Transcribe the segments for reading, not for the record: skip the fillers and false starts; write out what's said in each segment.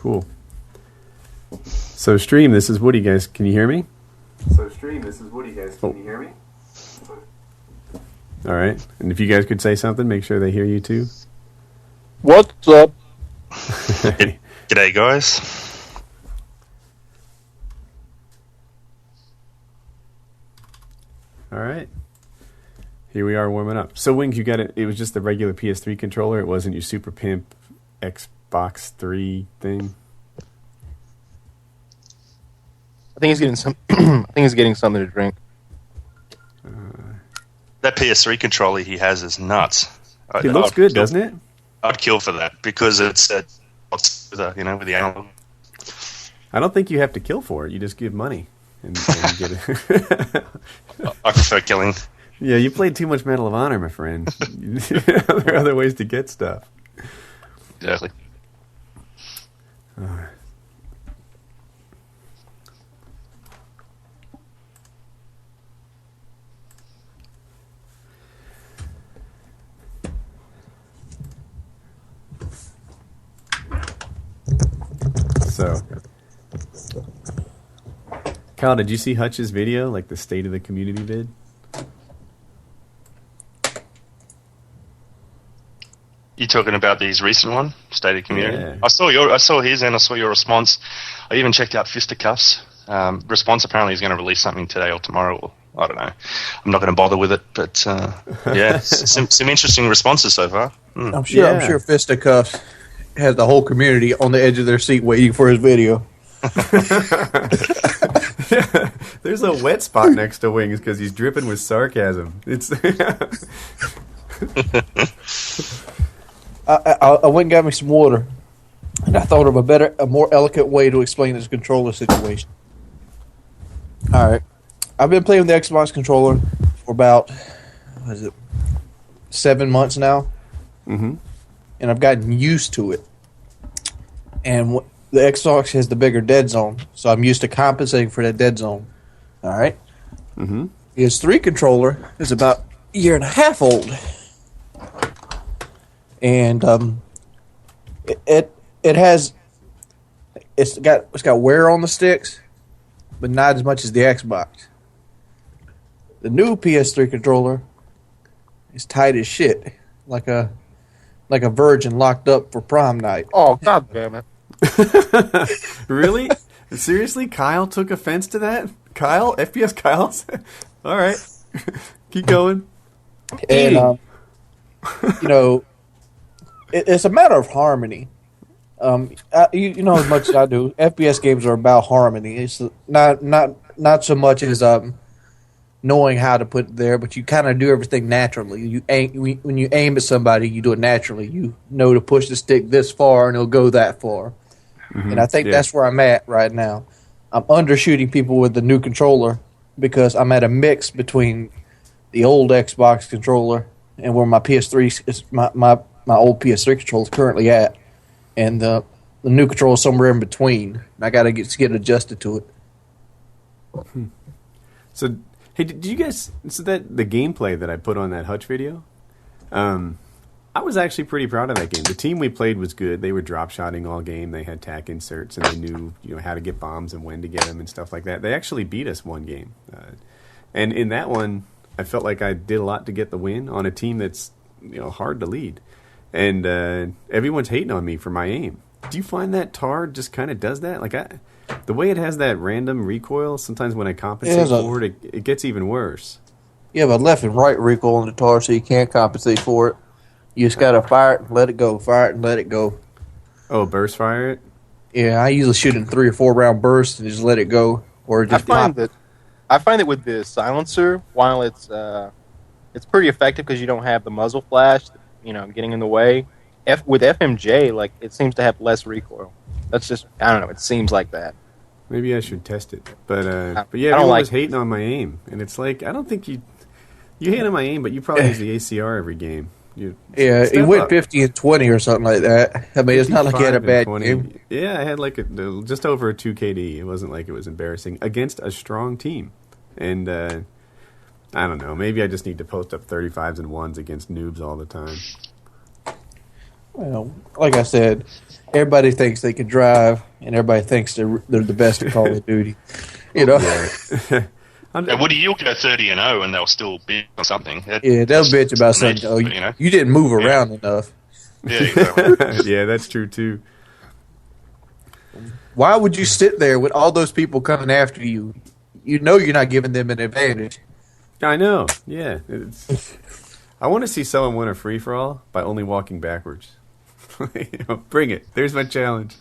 Cool. So stream, this is Woody, guys. Can you hear me? Can you hear me? All right. And if you guys could say something, make sure they hear you too. What's up? G'day, guys. All right. Here we are warming up. So, Wings, you got it. It was just the regular PS3 controller. It wasn't your Super Pimp Xbox 3 thing. I think he's getting some. I think he's getting something to drink. That PS3 controller he has is nuts. It looks good, doesn't it? I'd kill for that because it's with the analog. I don't think you have to kill for it. You just give money and get it. I prefer killing. Yeah, you played too much Medal of Honor, my friend. There are other ways to get stuff. Exactly. So, Kyle, did you see Hutch's video, like the State of the Community vid? You talking about these recent one, State of Community? Yeah. I saw his and I saw your response. I even checked out Fisticuffs. Response apparently is going to release something today or tomorrow. Or, I don't know. I'm not going to bother with it, but yeah, some interesting responses so far. I'm sure Fisticuffs has the whole community on the edge of their seat waiting for his video. Yeah, there's a wet spot next to Wings because he's dripping with sarcasm. It's. I went and got me some water, and I thought of a more eloquent way to explain this controller situation. All right, I've been playing with the Xbox controller for about 7 months now, and I've gotten used to it. And the Xbox has the bigger dead zone, so I'm used to compensating for that dead zone. All right, the PS3 controller is about a year and a half old. And it's got wear on the sticks, but not as much as the Xbox. The new PS3 controller is tight as shit, like a virgin locked up for prom night. Oh, god damn it! Really? Seriously? Kyle took offense to that? Kyle? FPS Kyle? All right. Keep going. And it's a matter of harmony. You know as much as I do. FPS games are about harmony. It's not so much as knowing how to put it there, but you kind of do everything naturally. When you aim at somebody, you do it naturally. You know to push the stick this far, and it'll go that far. And I think that's where I'm at right now. I'm undershooting people with the new controller because I'm at a mix between the old Xbox controller and where my PS3 is my old PS3 controller is currently at, and the new controller is somewhere in between. And I got to get adjusted to it. So, hey, did you guys? So that the gameplay that I put on that Hutch video, I was actually pretty proud of that game. The team we played was good. They were drop shotting all game. They had tack inserts, and they knew how to get bombs and when to get them and stuff like that. They actually beat us one game, and in that one, I felt like I did a lot to get the win on a team that's hard to lead. And everyone's hating on me for my aim. Do you find that TAR just kind of does that? Like the way it has that random recoil, sometimes when I compensate for it, it gets even worse. Yeah, but left and right recoil on the TAR, so you can't compensate for it. You just got to fire it and let it go, fire it and let it go. Oh, burst fire it? Yeah, I usually shoot in 3 or 4 round bursts and just let it go. Or just I find that with the silencer, while it's pretty effective because you don't have the muzzle flash, getting in the way. With FMJ, like it seems to have less recoil. That's just I don't know. It seems like that. Maybe I should test it. But yeah, everyone was hating on my aim, and it's like I don't think you hate on my aim, but you probably use the ACR every game. It went 50 and 20 or something like that. I mean, it's not like you had a bad game. Yeah, I had like just over a 2 KD. It wasn't like it was embarrassing against a strong team. And I don't know. Maybe I just need to post up 35s and 1s against noobs all the time. Well, like I said, everybody thinks they can drive, and everybody thinks they're the best at Call of Duty. You know? Yeah. And Woody, you'll go 30-0, and they'll still be on something. Yeah, they'll bitch about something. Oh, you didn't move around enough. Yeah, exactly. Yeah, that's true too. Why would you sit there with all those people coming after you? You know you're not giving them an advantage. I know. Yeah. I want to see someone win a free-for-all by only walking backwards. Bring it. There's my challenge.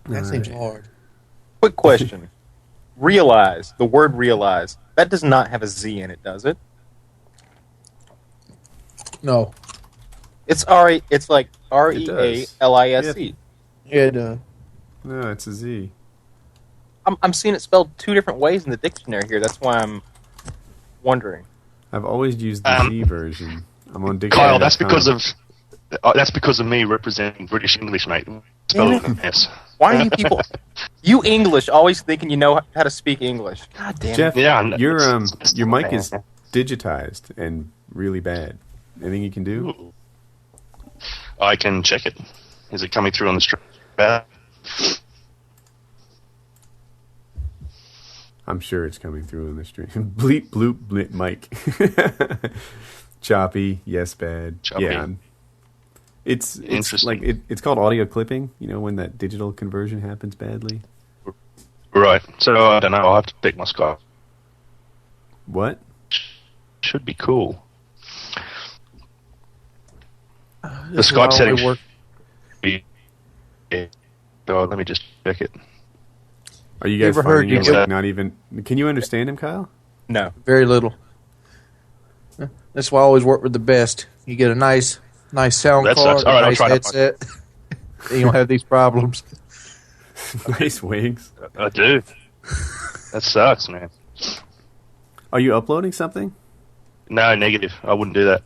That seems hard. Quick question. Realize, the word realize, that does not have a Z in it, does it? No. It's like REALISE. Yeah, it does. No, it's a Z. I'm seeing it spelled two different ways in the dictionary here. That's why I'm wondering. I've always used the Z version. I'm on dictionary. Kyle, that's because of me representing British English, mate. Spelled with an S. Why are you people, you English, always thinking you know how to speak English? God damn Jeff, it. Yeah, your mic is digitized and really bad. Anything you can do? Ooh. I can check it. Is it coming through on the stream? I'm sure it's coming through on the stream. Bleep, bloop, blip, mic. Choppy, yes, bad. Choppy. Yeah. It's Interesting. like it's called audio clipping, when that digital conversion happens badly. Right. So, I don't know. I'll have to pick my Skype. What? Should be cool. The This is Skype how settings. it work. Oh, let me just check it. Are you guys ever heard finding it you- like not even... Can you understand him, Kyle? No. Very little. That's why I always work with the best. You get a nice sound That card, sucks. All right, a I'll nice try to- headset. Then you don't have these problems. Nice wings. I do. That sucks, man. Are you uploading something? No, negative. I wouldn't do that.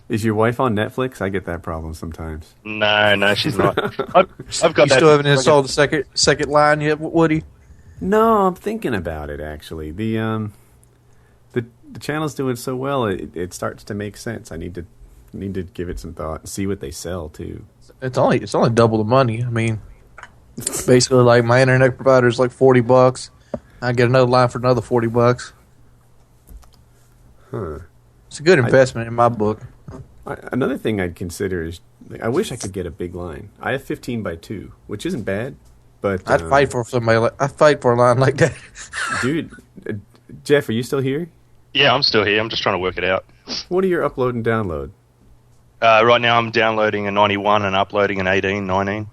Is your wife on Netflix? I get that problem sometimes. No, she's not. I've got You that. still haven't installed the second line yet, Woody? No, I'm thinking about it actually. The channel's doing so well, it starts to make sense. I need to give it some thought and see what they sell too. It's only double the money. I mean, basically, like my internet provider is like $40. I get another line for another $40. Huh. It's a good investment in my book. Another thing I'd consider is I wish I could get a big line. I have 15x2, which isn't bad, but I'd fight for somebody. I'd fight for a line like that. dude. Jeff, are you still here? Yeah, I'm still here. I'm just trying to work it out. What are your upload and download? Right now, I'm downloading a 91 and uploading an 19.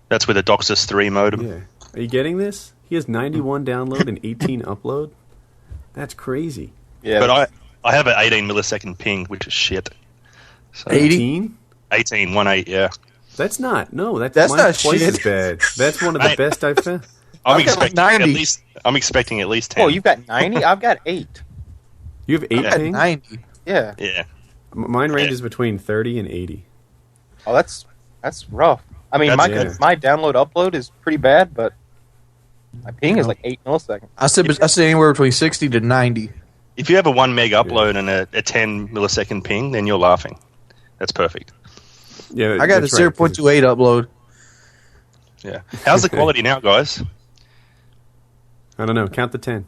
That's with a DOCSIS 3 modem. Yeah. Are you getting this? He has 91 download and 18 upload. That's crazy. Yeah. But I have an 18 millisecond ping, which is shit. So 18? 18, 1.8, yeah. That's not. No, that's That's mine's not twice shit. as bad. That's one of the Right. best I've found. I'm I've got expecting 90. I'm expecting at least 10. Oh, you've got 90? I've got 8. You have 8 Yeah. ping? 90. Yeah. Yeah. Mine ranges between 30 and 80. Oh, that's rough. I mean, That's- my download upload is pretty bad, but my ping is like 8 milliseconds. I said anywhere between 60 to 90. If you have a 1 meg upload and a 10 millisecond ping, then you're laughing. That's perfect. Yeah, I got a that's right, 'cause 0.28 upload. Yeah. How's the quality now, guys? I don't know. Count the 10.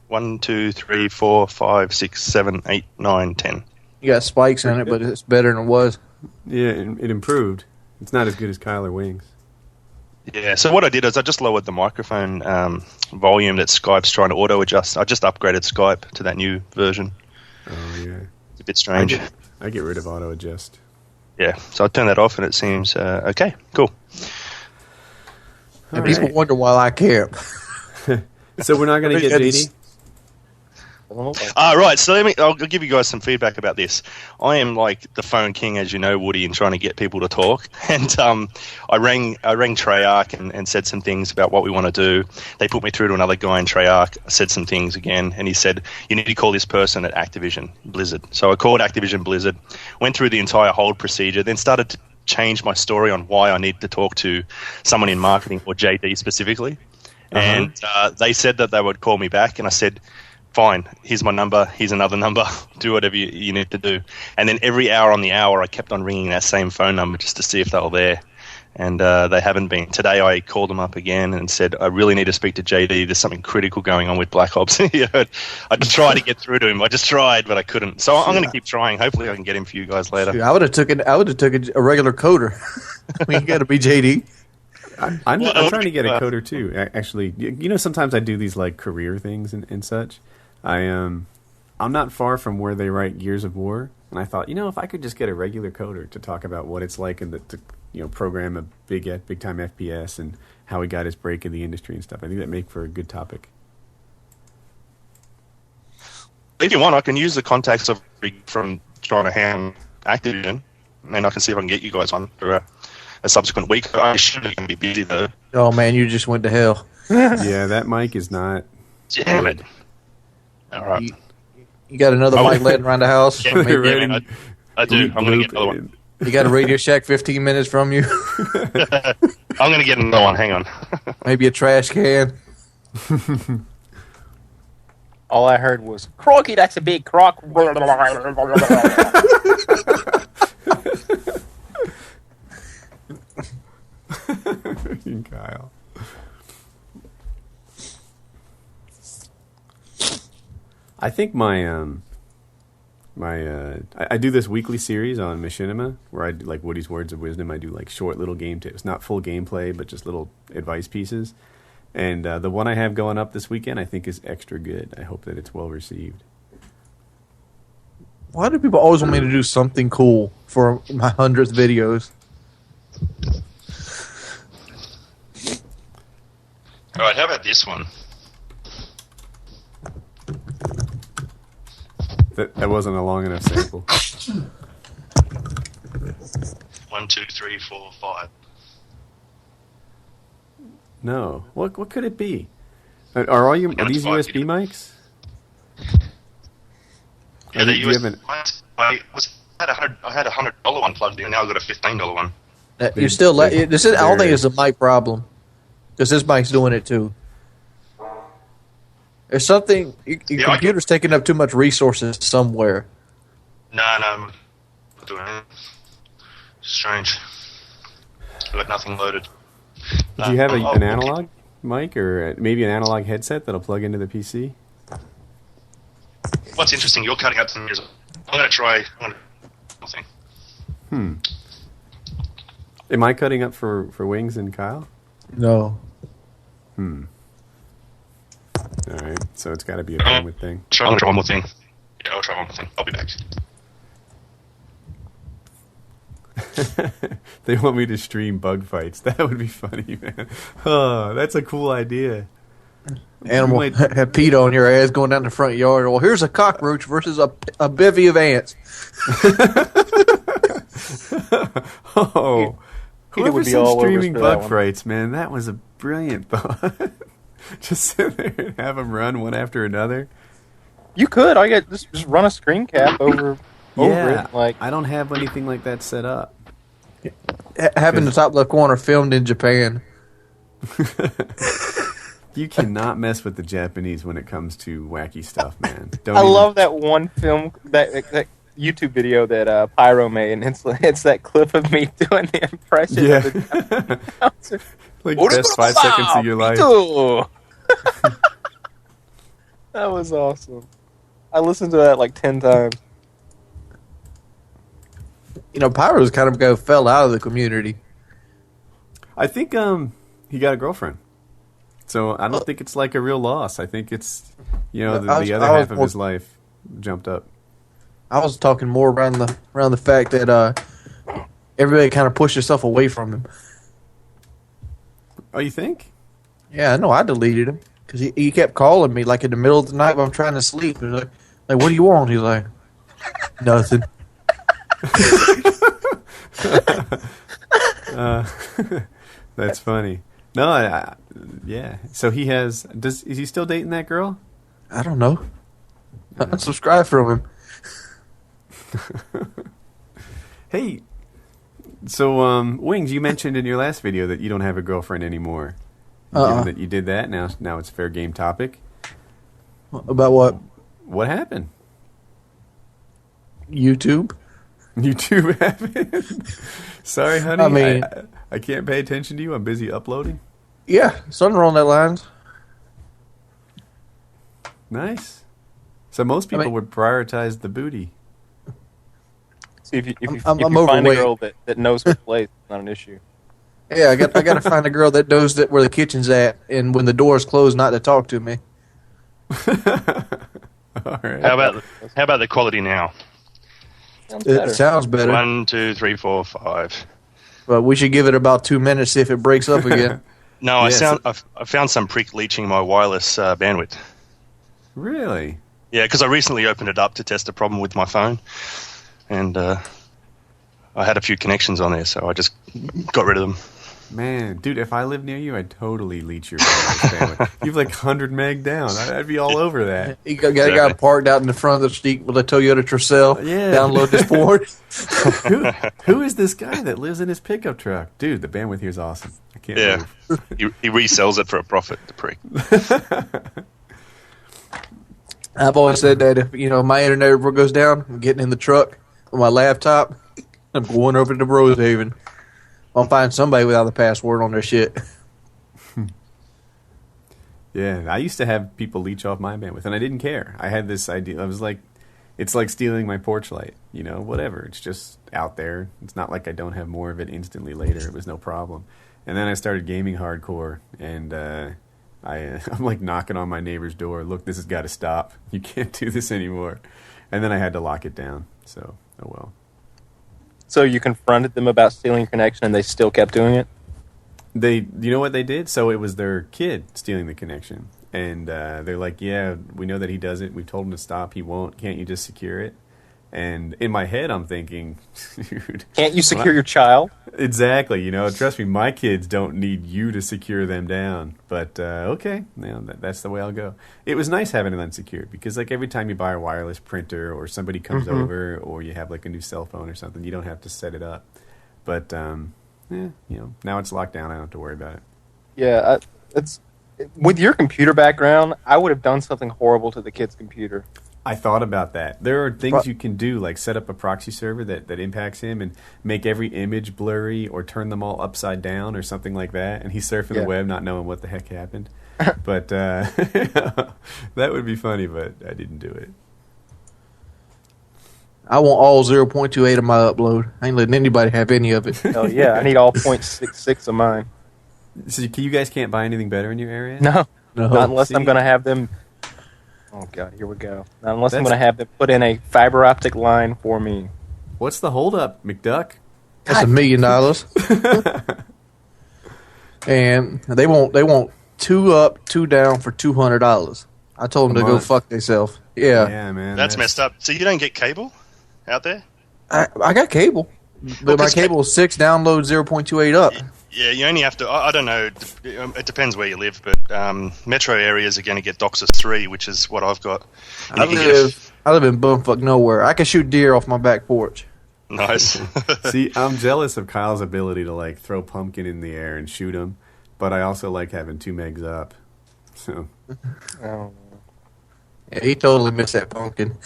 1, 2, 3, 4, 5, 6, 7, 8, 9, 10. You got spikes in it, but it's better than it was. Yeah, it improved. It's not as good as Kyler Wings. Yeah, so what I did is I just lowered the microphone volume that Skype's trying to auto-adjust. I just upgraded Skype to that new version. Oh, yeah. It's a bit strange. I get rid of auto adjust. Yeah, so I turned that off and it seems okay, cool. And people wonder why I care. So we're not going to get JD? Right, so I'll give you guys some feedback about this. I am like the phone king, as you know, Woody, in trying to get people to talk. And I rang Treyarch and said some things about what we want to do. They put me through to another guy in Treyarch, said some things again, and he said, you need to call this person at Activision Blizzard. So I called Activision Blizzard, went through the entire hold procedure, then started to change my story on why I need to talk to someone in marketing, or JD specifically. And they said that they would call me back, and I said, fine, here's my number, here's another number, do whatever you need to do. And then every hour on the hour, I kept on ringing that same phone number just to see if they were there. And they haven't been. Today I called them up again and said, I really need to speak to JD. There's something critical going on with Black Ops. I just tried to get through to him. I just tried, but I couldn't. So I'm going to keep trying. Hopefully I can get him for you guys later. I would have taken a regular coder. You got to be JD. I'm trying to get a coder too. Actually, sometimes I do these like career things and such. I'm not far from where they write Gears of War, and I thought, if I could just get a regular coder to talk about what it's like to program a big time FPS and how he got his break in the industry and stuff. I think that make for a good topic. If you want, I can use the contacts of from Ham Activision, and I can see if I can get you guys on for a subsequent week. I should be busy though. Oh man, you just went to hell. Yeah, that mic is not. Damn it! All right. You got another mic laying around the house? Yeah, I do. I'm going to get another one. You got a Radio Shack 15 minutes from you? I'm going to get another one. Hang on. Maybe a trash can. All I heard was, "Croaky, that's a big crock." Kyle. I think I do this weekly series on Machinima where I do like Woody's Words of Wisdom. I do like short little game tips, not full gameplay, but just little advice pieces. And the one I have going up this weekend I think is extra good. I hope that it's well received. Why do people always want me to do something cool for my 100th videos? All right, how about this one? That wasn't a long enough sample. 1, 2, 3, 4, 5. No. What could it be? Are these USB mics? Yeah, the USB mics. I had a $100 one plugged in. Now I've got a $15 one. You're still. This is. I don't think it's a mic problem, because this mic's doing it too. There's something. Your computer's taking up too much resources somewhere. No, I'm not doing it. Strange. I've got nothing loaded. Do you have an analog mic or maybe an analog headset that'll plug into the PC? What's interesting, you're cutting out some years. I'm going to try something. Am I cutting up for Wings and Kyle? No. All right, so it's got to be a bandwidth thing. I'm going to try one more thing. Yeah, I'll try one more thing. I'll be back. They want me to stream bug fights. That would be funny, man. Oh, that's a cool idea. Animal have peed on your ass going down the front yard. Well, here's a cockroach versus a bevy of ants. Whoever's streaming bug fights, man, that was a brilliant thought. Just sit there and have them run one after another. You could. I get just run a screen cap over it. Like, I don't have anything like that set up. Having the top left corner filmed in Japan. You cannot mess with the Japanese when it comes to wacky stuff, man. I love that one film, that YouTube video that Pyro made, and it's that clip of me doing the impression of the Japanese. Like best 5 seconds of your life. That was awesome. I listened to that like 10 times. Pyro's kind of fell out of the community. I think he got a girlfriend. So I don't think it's like a real loss. I think it's, the other half of his life jumped up. I was talking more around the fact that everybody kind of pushed herself away from him. Oh, you think? Yeah, I know. I deleted him because he kept calling me like in the middle of the night when I'm trying to sleep. He's like, what do you want? He's like, nothing. That's funny. No, yeah. So he has. Is he still dating that girl? I don't know. I unsubscribed from him. Hey, so Wings, you mentioned in your last video that you don't have a girlfriend anymore. Given that you did that, now it's fair game topic. About what? What happened? YouTube? YouTube happened? Sorry, honey. I mean- I can't pay attention to you. I'm busy uploading. Yeah, something along that lines. Nice. So most people mean- would prioritize the booty. See, if you I'm find a overweight. girl that knows her place, it's not an issue. Yeah, I got to find a girl that knows where the kitchen's at, and when the door's closed, not to talk to me. All right. How about the quality now? Sounds It better. sounds better, 1, 2, 3, 4, 5. but we should give it about 2 minutes see if it breaks up again. No, Yes. I found some prick leeching my wireless bandwidth. Really? Yeah, because I recently opened it up to test a problem with my phone, and I had a few connections on there, so I just got rid of them. Man, dude, if I lived near you, I'd totally leech your bandwidth. You've like 100 meg down. I'd be all over that. You got a guy parked out in the front of the street with a Toyota Tercel. Yeah. Download this port. Who is this guy that lives in his pickup truck? Dude, the bandwidth here is awesome. I can't Yeah, believe. he resells it for a profit, the prick. I've always said that if my internet ever goes down, I'm getting in the truck with my laptop. I'm going over to Rosehaven. I'll find somebody without the password on their shit. Yeah, I used to have people leech off my bandwidth, and I didn't care. I had this idea. I was like, it's like stealing my porch light. Whatever. It's just out there. It's not like I don't have more of it instantly later. It was no problem. And then I started gaming hardcore, and I'm like knocking on my neighbor's door. Look, this has got to stop. You can't do this anymore. And then I had to lock it down. So, oh well. So you confronted them about stealing your connection, and they still kept doing it? You know what they did? So it was their kid stealing the connection. And they're like, yeah, we know that he does it. We've told him to stop. He won't. Can't you just secure it? And in my head, I'm thinking, dude. Can't you secure your child? Exactly. Trust me, my kids don't need you to secure them down. But, okay, that's the way I'll go. It was nice having it unsecured because, like, every time you buy a wireless printer or somebody comes over or you have, like, a new cell phone or something, you don't have to set it up. But, now it's locked down. I don't have to worry about it. Yeah, with your computer background, I would have done something horrible to the kid's computer. I thought about that. There are things you can do, like set up a proxy server that impacts him and make every image blurry or turn them all upside down or something like that. And he's surfing the web not knowing what the heck happened. But that would be funny, but I didn't do it. I want all 0.28 of my upload. I ain't letting anybody have any of it. Hell yeah, I need all 0.66 of mine. So you guys can't buy anything better in your area? No, not unless See? I'm going to have them... Oh, God, here we go. Not unless I'm That's- going to have them put in a fiber optic line for me. What's the holdup, McDuck? That's $1 million. And they want 2 up, 2 down for $200. I told them A to go month. fuck themselves. Yeah. Yeah, man. That's messed up. So you don't get cable out there? I got cable. But my 'cause cable is 6 download, 0.28 up. Yeah, you only have to. I don't know. It depends where you live, but metro areas are going to get DOCSIS 3, which is what I've got. And I you can get live in bumfuck nowhere. I can shoot deer off my back porch. nice. See, I'm jealous of Kyle's ability to like throw pumpkin in the air and shoot him, but I also like having 2 megs up. So Oh, Yeah, he totally missed that pumpkin.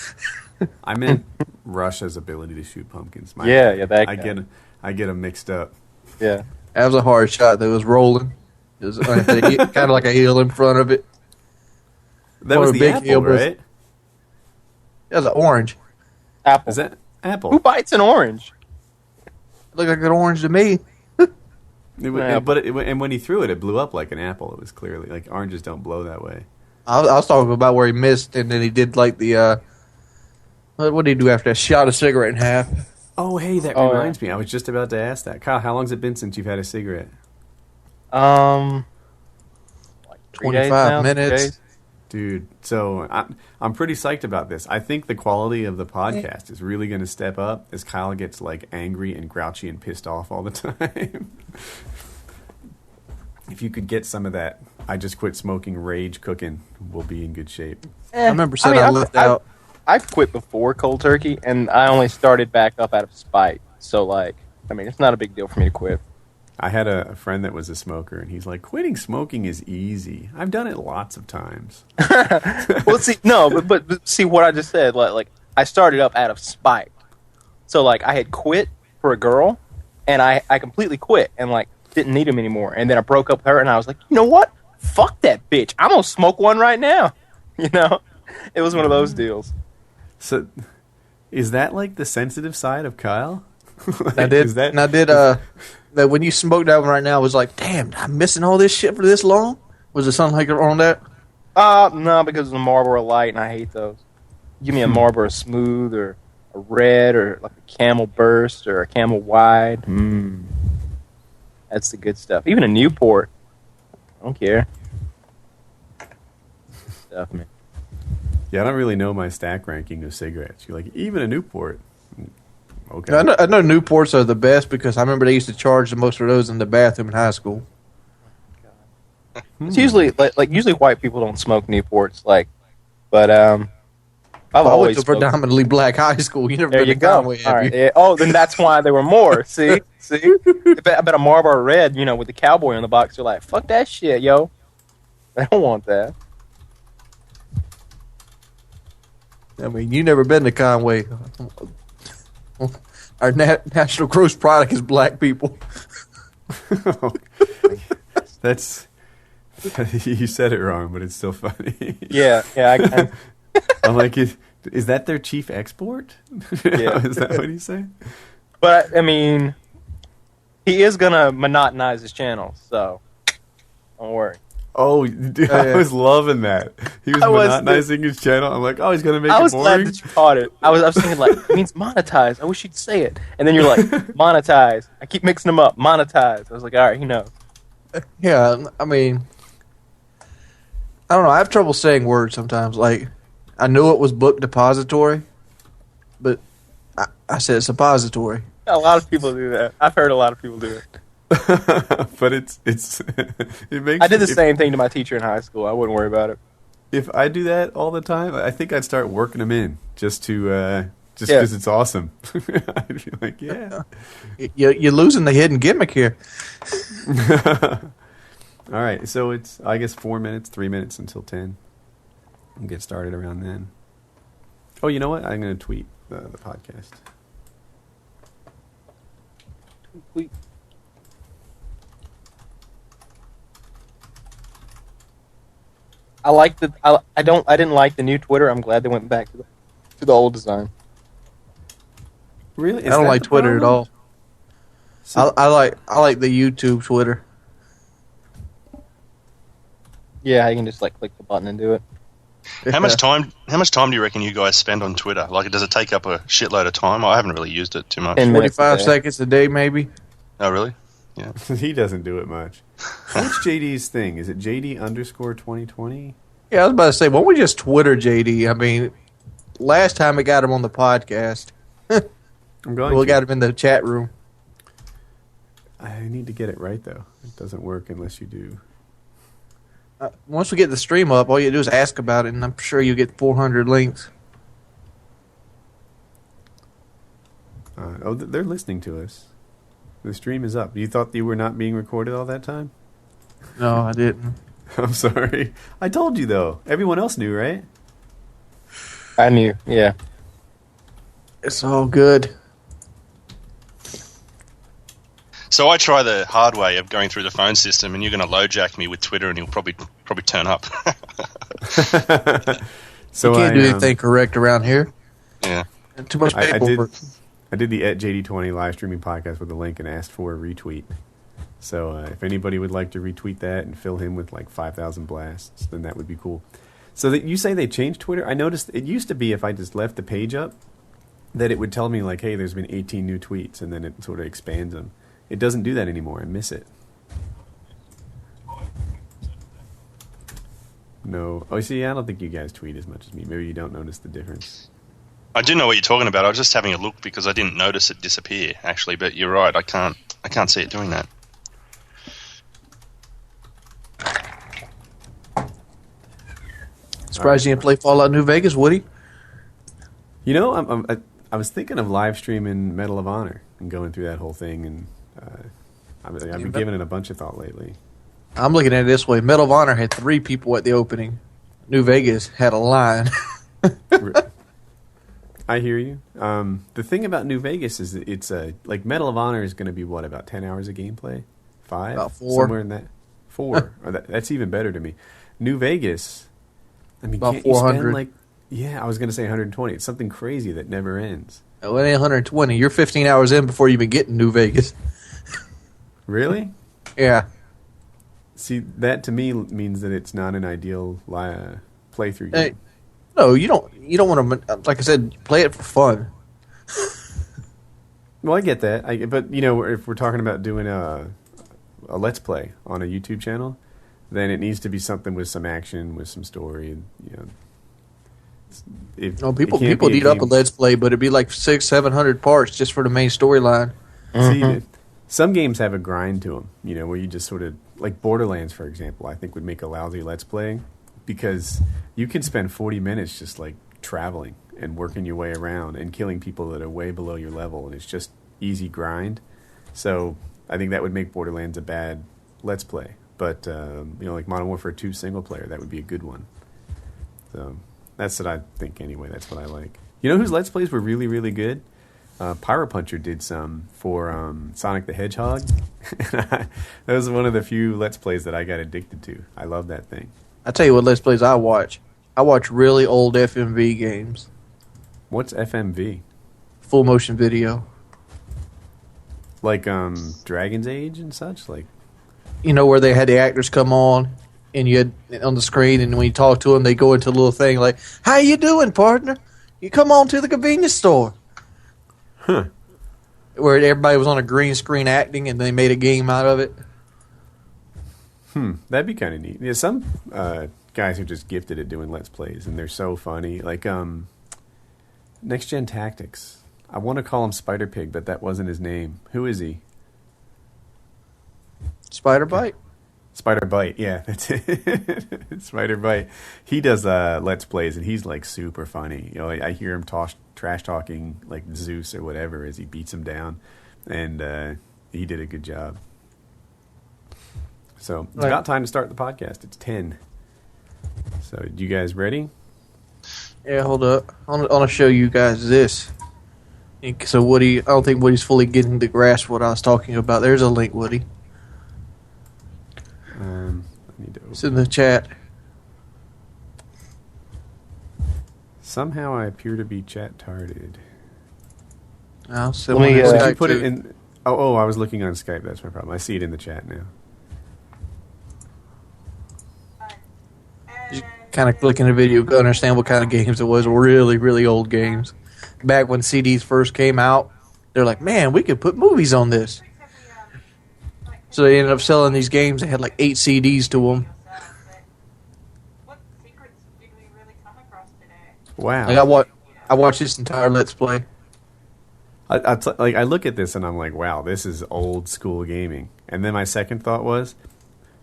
I meant Russia's ability to shoot pumpkins. Yeah, that I guy. get them mixed up. yeah. That was a hard shot that was rolling. It was kind of like a hill in front of it. That Or was a the big apple, hill, but- right? That was an orange. Apple. Is that apple? Who bites an orange? It looked like an orange to me. And when he threw it, it blew up like an apple. It was clearly like oranges don't blow that way. I was talking about where he missed, and then he did like the. What did he do after that? Shot a cigarette in half. Oh, hey, that Oh, reminds me. I was just about to ask that. Kyle, how long's it been since you've had a cigarette? Like 3 days 25 now, 3 minutes. days. Dude, so I'm pretty psyched about this. I think the quality of the podcast is really going to step up as Kyle gets like angry and grouchy and pissed off all the time. If you could get some of that, I just quit smoking rage cooking, we'll be in good shape. I remember saying I left out. I've quit before cold turkey, and I only started back up out of spite. So, like, I mean, it's not a big deal for me to quit. I had a friend that was a smoker, and he's like, quitting smoking is easy. I've done it lots of times. Well, see, no, but see what I just said. Like I started up out of spite. So like I had quit for a girl, and I completely quit and like didn't need him anymore. And then I broke up with her, and I was like, you know what? Fuck that bitch. I'm gonna smoke one right now. You know, it was one of those deals. So, is that like the sensitive side of Kyle? I did. That when you smoked that one right now, I was like, damn, I'm missing all this shit for this long? Was there something like on that? No, because of the Marlboro Light, and I hate those. Give me a Marlboro Smooth or a Red or like a Camel Burst or a Camel Wide. That's the good stuff. Even a Newport. I don't care. Stuff, man. Yeah, I don't really know my stack ranking of cigarettes. You're like, even a Newport. Okay. I know Newports are the best because I remember they used to charge the most for those in the bathroom in high school. It's usually like usually white people don't smoke Newports, but I've I went always to predominantly black high school. You never There been you to go. Conway, have All right. you? Yeah. Oh, then that's why there were more. See. I bet a Marlboro Red, with the cowboy on the box. You're like, fuck that shit, yo. I don't want that. I mean, you never been to Conway. Our national gross product is black people. That's you said it wrong, but it's still funny. Yeah. I'm like, is that their chief export? Yeah. Is that what he's saying? But I mean, he is gonna monotonize his channel, so don't worry. Oh, dude, I was loving that. He was monotonizing his channel. I'm like, oh, he's gonna make it boring. I was glad that you caught it. I was thinking like, it means monetize. I wish you'd say it. And then you're like, monetize. I keep mixing them up. Monetize. I was like, all right, he knows. Yeah, I mean, I don't know. I have trouble saying words sometimes. Like, I knew it was book depository, but I said suppository. A lot of people do that. I've heard a lot of people do it. But it makes. I did the same thing to my teacher in high school. I wouldn't worry about it. If I do that all the time, I think I'd start working them in just because it's awesome. I'd be like, yeah. You're losing the hidden gimmick here. All right, so it's, I guess, 4 minutes, 3 minutes until 10. We'll get started around then. Oh, you know what? I'm going to tweet the podcast. Tweet. I didn't like the new Twitter. I'm glad they went back to the old design. Really? I don't like Twitter at all. So, I like the YouTube Twitter. Yeah, you can just like click the button and do it. How much time do you reckon you guys spend on Twitter? Like, does it take up a shitload of time? I haven't really used it too much. 45 seconds a day, maybe. Oh, really? Yeah. He doesn't do it much. What's JD's thing? Is it JD_2020? Yeah, I was about to say, why don't we just Twitter JD? I mean, last time we got him on the podcast, we got him in the chat room. I need to get it right, though. It doesn't work unless you do. Once we get the stream up, all you do is ask about it, and I'm sure you get 400 links. They're listening to us. The stream is up. You thought you were not being recorded all that time? No, I didn't. I'm sorry. I told you, though. Everyone else knew, right? I knew, yeah. It's all good. So I try the hard way of going through the phone system, and you're going to LoJack me with Twitter, and you'll probably turn up. So you can't do anything correct around here. Yeah. Too much paperwork. I did the @JD20 live streaming podcast with a link and asked for a retweet. So if anybody would like to retweet that and fill him with like 5,000 blasts, then that would be cool. So that you say they changed Twitter? I noticed it used to be if I just left the page up, that it would tell me like, hey, there's been 18 new tweets, and then it sort of expands them. It doesn't do that anymore. I miss it. No. Oh, see, I don't think you guys tweet as much as me. Maybe you don't notice the difference. I do know what you're talking about. I was just having a look because I didn't notice it disappear, actually. But you're right. I can't see it doing that. Surprised you didn't play Fallout New Vegas, Woody? You know, I was thinking of live streaming Medal of Honor and going through that whole thing and I've been giving it a bunch of thought lately. I'm looking at it this way. Medal of Honor had 3 people at the opening. New Vegas had a line. I hear you. The thing about New Vegas is that it's like Medal of Honor is going to be what, about 10 hours of gameplay? 5? About 4. Somewhere in that. 4. That's even better to me. New Vegas, I mean, about can't you 400. spend like, I was going to say 120. It's something crazy that never ends. Oh, it ain't 120. You're 15 hours in before you even get in New Vegas. Really? Yeah. See, that to me means that it's not an ideal playthrough game. Hey, no, you don't want to. Like I said, play it for fun. Well, I get that. But if we're talking about doing a Let's Play on a YouTube channel, then it needs to be something with some action, with some story. People eat up a Let's Play, but it'd be like 600-700 parts just for the main storyline. See, some games have a grind to them, where you just sort of, like Borderlands, for example, I think would make a lousy Let's Play because you can spend 40 minutes just like traveling and working your way around and killing people that are way below your level, and it's just easy grind. So I think that would make Borderlands a bad Let's Play. But, like Modern Warfare 2 single player, that would be a good one. So that's what I think anyway. That's what I like. You know whose Let's Plays were really, really good? Pyropuncher did some for Sonic the Hedgehog. That was one of the few Let's Plays that I got addicted to. I love that thing. I tell you what Let's Plays I watch. I watch really old FMV games. What's FMV? Full motion video. Like Dragon's Age and such? Like, where they had the actors come on and you had on the screen, and when you talk to them, they go into a little thing like, "How you doing, partner? You come on to the convenience store." Huh. Where everybody was on a green screen acting, and they made a game out of it. That'd be kind of neat. Yeah, some guys are just gifted at doing Let's Plays, and they're so funny. Like Next Gen Tactics. I want to call him Spider Pig, but that wasn't his name. Who is he? Spider Bite? Spider Bite, yeah, that's it. Spider Bite. He does Let's Plays, and he's like super funny. I hear him trash talking like Zeus or whatever as he beats him down, and he did a good job. So it's about time to start the podcast. It's 10. So you guys ready? Yeah, hold up. I want to show you guys this. So Woody, I don't think Woody's fully getting the grasp of what I was talking about. There's a link, Woody. I need to it's in the chat. Somehow I appear to be chat-tarded. So Let me, Did you put it in? Oh, I was looking on Skype. That's my problem. I see it in the chat now. Just kind of click in the video to understand what kind of games it was. Really, really old games. Back when CDs first came out, they're like, man, we could put movies on this. So they ended up selling these games. They had like 8 CDs to them. Wow. Like I watched this entire Let's Play. I look at this and I'm like, wow, this is old school gaming. And then my second thought was,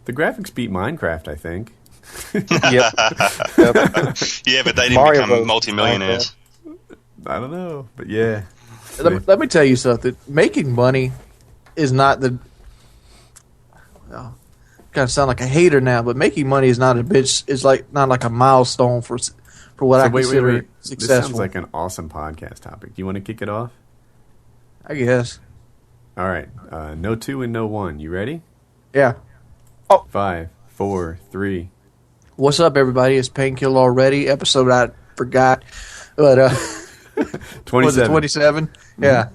the graphics beat Minecraft, I think. Yep. Yeah, but they didn't Mario become Bros. multimillionaires. I don't know, but yeah. Let me tell you something. Making money is not the... Well, kind of sound like a hater now, but making money is not a bitch. It's like not like a milestone for what I consider successful. This sounds like an awesome podcast topic. Do you want to kick it off? I guess. All right. No 2 and no 1. You ready? Yeah. 5, 4, 3. What's up, everybody? It's Painkiller already. Episode I forgot, but 27. was it 27? Mm-hmm. Yeah.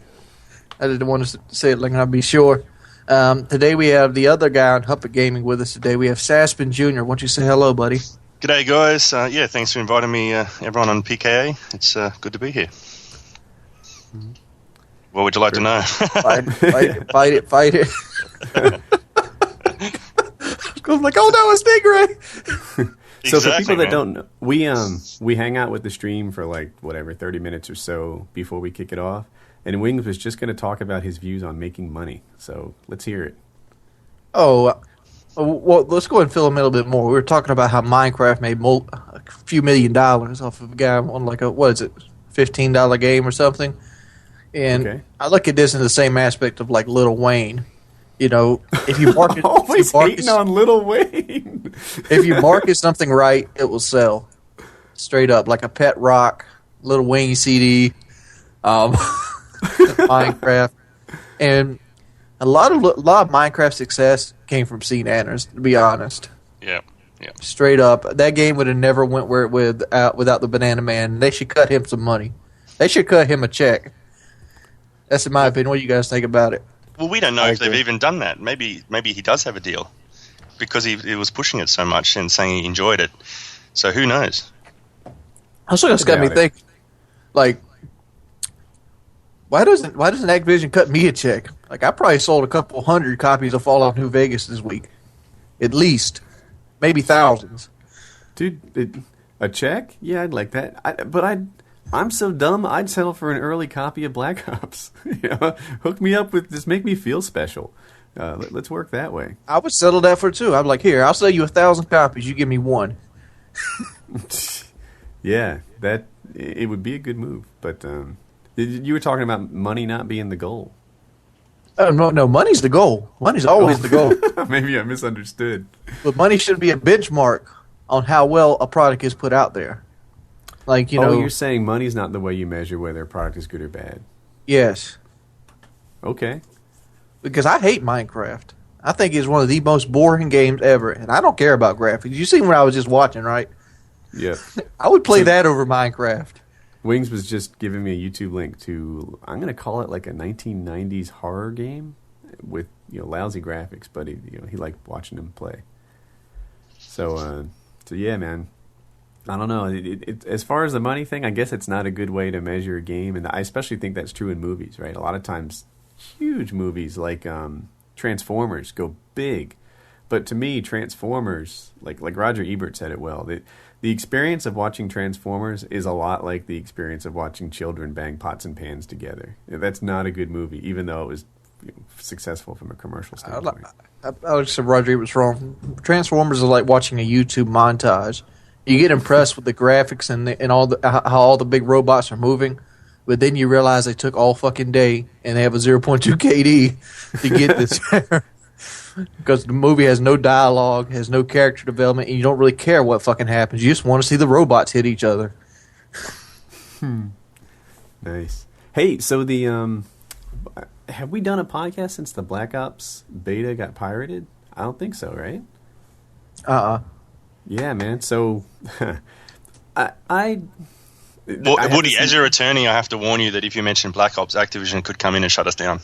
I didn't want to say it like I'd be sure. Today we have the other guy on Huppet Gaming with us today. We have Sasbenjr. Why don't you say hello, buddy? G'day, guys. Thanks for inviting me, everyone on PKA. It's good to be here. What would you like to know? Fight it. I'm like, oh no, it's Stingray. So for people that man. don't know, we hang out with the stream for like 30 minutes or so before we kick it off. And Wings was just going to talk about his views on making money. So let's hear it. Well, let's go ahead and fill him in a little bit more. We were talking about how Minecraft made a few $1 million off of a guy on like $15 game or something. And Okay. I look at this in the same aspect of like Lil Wayne. You know, if you market, Always hating on Lil Wayne. if you market something right, it will sell. Straight up, like a Pet Rock, Little Wayne CD, Minecraft, and a lot of Minecraft success came from Seed Anners. To be honest, Yeah. straight up, that game would have never went where it would without the Banana Man. They should cut him some money. They should cut him a check. That's in my opinion. What do you guys think about it? Well, we don't know if they've even done that. Maybe he does have a deal because he was pushing it so much and saying he enjoyed it. So who knows? Also, it's got me thinking, like, why doesn't Activision cut me a check? Like, I probably sold a couple hundred copies of Fallout New Vegas this week, at least, maybe thousands. Dude, a check? Yeah, I'd like that. I'm so dumb. I'd settle for an early copy of Black Ops. Hook me up with just make me feel special. Let's work that way. I would settle that for two. I'm like, here, I'll sell you 1,000 copies. You give me one. Yeah, it would be a good move. But you were talking about money not being the goal. No, money's the goal. Money's always the goal. Maybe I misunderstood. But money should be a benchmark on how well a product is put out there. Like, you're saying money's not the way you measure whether a product is good or bad. Yes. Okay. Because I hate Minecraft. I think it's one of the most boring games ever, and I don't care about graphics. You see what I was just watching, right? Yeah. I would play that over Minecraft. Wings was just giving me a YouTube link to, I'm going to call it like a 1990s horror game with lousy graphics, but he liked watching him play. So yeah, man. I don't know. As far as the money thing, I guess it's not a good way to measure a game, and I especially think that's true in movies, right? A lot of times, huge movies like Transformers go big, but to me, Transformers, like Roger Ebert said it well, the experience of watching Transformers is a lot like the experience of watching children bang pots and pans together. That's not a good movie, even though it was successful from a commercial standpoint. I would say Roger Ebert's wrong. Transformers is like watching a YouTube montage. You get impressed with the graphics and how all the big robots are moving, but then you realize they took all fucking day and they have a 0.2 KD to get this. Because the movie has no dialogue, has no character development, and you don't really care what fucking happens. You just want to see the robots hit each other. Nice. Hey, so have we done a podcast since the Black Ops beta got pirated? I don't think so, right? Yeah, man. So, Woody, as your attorney, I have to warn you that if you mention Black Ops, Activision could come in and shut us down.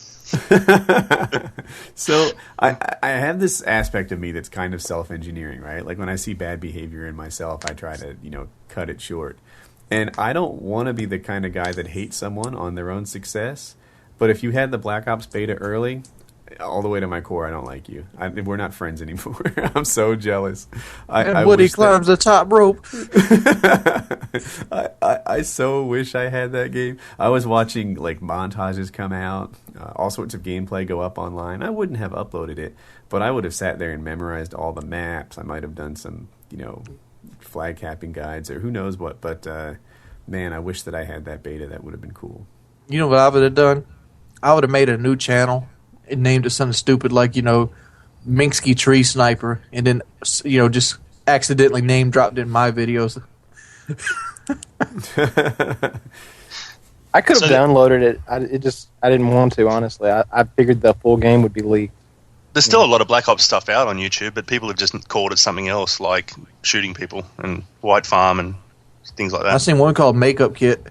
So, I have this aspect of me that's kind of self-engineering, right? Like when I see bad behavior in myself, I try to, cut it short. And I don't want to be the kind of guy that hates someone on their own success. But if you had the Black Ops beta early, all the way to my core, I don't like you. We're not friends anymore. I'm so jealous. Woody climbs the top rope. I so wish I had that game. I was watching like montages come out, all sorts of gameplay go up online. I wouldn't have uploaded it, but I would have sat there and memorized all the maps. I might have done some, flag capping guides or who knows what. But man, I wish that I had that beta. That would have been cool. You know what I would have done? I would have made a new channel and named it something stupid like, Minsky Tree Sniper, and then, just accidentally name dropped in my videos. I could have downloaded it. I didn't want to, honestly. I figured the full game would be leaked. There's still a lot of Black Ops stuff out on YouTube, but people have just called it something else, like shooting people and White Farm and things like that. I've seen one called Makeup Kit.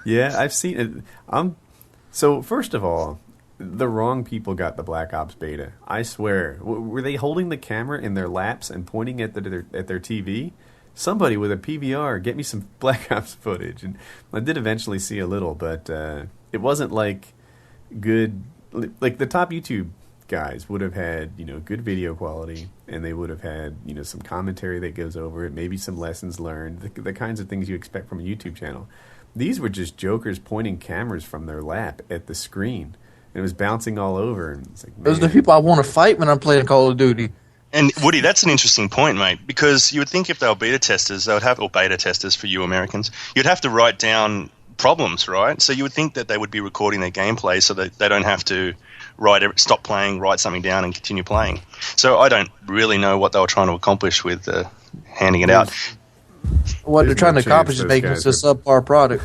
Yeah, I've seen it. So first of all, the wrong people got the Black Ops beta. I swear. Were they holding the camera in their laps and pointing at their TV? Somebody with a PVR, get me some Black Ops footage. And I did eventually see a little, but it wasn't like good. Like the top YouTube guys would have had, good video quality, and they would have had, some commentary that goes over it, maybe some lessons learned, the kinds of things you expect from a YouTube channel. These were just jokers pointing cameras from their lap at the screen. And it was bouncing all over. And it's like, those are the people I want to fight when I'm playing Call of Duty. And Woody, that's an interesting point, mate, because you would think if they were beta testers, they would have, or beta testers for you Americans, you'd have to write down problems, right? So you would think that they would be recording their gameplay so that they don't have to stop playing, write something down, and continue playing. So I don't really know what they were trying to accomplish with handing it out. What they're trying to accomplish is making this a subpar product.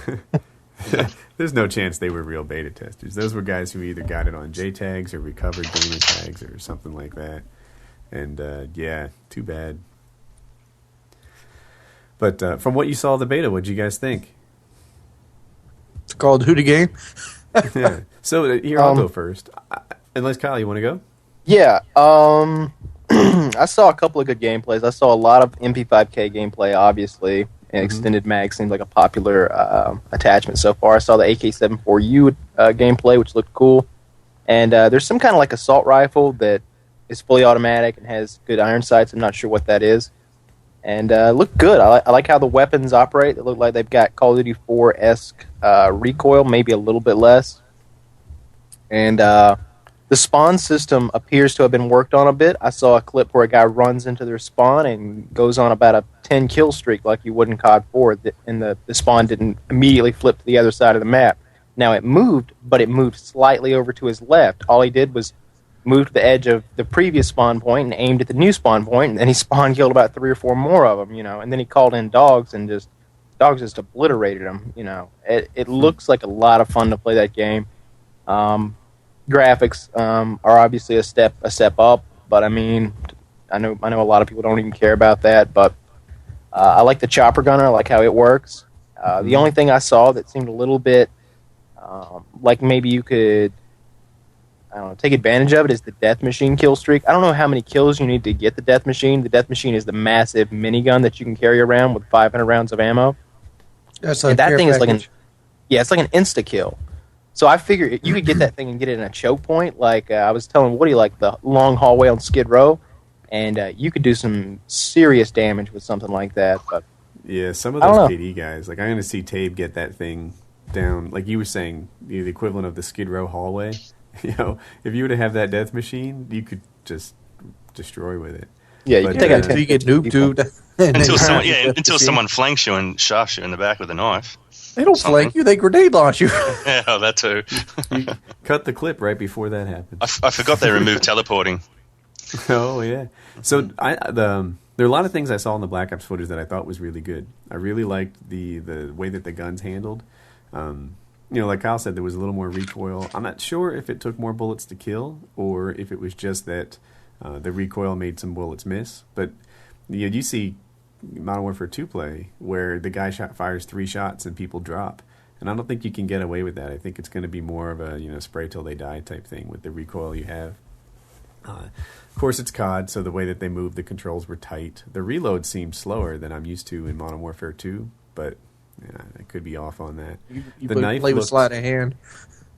There's no chance they were real beta testers. Those were guys who either got it on JTags or recovered gamer tags or something like that. And yeah, too bad. But from what you saw of the beta, what did you guys think? It's called Who the Game. Yeah. So here, I'll go first. Unless Kyle, you want to go? Yeah. I saw a couple of good gameplays. I saw a lot of MP5K gameplay, obviously. And Extended Mag seems like a popular attachment so far. I saw the AK-74U gameplay, which looked cool. And there's some kind of like assault rifle that is fully automatic and has good iron sights. I'm not sure what that is. And looked good. I like how the weapons operate. They look like they've got Call of Duty 4-esque recoil, maybe a little bit less. And the spawn system appears to have been worked on a bit. I saw a clip where a guy runs into their spawn and goes on about a 10-kill streak like you would in COD 4, and the spawn didn't immediately flip to the other side of the map. Now it moved, but it moved slightly over to his left. All he did was move to the edge of the previous spawn point and aimed at the new spawn point, and then he spawn killed about 3 or 4 more of them, and then he called in dogs and dogs just obliterated them. It looks like a lot of fun to play that game. Graphics are obviously a step up, but I mean, I know a lot of people don't even care about that, but I like the chopper gunner. I like how it works. The only thing I saw that seemed a little bit like maybe you could, I don't know, take advantage of it is the death machine kill streak. I don't know how many kills you need to get the death machine. The death machine is the massive minigun that you can carry around with 500 rounds of ammo. That's and that thing is like it's like an insta kill. So I figure you could get that thing and get it in a choke point. Like I was telling Woody, like the long hallway on Skid Row, and you could do some serious damage with something like that. But yeah, some of those KD guys, like I'm going to see Tabe get that thing down, like you were saying, the equivalent of the Skid Row hallway. If you were to have that death machine, you could just destroy with it. Yeah, you can take it until you get noob tubed. Until someone flanks you and shafts you in the back with a knife. They don't flank you; they grenade launch you. Yeah, that too. You cut the clip right before that happened. I forgot they removed teleporting. Oh yeah. So there are a lot of things I saw in the Black Ops footage that I thought was really good. I really liked the way that the guns handled. Like Kyle said, there was a little more recoil. I'm not sure if it took more bullets to kill or if it was just that the recoil made some bullets miss. But you see Modern Warfare 2 play where the guy fires 3 shots and people drop. And I don't think you can get away with that. I think it's going to be more of a spray till they die type thing with the recoil you have. Of course, it's COD, so the way that they moved, the controls were tight. The reload seemed slower than I'm used to in Modern Warfare 2, but I could be off on that. You play with sleight of hand.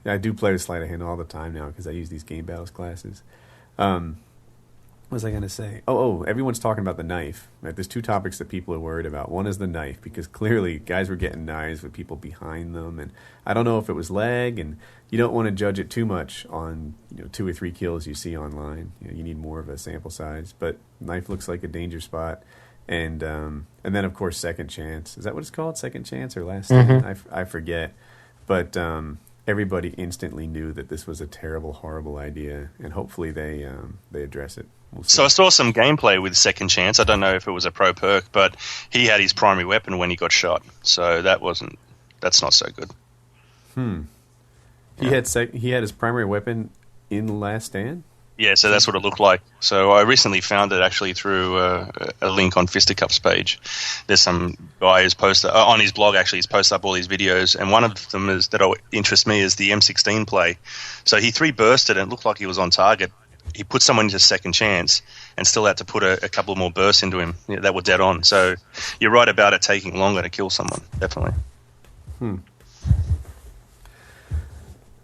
Yeah, I do play with sleight of hand all the time now because I use these game battles classes. What was I going to say? Oh, everyone's talking about the knife. Right? There's 2 topics that people are worried about. One is the knife, because clearly guys were getting knives with people behind them, and I don't know if it was lag, and you don't want to judge it too much on 2 or 3 kills you see online. You need more of a sample size, but knife looks like a danger spot. And then, of course, second chance. Is that what it's called? Second chance or last stand? I forget. But everybody instantly knew that this was a terrible, horrible idea, and hopefully they address it. So I saw some gameplay with Second Chance. I don't know if it was a pro perk, but he had his primary weapon when he got shot. So that's not so good. He had his primary weapon in the Last Stand? Yeah, so that's what it looked like. So I recently found it actually through a link on Fisticuffs page. There's some guy who's posted on his blog. Actually, he's posted up all these videos, and one of them that interests me is the M16 play. So he 3-bursted, and it looked like he was on target. He put someone into Second Chance and still had to put a couple more bursts into him that were dead on. So you're right about it taking longer to kill someone, definitely.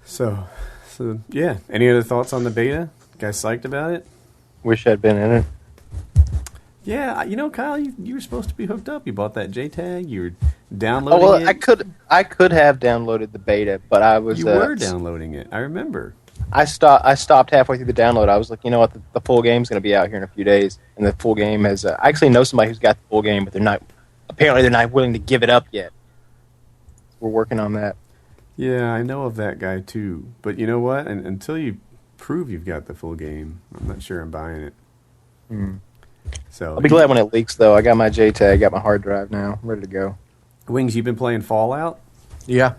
So yeah. Any other thoughts on the beta? Guys psyched about it? Wish I'd been in it. Yeah, Kyle, you were supposed to be hooked up. You bought that JTAG. You were downloading it. I could have downloaded the beta, but I was. You were downloading it. I remember. I stopped halfway through the download. I was like, you know what, the full game's going to be out here in a few days, and the full game has. I actually know somebody who's got the full game, but they're not willing to give it up yet. we're working on that. Yeah, I know of that guy too. But you know what? Until you prove you've got the full game, I'm not sure I'm buying it. So I'll be glad when it leaks, though. I got my JTAG, got my hard drive now, ready to go. Wings, you've been playing Fallout? Yeah.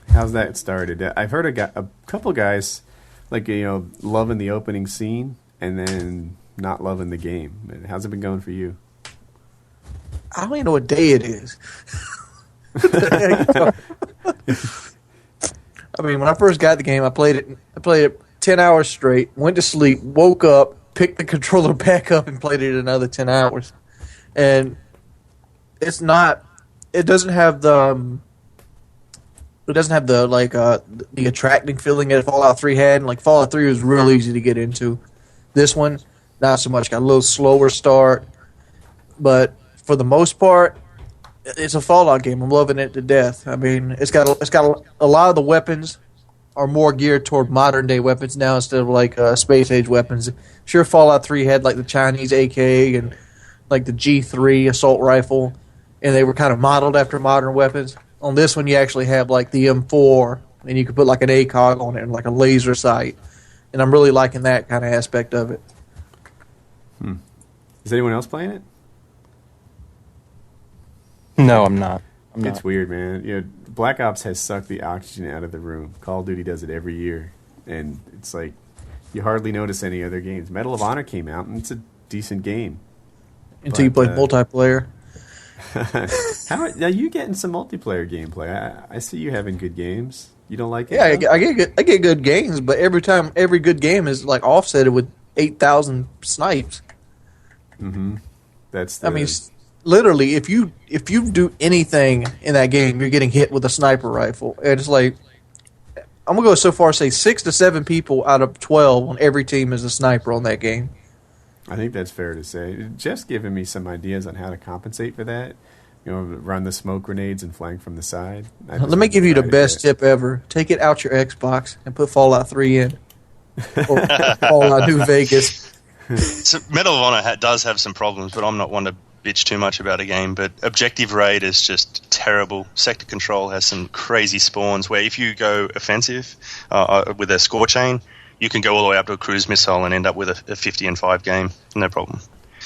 How's that started? I've heard a couple guys like loving the opening scene and then not loving the game. How's it been going for you? I don't even know what day it is. I mean, when I first got the game, I played it 10 hours straight, went to sleep, woke up, picked the controller back up, and played it another 10 hours. And it doesn't have the the attracting feeling that Fallout 3 had. And like Fallout 3 was real easy to get into. This one, not so much. Got a little slower start, but for the most part, it's a Fallout game. I'm loving it to death. I mean, it's got a lot of the weapons are more geared toward modern day weapons now instead of like space age weapons. Sure, Fallout 3 had like the Chinese AK and like the G3 assault rifle, and they were kind of modeled after modern weapons. On this one, you actually have like the M4, and you can put like an ACOG on it and like a laser sight. And I'm really liking that kind of aspect of it. Is anyone else playing it? No, I'm not. It's weird, man. Black Ops has sucked the oxygen out of the room. Call of Duty does it every year, and it's like you hardly notice any other games. Medal of Honor came out, and it's a decent game. Until you play multiplayer. How are you getting some multiplayer gameplay? I see you having good games. You don't like it? Yeah, I get good games, but every good game is like offsetted with 8,000 snipes. Mm-hmm. I mean, literally, if you do anything in that game, you're getting hit with a sniper rifle. And it's like, I'm gonna go so far as say 6 to 7 people out of 12 on every team is a sniper on that game. I think that's fair to say. Jeff's given me some ideas on how to compensate for that. Run the smoke grenades and flank from the side. Let me give you the best tip ever. Take it out your Xbox and put Fallout 3 in. Or Fallout New Vegas. So Medal of Honor does have some problems, but I'm not one to bitch too much about a game. But objective raid is just terrible. Sector control has some crazy spawns where if you go offensive with a score chain, you can go all the way up to a cruise missile and end up with a 50 and 5 game. No problem.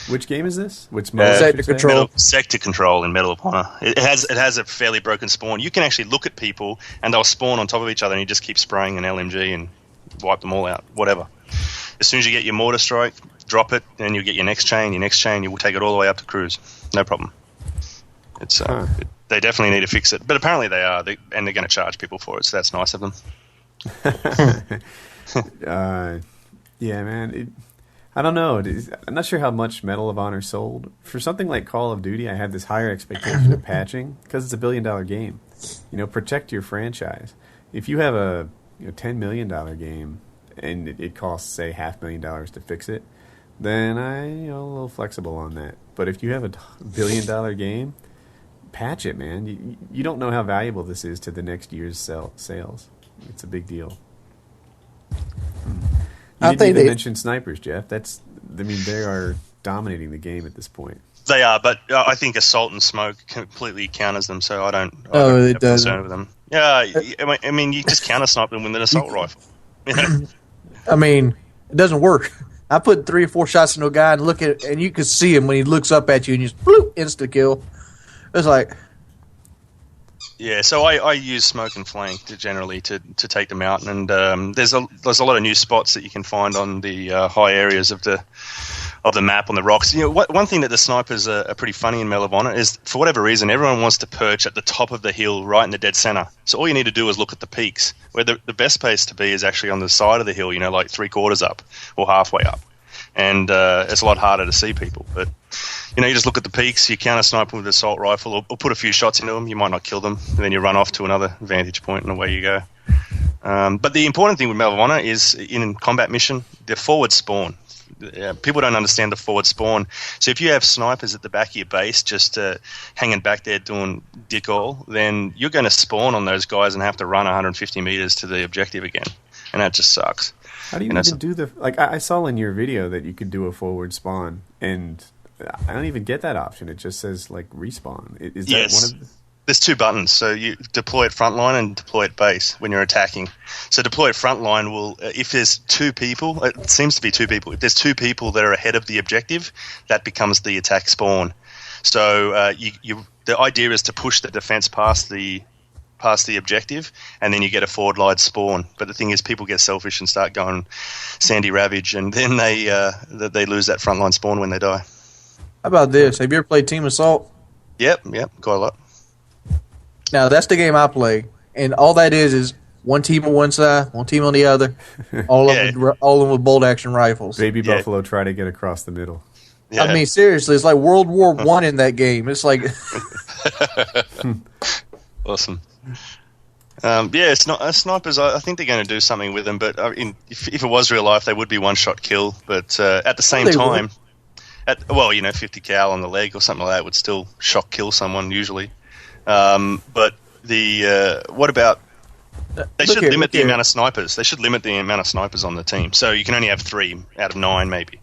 Which game is this? Which Sector Control? Sector Control in Medal of Honor. It has a fairly broken spawn. You can actually look at people and they'll spawn on top of each other and you just keep spraying an LMG and wipe them all out. Whatever. As soon as you get your mortar strike, drop it, and you get your next chain, you will take it all the way up to cruise. No problem. It's they definitely need to fix it. But apparently they are, and they're going to charge people for it, so that's nice of them. Yeah, man. I don't know. I'm not sure how much Medal of Honor sold. For something like Call of Duty, I had this higher expectation of patching because it's a $1 billion game. Protect your franchise. If you have a $10 million game and it costs, say, $500,000 to fix it, then I'm a little flexible on that. But if you have a $1 billion game, patch it, man. You don't know how valuable this is to the next year's sales. It's a big deal. You didn't even mention snipers, Jeff. They are dominating the game at this point. They are, but I think assault and smoke completely counters them, so I don't have concern with them. Yeah, I mean, you just counter snipe them with an assault rifle. I mean, it doesn't work. I put 3 or 4 shots into a guy and look at it, and you can see him when he looks up at you and you just bloop, insta kill. It's like, yeah. So I use smoke and flank generally to take them out, and there's a lot of new spots that you can find on the high areas of the map on the rocks. One thing that the snipers are pretty funny in Medal of Honor is, for whatever reason, everyone wants to perch at the top of the hill, right in the dead center. So all you need to do is look at the peaks, where the best place to be is actually on the side of the hill, like 3/4 up or halfway up, and it's a lot harder to see people. But you just look at the peaks, you counter snipe them with an assault rifle, or put a few shots into them. You might not kill them, and then you run off to another vantage point, and away you go. But the important thing with Medal of Honor is, in combat mission, the forward spawn. People don't understand the forward spawn. So if you have snipers at the back of your base just hanging back there doing dick all, then you're going to spawn on those guys and have to run 150 meters to the objective again, and that just sucks. How do you even do I saw in your video that you could do a forward spawn, and I don't even get that option. It just says respawn. Is that one of the... There's two buttons, so you deploy at frontline and deploy at base when you're attacking. So deploy at frontline will, if there's two people, it seems to be two people. If there's two people that are ahead of the objective, that becomes the attack spawn. So the idea is to push the defense past the objective, and then you get a forward line spawn. But the thing is, people get selfish and start going Sandy Ravage, and then they lose that frontline spawn when they die. How about this? Have you ever played Team Assault? Yep, quite a lot. Now, that's the game I play, and all that is one team on one side, one team on the other, all of them with bolt action rifles. Baby Buffalo try to get across the middle. Yeah. I mean, seriously, it's like World War I in that game. It's like... Awesome. Snipers, I think they're going to do something with them, but if it was real life, they would be one-shot kill, but at the same time... 50 cal on the leg or something like that would still shock kill someone usually. But what about? They should limit the amount of snipers. They should limit the amount of snipers on the team, so you can only have 3 out of 9, maybe.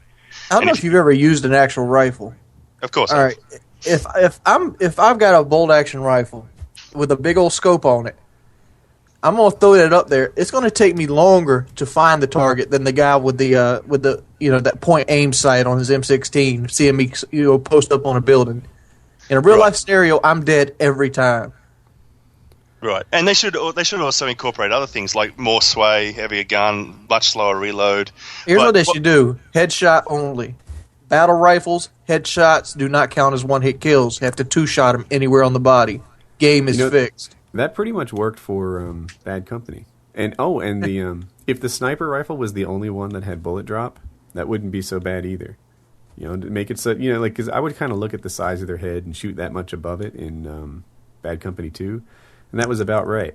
I don't know if you've ever used an actual rifle. Of course. All right. If I've got a bolt action rifle with a big old scope on it, I'm gonna throw that up there. It's gonna take me longer to find the target than the guy with the that point aim sight on his M16. Seeing me post up on a building. In a real life scenario, I'm dead every time. Right, and they should also incorporate other things like more sway, heavier gun, much slower reload. Here's what they should do: headshot only. Battle rifles, headshots do not count as one hit kills. You have to 2-shot them anywhere on the body. Game is fixed. That pretty much worked for Bad Company. And the if the sniper rifle was the only one that had bullet drop, that wouldn't be so bad either. To make it so because I would kind of look at the size of their head and shoot that much above it in Bad Company 2, and that was about right.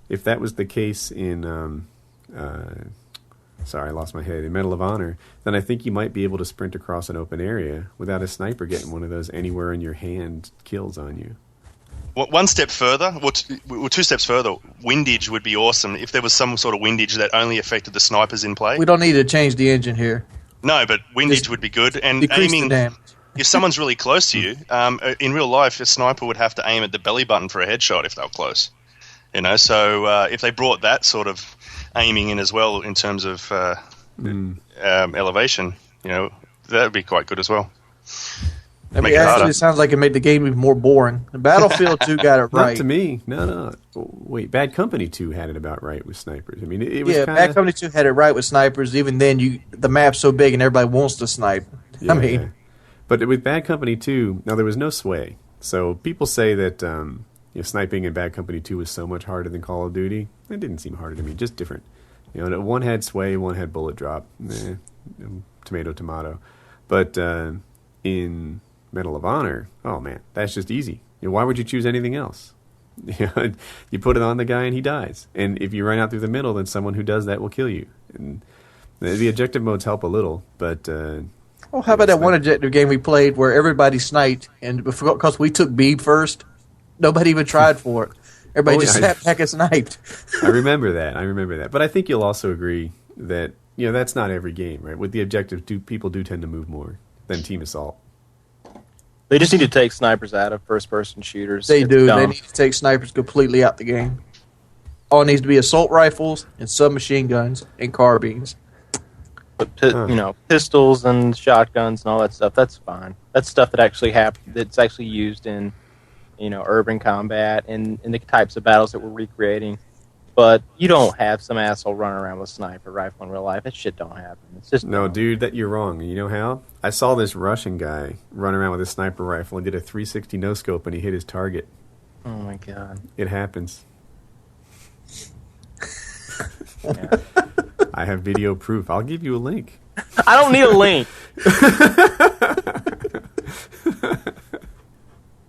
If that was the case in sorry, I lost my head, in Medal of Honor, then I think you might be able to sprint across an open area without a sniper getting one of those anywhere in your hand kills on you. One step further, 2 steps further, windage would be awesome if there was some sort of windage that only affected the snipers in play. We don't need to change the engine here. No, but windage would be good. And aiming, if someone's really close to you, in real life, a sniper would have to aim at the belly button for a headshot if they were close. So if they brought that sort of aiming in as well in terms of elevation, that would be quite good as well. It sounds like it made the game even more boring. Battlefield 2 got it right. Not to me. No. Wait, Bad Company 2 had it about right with snipers. I mean, it was Bad Company 2 had it right with snipers. Even then, the map's so big and everybody wants to snipe. Yeah. But with Bad Company 2, now there was no sway. So people say that sniping in Bad Company 2 was so much harder than Call of Duty. It didn't seem harder to me, just different. One had sway, one had bullet drop. Tomato. But in Medal of Honor, oh man, that's just easy. Why would you choose anything else? You put it on the guy and he dies. And if you run out through the middle, then someone who does that will kill you. And the objective modes help a little, but... how about that one objective game we played where everybody sniped, and because we took B first, nobody even tried for it. Everybody just sat back and sniped. I remember that. But I think you'll also agree that that's not every game, right? With the objective, people do tend to move more than Team Assault. They just need to take snipers out of first-person shooters. They do. They need to take snipers completely out the game. All it needs to be assault rifles and submachine guns and carbines. But pistols and shotguns and all that stuff, that's fine. That's stuff that actually that's actually used in urban combat and in the types of battles that we're recreating. But you don't have some asshole running around with a sniper rifle in real life. That shit don't happen. It's just dude, that you're wrong. You know how? I saw this Russian guy run around with a sniper rifle and did a 360 no scope and he hit his target. Oh my god! It happens. Yeah. I have video proof. I'll give you a link. I don't need a link.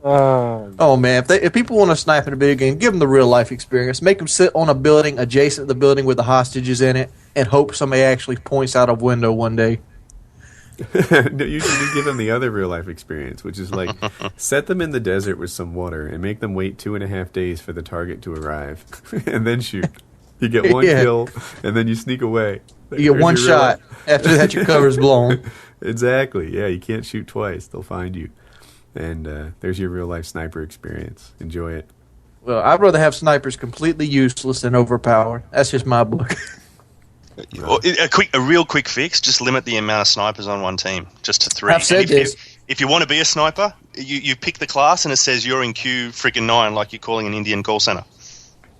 Oh man, if people want to snipe in a video game, give them the real life experience. Make them sit on a building adjacent to the building with the hostages in it, and hope somebody actually points out a window one day. No, you should give them the other real life experience, which is like set them in the desert with some water and make them wait 2.5 days for the target to arrive, and then shoot. You get one kill, and then you sneak away. You get one shot. After that, your cover's blown. Exactly. Yeah, you can't shoot twice. They'll find you. And there's your real life sniper experience. Enjoy it. Well, I'd rather have snipers completely useless than overpowered. That's just my book. A real quick fix: just limit the amount of snipers on one team, just to 3. I've said this. If you want to be a sniper, you pick the class and it says you're in Q freaking 9, like you're calling an Indian call center.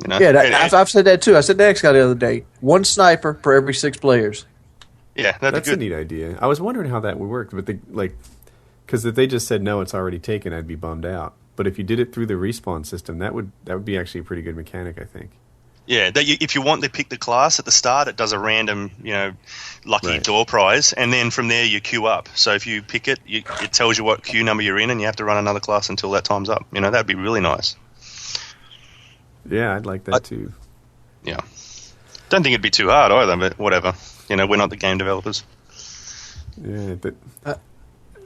You know? Yeah, I've said that too. I said to X guy the other day: 1 sniper for every 6 players. Yeah, that's good. A neat idea. I was wondering how that would work, but because if they just said no, it's already taken, I'd be bummed out. But if you did it through the respawn system, that would be actually a pretty good mechanic, I think. Yeah, if you want to pick the class at the start, it does a random, lucky door prize, and then from there you queue up. So if you pick it, it tells you what queue number you're in, and you have to run another class until that time's up. That'd be really nice. Yeah, I'd like that too. Yeah. Don't think it'd be too hard either, but whatever. We're not the game developers. Yeah, but...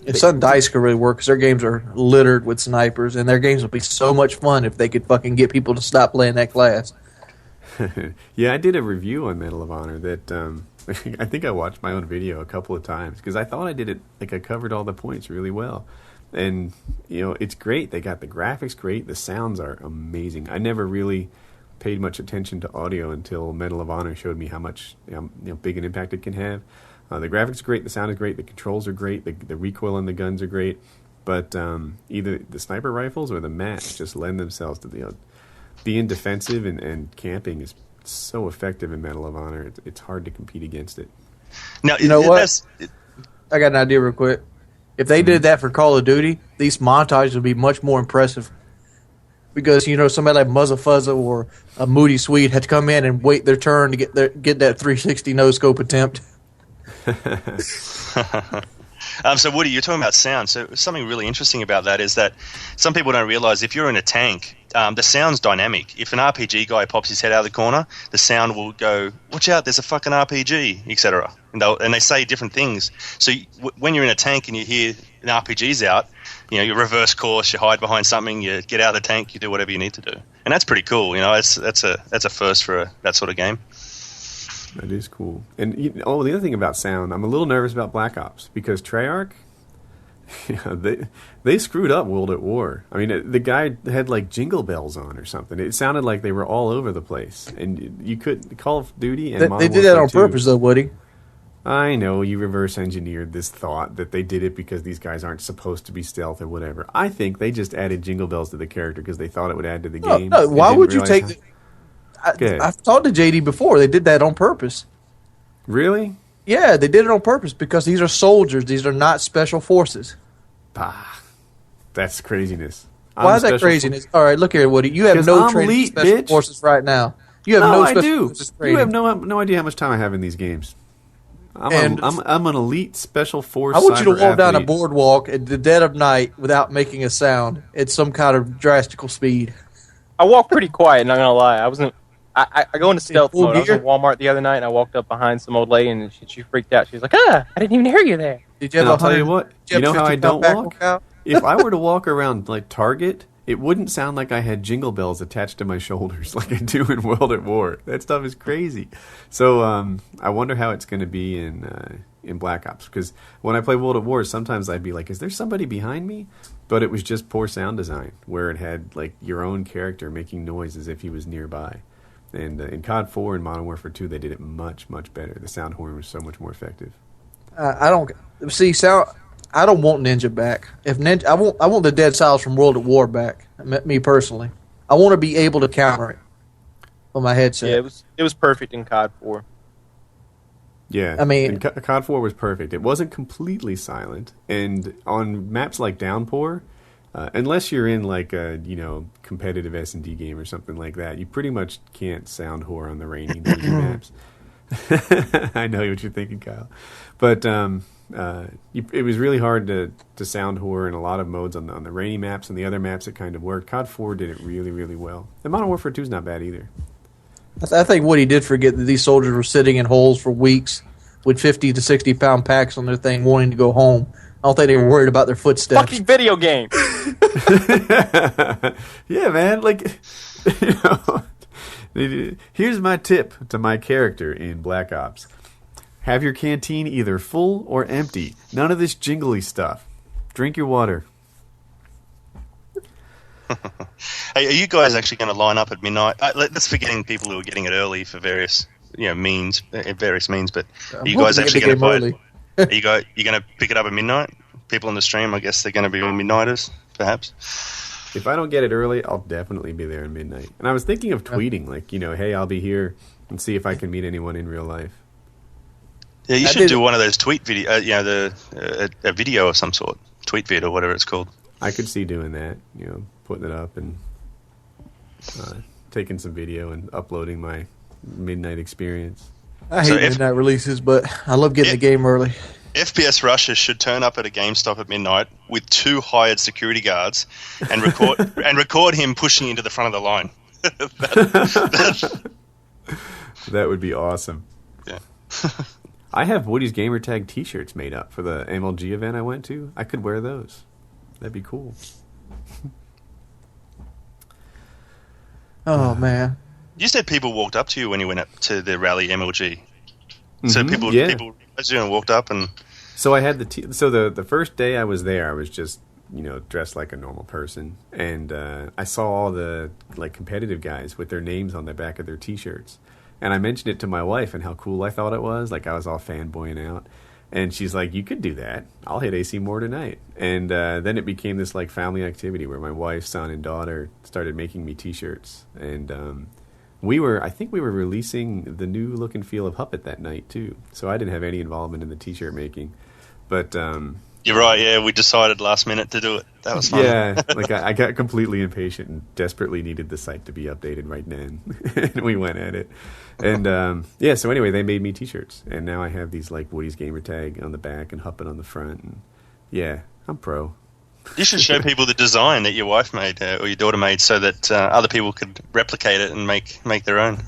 If Sun Dice could really work, because their games are littered with snipers, and their games would be so much fun if they could fucking get people to stop playing that class. Yeah, I did a review on Medal of Honor that I think I watched my own video a couple of times because I thought I did it, I covered all the points really well. And, it's great. They got the graphics great. The sounds are amazing. I never really paid much attention to audio until Medal of Honor showed me how much big an impact it can have. The graphics are great. The sound is great. The controls are great. The recoil on the guns are great. But either the sniper rifles or the maps just lend themselves to being defensive and camping is so effective in Medal of Honor. It's hard to compete against it. Now, you know what? I got an idea real quick. If they did that for Call of Duty, these montages would be much more impressive. Because, somebody like Muzza Fuzza or a Moody Swede had to come in and wait their turn to get that 360 no-scope attempt. So, Woody, you're talking about sound. So something really interesting about that is that some people don't realize if you're in a tank, the sound's dynamic. If an RPG guy pops his head out of the corner, the sound will go, watch out, there's a fucking RPG, etc. And they say different things. So when you're in a tank and you hear an RPG's out, you reverse course, you hide behind something, you get out of the tank, you do whatever you need to do. And that's pretty cool. That's a first for that sort of game. That is cool. And the other thing about sound, I'm a little nervous about Black Ops because Treyarch, they screwed up World at War. I mean, the guy had Jingle Bells on or something. It sounded like they were all over the place. And you could Call of Duty and Modern They did that on Warfare 2, purpose, though, Woody. I know you reverse engineered this thought that they did it because these guys aren't supposed to be stealth or whatever. I think they just added Jingle Bells to the character because they thought it would add to the game. No, why would you take... I've talked to JD before. They did that on purpose. Really? Yeah, they did it on purpose because these are soldiers. These are not special forces. That's craziness. Why is that craziness? All right, look here, Woody. You have no training in special forces right now. You have no special forces training. You have no idea how much time I have in these games. I'm an elite special force. I want you to walk down a athlete. boardwalk at the dead of night without making a sound at some kind of drastical speed. I walk pretty quiet, not gonna lie. I go into stealth mode. I was in gear? Walmart the other night, and I walked up behind some old lady, and she freaked out. She was like, I didn't even hear you there. Did you have And I'll tell you what. You know how I don't walk? Out? If I were to walk around Target, it wouldn't sound like I had jingle bells attached to my shoulders like I do in World at War. That stuff is crazy. So I wonder how it's going to be in Black Ops. Because when I play World at War, sometimes I'd be like, is there somebody behind me? But it was just poor sound design, where it had your own character making noise as if he was nearby. And in COD 4 and Modern Warfare 2, they did it much, much better. The sound horn was so much more effective. I don't see sound. I don't want Ninja back. If Ninja, I want the dead silence from World at War back. Me personally, I want to be able to counter it on my headset. Yeah, it was perfect in COD 4. Yeah, I mean, COD 4 was perfect. It wasn't completely silent, and on maps like Downpour, unless you're in a competitive S&D game or something like that, you pretty much can't sound whore on the rainy noisy maps. I know what you're thinking, Kyle, but it was really hard to sound whore in a lot of modes on the rainy maps, and the other maps it kind of worked. COD 4 did it really, really well. And Modern Warfare 2 is not bad either. I think Woody did forget that these soldiers were sitting in holes for weeks with 50 to 60 pound packs on their thing, wanting to go home. I don't think they were worried about their footsteps. Fucking video game. Yeah, man. Here's my tip to my character in Black Ops. Have your canteen either full or empty. None of this jingly stuff. Drink your water. Hey, are you guys actually going to line up at midnight? Let's forgetting people who are getting it early for various means. But are you guys actually going to play it? Are you going to pick it up at midnight? People on the stream, I guess they're going to be midnighters, perhaps. If I don't get it early, I'll definitely be there at midnight. And I was thinking of tweeting, like, hey, I'll be here, and see if I can meet anyone in real life. Yeah, you should do one of those tweet video, a video of some sort, tweet vid or whatever it's called. I could see doing that, putting it up and taking some video and uploading my midnight experience. I hate midnight releases, but I love getting the game early. FPS Russia should turn up at a GameStop at midnight with 2 hired security guards and record him pushing into the front of the line. That would be awesome. Yeah. I have Woody's Gamertag T-shirts made up for the MLG event I went to. I could wear those. That'd be cool. Oh man! You said people walked up to you when you went up to the rally MLG. So people walked up and. So I had the first day I was there, I was just dressed like a normal person, and I saw all the competitive guys with their names on the back of their T-shirts, and I mentioned it to my wife and how cool I thought it was. Like, I was all fanboying out, and she's like, "You could do that. I'll hit AC more tonight." And then it became this family activity where my wife, son, and daughter started making me T-shirts, and I think we were releasing the new look and feel of Huppet that night too. So I didn't have any involvement in the T-shirt making, but you're right. Yeah, we decided last minute to do it. That was fun. Yeah, I got completely impatient and desperately needed the site to be updated right then, and we went at it. And so anyway, they made me T-shirts, and now I have these Woody's Gamertag on the back and Huppet on the front. And yeah, I'm pro. You should show people the design that your wife made or your daughter made, so that other people could replicate it and make their own.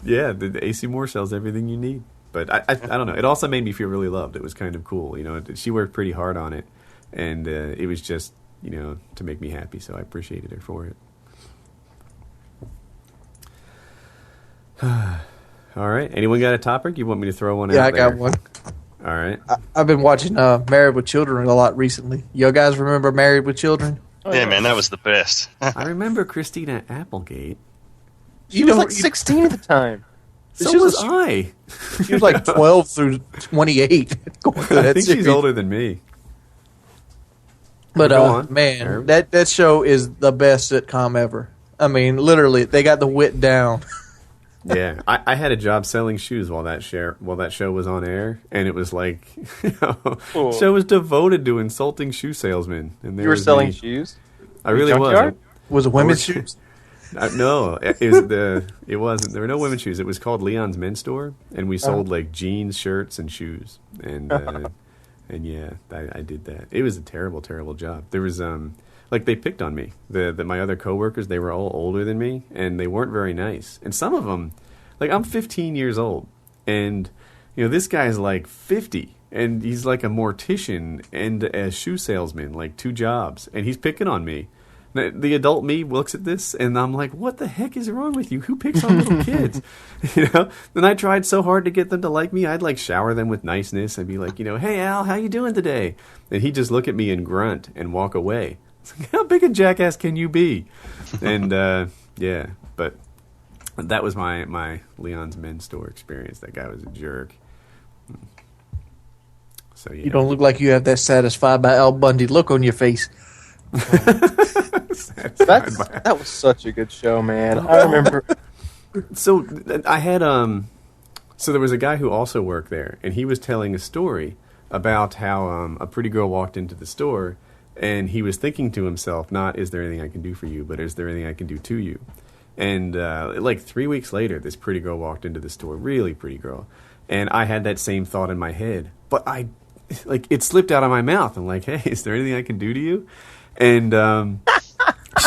Yeah, the AC Moore sells everything you need. But I don't know. It also made me feel really loved. It was kind of cool. She worked pretty hard on it, and it was just to make me happy. So I appreciated her for it. All right. Anyone got a topic? You want me to throw one out? Yeah, I got one. All right. I've been watching Married with Children a lot recently. You guys remember Married with Children? Oh, yeah, man, that was the best. I remember Christina Applegate. She was 16 at the time. So was I. She was 12 through 28. I think she's older than me. But man, that show is the best sitcom ever. I mean, literally, they got the wit down. Yeah, I had a job selling shoes while that show was on air, and it was show was devoted to insulting shoe salesmen. And you were selling shoes? I really was. Was it women's shoes? No, it wasn't. There were no women's shoes. It was called Leon's Men's Store, and we sold jeans, shirts, and shoes. And yeah, I did that. It was a terrible, terrible job. There was they picked on me. My other coworkers, they were all older than me, and they weren't very nice. And some of them, I'm 15 years old, and this guy's 50, and he's a mortician and a shoe salesman, 2 jobs, and he's picking on me. The adult me looks at this, and I'm like, what the heck is wrong with you? Who picks on little kids? Then I tried so hard to get them to like me. I'd shower them with niceness. I'd be like, hey, Al, how you doing today? And he'd just look at me and grunt and walk away. It's like, how big a jackass can you be? And yeah, but that was my Leon's Men's Store experience. That guy was a jerk. So yeah. You don't look like you have that satisfied by Al Bundy look on your face. That was such a good show, man. I remember. So I had so there was a guy who also worked there, and he was telling a story about how a pretty girl walked into the store, and he was thinking to himself, not "Is there anything I can do for you?" but "Is there anything I can do to you?" And 3 weeks later, this pretty girl walked into the store, really pretty girl, and I had that same thought in my head, but it slipped out of my mouth. I'm like, "Hey, is there anything I can do to you?" And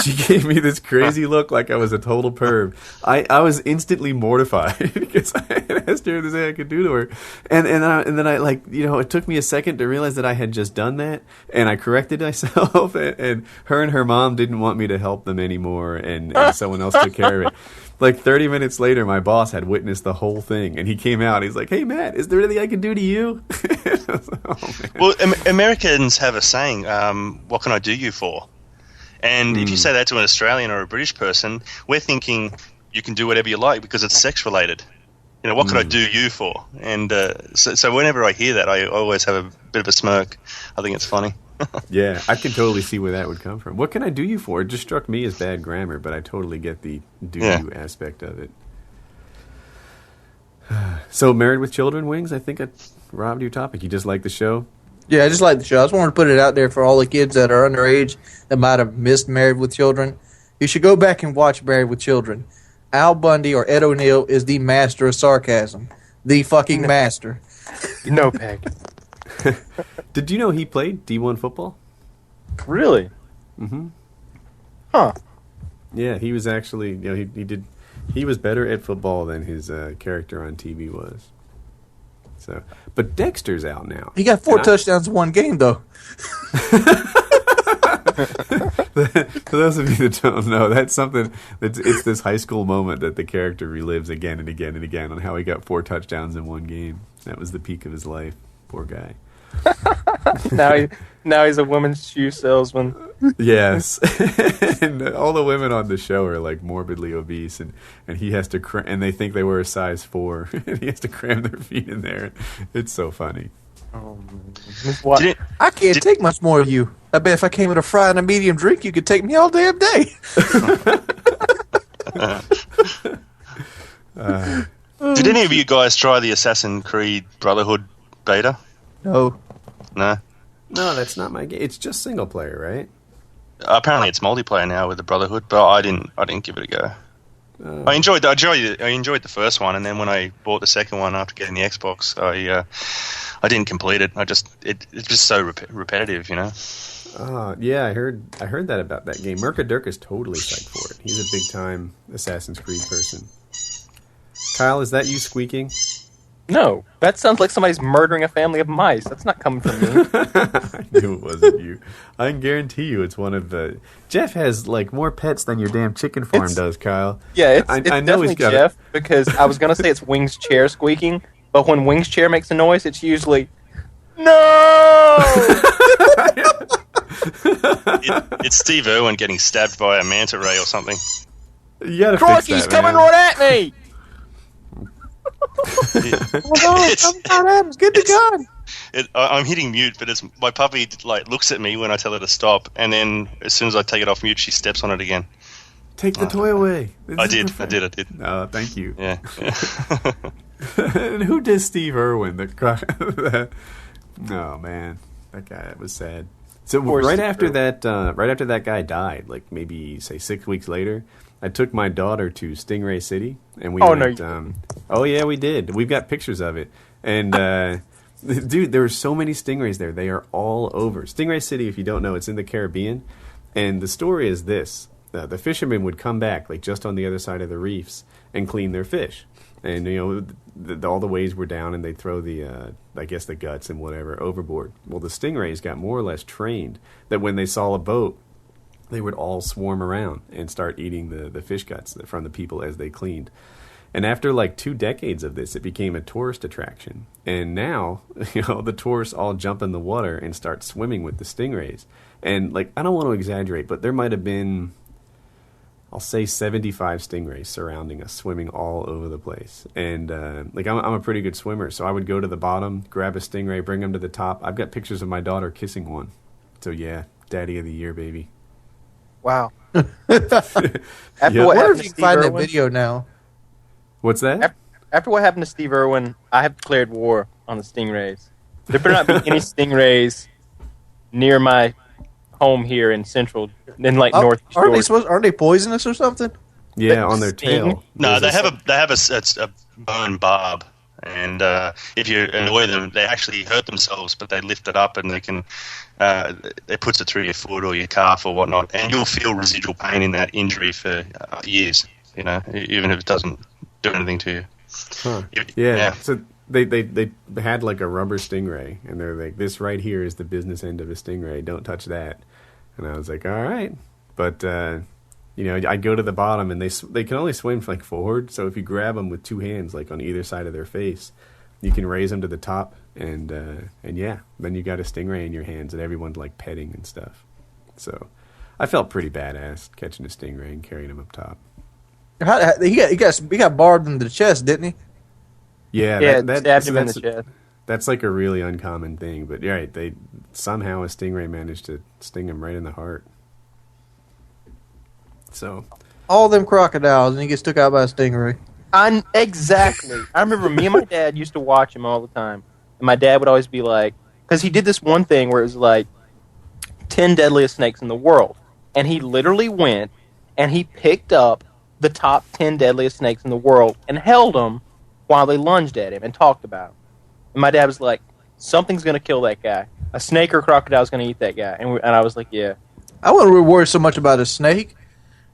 she gave me this crazy look like I was a total perv. I was instantly mortified because I had asked her if there's anything I could do to her. And then I it took me a second to realize that I had just done that, and I corrected myself, and her mom didn't want me to help them anymore, and someone else took care of it. 30 minutes later, my boss had witnessed the whole thing, and he came out. He's like, "Hey, Matt, is there anything I can do to you?" I was like, oh, man. Well, Americans have a saying, "What can I do you for?" And if you say that to an Australian or a British person, we're thinking you can do whatever you like because it's sex related. You know, what could I do you for? And so whenever I hear that, I always have a bit of a smirk. I think it's funny. Yeah, I can totally see where that would come from. What can I do you for? It just struck me as bad grammar, but I totally get the do you aspect of it. So, Married with Children, Wings, I think I robbed your topic. You just like the show? Yeah, I just like the show. I just wanted to put it out there for all the kids that are underage that might have missed Married with Children. You should go back and watch Married with Children. Al Bundy or Ed O'Neill is the master of sarcasm. The fucking master. No, Peg. Did you know he played D1 football? Really? Mm-hmm. Huh. Yeah, he was actually, you know, he was better at football than his character on TV was. So, but Dexter's out now. He got 4 touchdowns in one game, though. For those of you that don't know, that's something it's this high school moment that the character relives again and again and again on how he got 4 touchdowns in one game. That was the peak of his life. Poor guy. now he's a woman's shoe salesman. Yes. And all the women on the show are like morbidly obese, and he has to and they think they were a size 4 and he has to cram their feet in there. It's so funny. I can't take much more of you. I bet if I came with a fry and a medium drink, you could take me all damn day. Did any of you guys try the Assassin's Creed Brotherhood beta? No. No? No, that's not my game. It's just single player, right? Apparently it's multiplayer now with the Brotherhood, but I didn't give it a go. I enjoyed the first one, and then when I bought the second one after getting the Xbox, I didn't complete it. It's just so repetitive, you know. Yeah, I heard that about that game. Mirka Dirk is totally psyched for it. He's a big time Assassin's Creed person. Kyle, is that you squeaking? No, that sounds like somebody's murdering a family of mice. That's not coming from me. I knew it wasn't you. I can guarantee you it's one of the... Jeff has, like, more pets than your damn chicken farm does, Kyle. Yeah, it's I know definitely he's got Jeff, because I was going to say it's Wing's chair squeaking, but when Wing's chair makes a noise, it's usually... No! It's Steve Irwin getting stabbed by a manta ray or something. You gotta Crikey, fix that, he's coming man. right at me! Get the gun. I'm hitting mute, but my puppy like looks at me when I tell her to stop, and then as soon as I take it off mute, she steps on it again. Take the toy away. I did. Oh, thank you. Yeah. And who did Steve Irwin? Oh man, that guy was sad. So right after that guy died, like maybe say 6 weeks later, I took my daughter to Stingray City, and we went. Oh yeah, we did. We've got pictures of it, and dude, there were so many stingrays there. They are all over Stingray City. If you don't know, it's in the Caribbean, and the story is this: the fishermen would come back, like just on the other side of the reefs, and clean their fish. And you know, all the waves were down, and they'd throw the, I guess, the guts and whatever overboard. Well, the stingrays got more or less trained that when they saw a boat, they would all swarm around and start eating the fish guts from the people as they cleaned. And after like 2 decades of this, it became a tourist attraction. And now, you know, the tourists all jump in the water and start swimming with the stingrays. And like, I don't want to exaggerate, but there might have been, I'll say 75 stingrays surrounding us, swimming all over the place. And like I'm a pretty good swimmer, so I would go to the bottom, grab a stingray, bring them to the top. I've got pictures of my daughter kissing one. So yeah, Daddy of the Year, baby. Wow. After what happened to Steve Irwin, that video now. What's that? After what happened to Steve Irwin, I have declared war on the stingrays. There better not be any stingrays near my home here in central, north. Aren't they poisonous or something? Yeah, on their tail. No, they have a bone barb, and if you annoy them, they actually hurt themselves. But they lift it up, and they can it puts it through your foot or your calf or whatnot, and you'll feel residual pain in that injury for years. You know, even if it doesn't do anything to you. Huh. Yeah. So they had like a rubber stingray, and they're like, this right here is the business end of a stingray. Don't touch that. And I was like, all right. But, you know, I go to the bottom, and they can only swim like forward. So if you grab them with 2 hands, like on either side of their face, you can raise them to the top. And yeah, then you got a stingray in your hands, and everyone's like petting and stuff. So I felt pretty badass catching a stingray and carrying him up top. He got barbed in the chest, didn't he? Yeah, stabbed him in the chest. That's like a really uncommon thing, but you're right. Somehow a stingray managed to sting him right in the heart. So all them crocodiles, and he gets took out by a stingray. Exactly. I remember me and my dad used to watch him all the time, and my dad would always be like, because he did this one thing where it was like 10 deadliest snakes in the world, and he literally went and he picked up the top 10 deadliest snakes in the world and held them while they lunged at him and talked about him. And my dad was like, something's going to kill that guy. A snake or a crocodile is going to eat that guy. And I was like, yeah. I wouldn't really worry so much about a snake,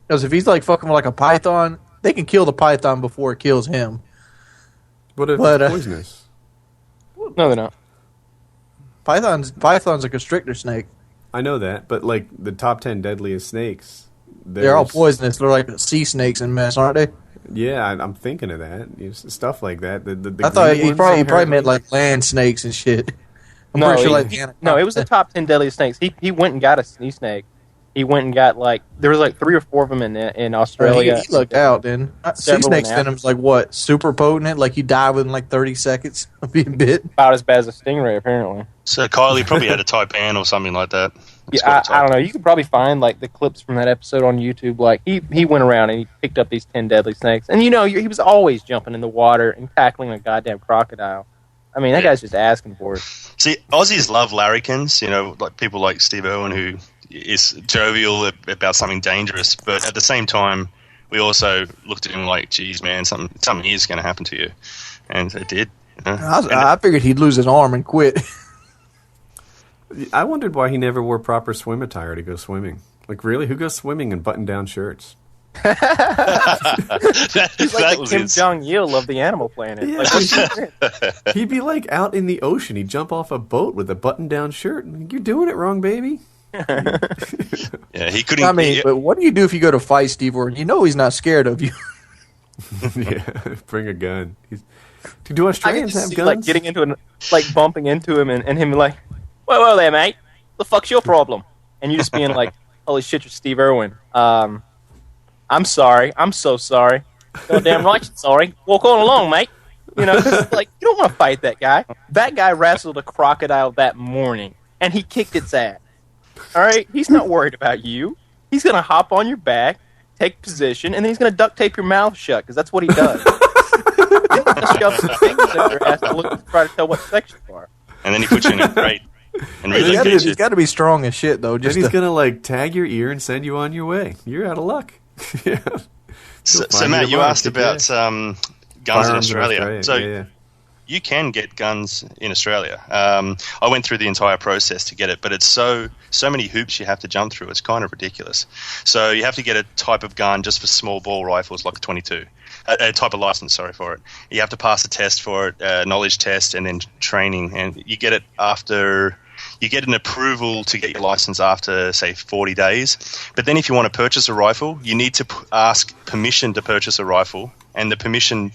because if he's like fucking with like a python, they can kill the python before it kills him. What if it's poisonous? No, they're not. Python's a constrictor snake. I know that, but like the top 10 deadliest snakes, they're all poisonous. They're like sea snakes in mess, aren't they? Yeah, I'm thinking of that. Stuff like that. The I thought he probably meant like land snakes and shit. I'm pretty sure it was the top 10 deadliest snakes. He went and got a sea snake. He went and got there was like 3 or 4 of them in Australia. He lucked out then. Sea snake venom's like what? Super potent? Like you die within like 30 seconds of being bit? About as bad as a stingray, apparently. So Kylie probably had a Taipan or something like that. Yeah, I don't know. You could probably find like the clips from that episode on YouTube. Like he went around and he picked up these 10 deadly snakes, and he was always jumping in the water and tackling a goddamn crocodile. I mean, that guy's just asking for it. See, Aussies love larrikins. Like people like Steve Irwin, who is jovial about something dangerous, but at the same time, we also looked at him like, "Geez, man, something is going to happen to you," and it did. I figured he'd lose his arm and quit. I wondered why he never wore proper swim attire to go swimming. Like, really? Who goes swimming in button-down shirts? He's like the Kim Jong-il of the Animal Planet. Yeah. He'd be like out in the ocean. He'd jump off a boat with a button-down shirt. You're doing it wrong, baby. Yeah, he couldn't. I mean, but what do you do if you go to fight Steve Irwin? You know he's not scared of you. Yeah, bring a gun. Do Australians have guns? Like getting into bumping into him and him like, whoa there, mate. The fuck's your problem? And you just being like, holy shit, you're Steve Irwin. I'm sorry. I'm so sorry. Goddamn right, sorry. Walk on along, mate. You don't want to fight that guy. That guy wrestled a crocodile that morning, and he kicked its ass. All right? He's not worried about you. He's going to hop on your back, take position, and then he's going to duct tape your mouth shut, because that's what he does. Then he's going to shove some fingers up your ass to try to tell what section you are. And then he puts you in a crate. And he's got to be strong as shit, though. Just he's going to tag your ear and send you on your way. You're out of luck. Yeah. So Matt, you asked about guns in Australia. So you can get guns in Australia. I went through the entire process to get it, but it's so many hoops you have to jump through. It's kind of ridiculous. So you have to get a type of gun just for small ball rifles, like a 22. A type of license, for it. You have to pass a test for it, knowledge test, and then training. And you get it after. You get an approval to get your license after, say, 40 days. But then if you want to purchase a rifle, you need to ask permission to purchase a rifle, and the permission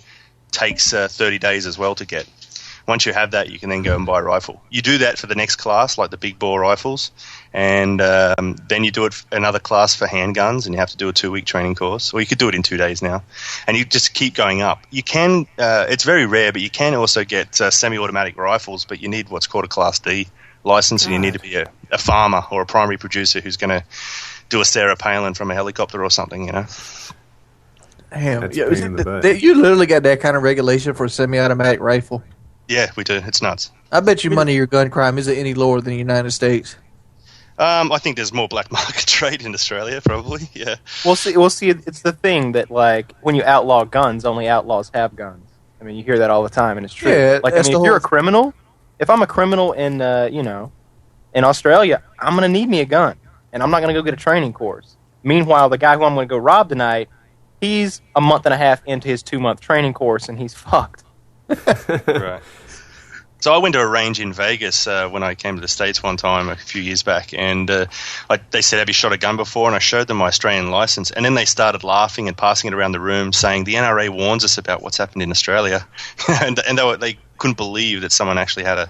takes 30 days as well to get. Once you have that, you can then go and buy a rifle. You do that for the next class, like the big bore rifles, and then you do it for another class for handguns, and you have to do a 2-week training course, or you could do it in 2 days now, and you just keep going up. You can, it's very rare, but you can also get semi-automatic rifles, but you need what's called a Class D license, and you need to be a farmer or a primary producer who's going to do a Sarah Palin from a helicopter or something, Damn, you literally got that kind of regulation for a semi-automatic rifle? Yeah, we do. It's nuts. I bet you money your gun crime isn't any lower than the United States. I think there's more black market trade in Australia, probably. Yeah. We'll see. It's the thing that when you outlaw guns, only outlaws have guns. I mean, you hear that all the time, and it's true. Yeah, if you're a criminal, if I'm a criminal in in Australia, I'm gonna need me a gun, and I'm not gonna go get a training course. Meanwhile, the guy who I'm gonna go rob tonight, he's a month and a half into his 2-month training course, and he's fucked. Right. So I went to a range in Vegas when I came to the States one time a few years back, and they said, have you shot a gun before? And I showed them my Australian license, and then they started laughing and passing it around the room, saying the NRA warns us about what's happened in Australia. and they couldn't believe that someone actually had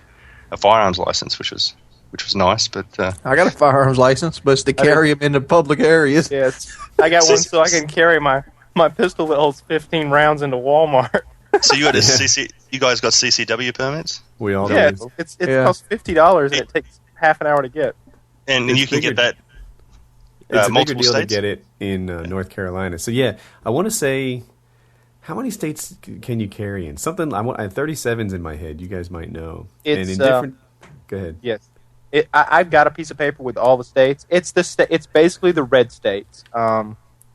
a firearms license, which was which was nice. But I got a firearms license, but it's to carry them into public areas. Yes, I got one so I can carry my pistol that holds 15 rounds into Walmart. So you got you guys got CCW permits? We all Yeah, do. it costs $50 and it takes half an hour to get. And you can get that It's a bigger multiple deal states? to get it in North Carolina. So yeah, I want to say, how many states can you carry in? Something I 37's in my head. You guys might know. It's, and in different. Go ahead. Yes, I've got a piece of paper with all the states. It's it's basically the red states.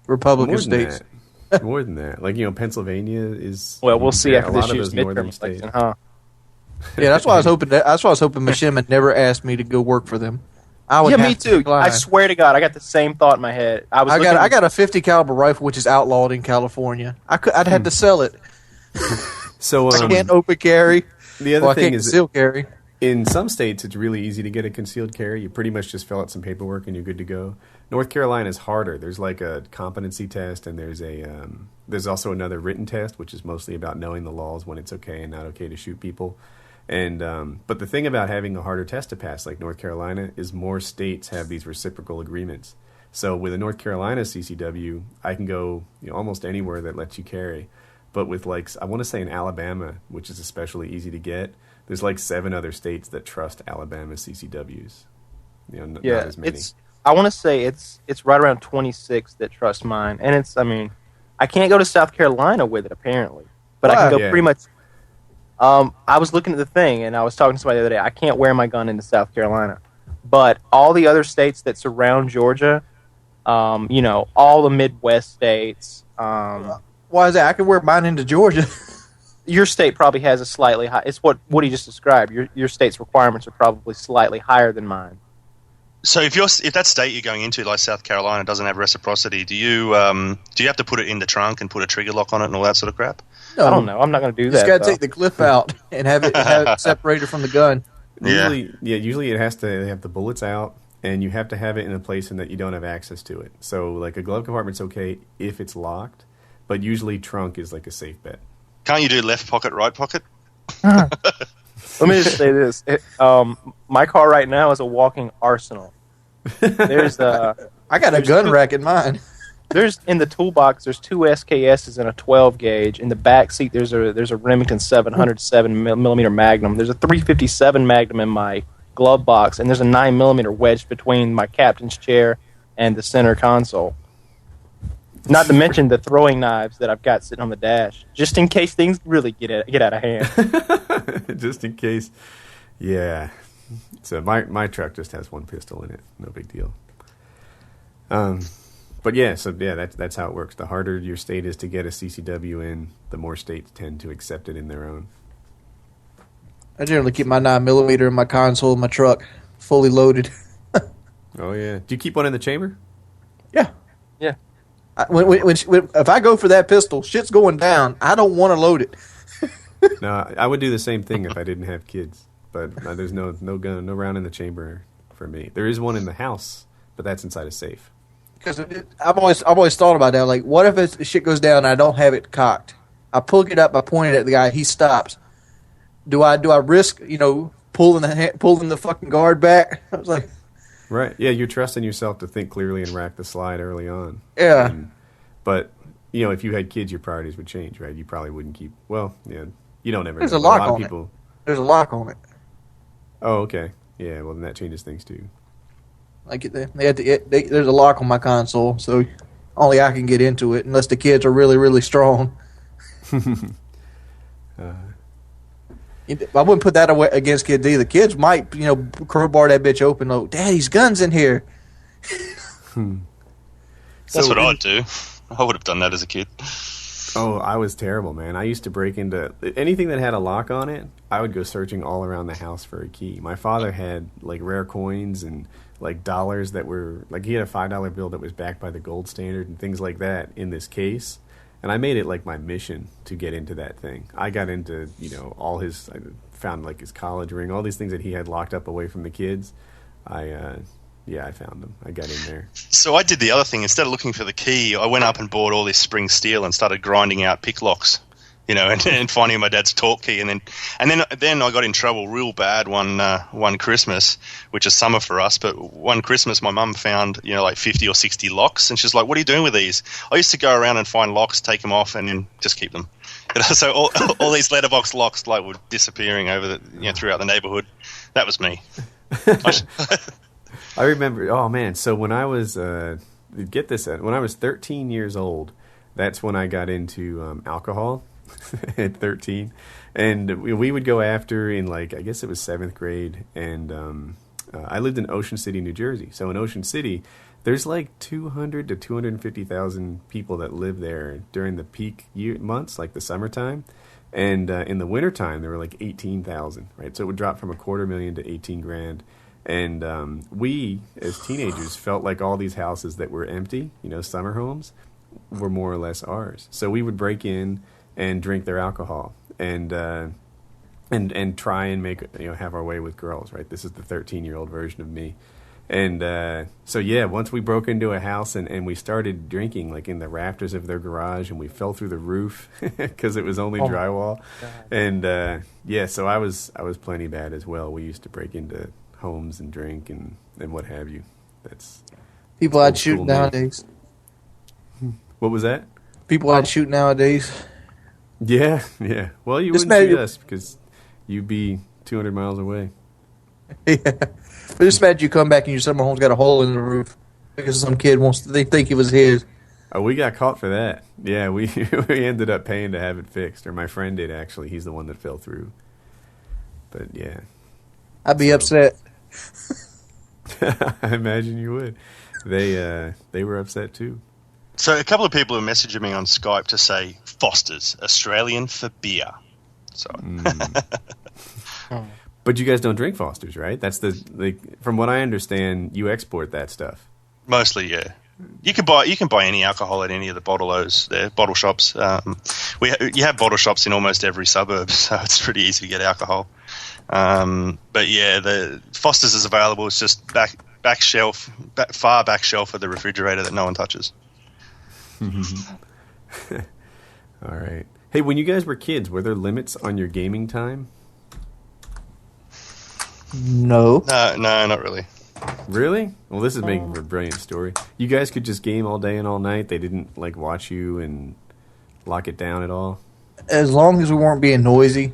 Republican More than states. that. More than that. Like, Pennsylvania is. Well, we'll see after a this lot of year's those northern midterm states. election, huh? Yeah, that's why I was hoping. That's why I was hoping Machinima never asked me to go work for them. I would Yeah, have me to too. decline. I swear to God, I got the same thought in my head. I got a 50 caliber rifle which is outlawed in California. I'd have to sell it. So I can't open carry. the other Well, I thing can't is, conceal carry. in some states, it's really easy to get a concealed carry. You pretty much just fill out some paperwork and you're good to go. North Carolina is harder. There's like a competency test, and there's also another written test, which is mostly about knowing the laws, when it's okay and not okay to shoot people. And but the thing about having a harder test to pass, like North Carolina, is more states have these reciprocal agreements. So with a North Carolina CCW, I can go almost anywhere that lets you carry. But with I want to say in Alabama, which is especially easy to get, there's like 7 other states that trust Alabama CCWs. Not as many. I want to say it's right around 26 that trust mine, and I can't go to South Carolina with it apparently, but I can go pretty much. I was looking at the thing, and I was talking to somebody the other day. I can't wear my gun into South Carolina, but all the other states that surround Georgia, all the Midwest states. Why is that? I can wear mine into Georgia. Your state probably has a slightly high. It's what he just described. Your state's requirements are probably slightly higher than mine. So if that state you're going into, like South Carolina, doesn't have reciprocity, do you have to put it in the trunk and put a trigger lock on it and all that sort of crap? No, I don't know. I'm not going to do that. You just got to take the clip out and have it separated from the gun. Usually they have the bullets out, and you have to have it in a place in that you don't have access to it. So like a glove compartment's okay if it's locked, but usually trunk is like a safe bet. Can't you do left pocket, right pocket? Let me just say this: my car right now is a walking arsenal. I got a gun rack in mine. There's in the toolbox. There's 2 SKSs and a 12 gauge. In the back seat, there's a Remington 707 millimeter Magnum. There's a 357 Magnum in my glove box, and there's a 9 millimeter wedged between my captain's chair and the center console. Not to mention the throwing knives that I've got sitting on the dash, just in case things really get out of hand. Just in case. Yeah. So my truck just has 1 pistol in it. No big deal. But that's how it works. The harder your state is to get a CCW in, the more states tend to accept it in their own. I generally keep my 9 millimeter in my console of my truck, fully loaded. Oh yeah. Do you keep one in the chamber? Yeah. Yeah. If I go for that pistol, shit's going down. I don't want to load it. No, I would do the same thing if I didn't have kids. But there's no gun, no round in the chamber for me. There is one in the house, but that's inside a safe. Because I've always thought about that. Like, what if shit goes down and I don't have it cocked? I pull it up, I point it at the guy, he stops. Do I risk pulling the fucking guard back? I was like, right, yeah, you're trusting yourself to think clearly and rack the slide early on. Yeah, but if you had kids, your priorities would change, right? You probably wouldn't keep. Well, yeah, you don't ever. There's know. a lock lot of on people. it. There's a lock on it. Oh, okay. Yeah, well, then that changes things too. Like there's a lock on my console, so only I can get into it unless the kids are really, really strong. I wouldn't put that away against kids either. Kids might, crowbar that bitch open. Like, Daddy's gun's in here. That's what I'd do. I would have done that as a kid. Oh, I was terrible, man. I used to break into anything that had a lock on it. I would go searching all around the house for a key. My father had like rare coins and like dollars that were like he had a $5 bill that was backed by the gold standard and things like that in this case. And I made it like my mission to get into that thing. I got into, I found like his college ring, all these things that he had locked up away from the kids. I found them. I got in there. So I did the other thing. Instead of looking for the key, I went up and bought all this spring steel and started grinding out pick locks and finding my dad's talk key, and then I got in trouble real bad one Christmas, which is summer for us. But one Christmas, my mum found like 50 or 60 locks, and she's like, "What are you doing with these?" I used to go around and find locks, take them off, and then just keep them. So all these letterbox locks were disappearing over throughout the neighborhood. That was me. I remember. Oh man! So when I was get this, when I was 13 years old, that's when I got into alcohol. At 13, and we would go after in I guess it was 7th grade, and I lived in Ocean City, New Jersey. So in Ocean City, there's 200 to 250,000 people that live there during the peak months, like the summertime, and in the wintertime there were 18,000, right? So it would drop from $250,000 to 18 grand. And we, as teenagers, felt like all these houses that were empty, summer homes, were more or less ours. So we would break in and drink their alcohol, and try and make have our way with girls. Right, this is the 13-year-old version of me, and so yeah, once we broke into a house and we started drinking in the rafters of their garage, and we fell through the roof because it was only drywall, and yeah, so I was plenty bad as well. We used to break into homes and drink and what have you. That's people I'd shoot nowadays. What was that? People I'd shoot nowadays. Yeah. Well, you wouldn't shoot us because you'd be 200 miles away. Yeah. But just imagine you come back and your summer home's got a hole in the roof because some kid they think it was his. Oh, we got caught for that. Yeah, we ended up paying to have it fixed, or my friend did actually. He's the one that fell through. But yeah. I'd be upset. I imagine you would. They were upset too. So a couple of people are messaging me on Skype to say Foster's, Australian for beer. So, But you guys don't drink Foster's, right? That's from what I understand, you export that stuff. Mostly, yeah. You can buy any alcohol at any of the bottle shops. You have bottle shops in almost every suburb, so it's pretty easy to get alcohol. But yeah, the Foster's is available. It's just far back shelf of the refrigerator that no one touches. All right. Hey, when you guys were kids, were there limits on your gaming time? No. No, not really. Really? Well, this is making for a brilliant story. You guys could just game all day and all night. They didn't watch you and lock it down at all. As long as we weren't being noisy,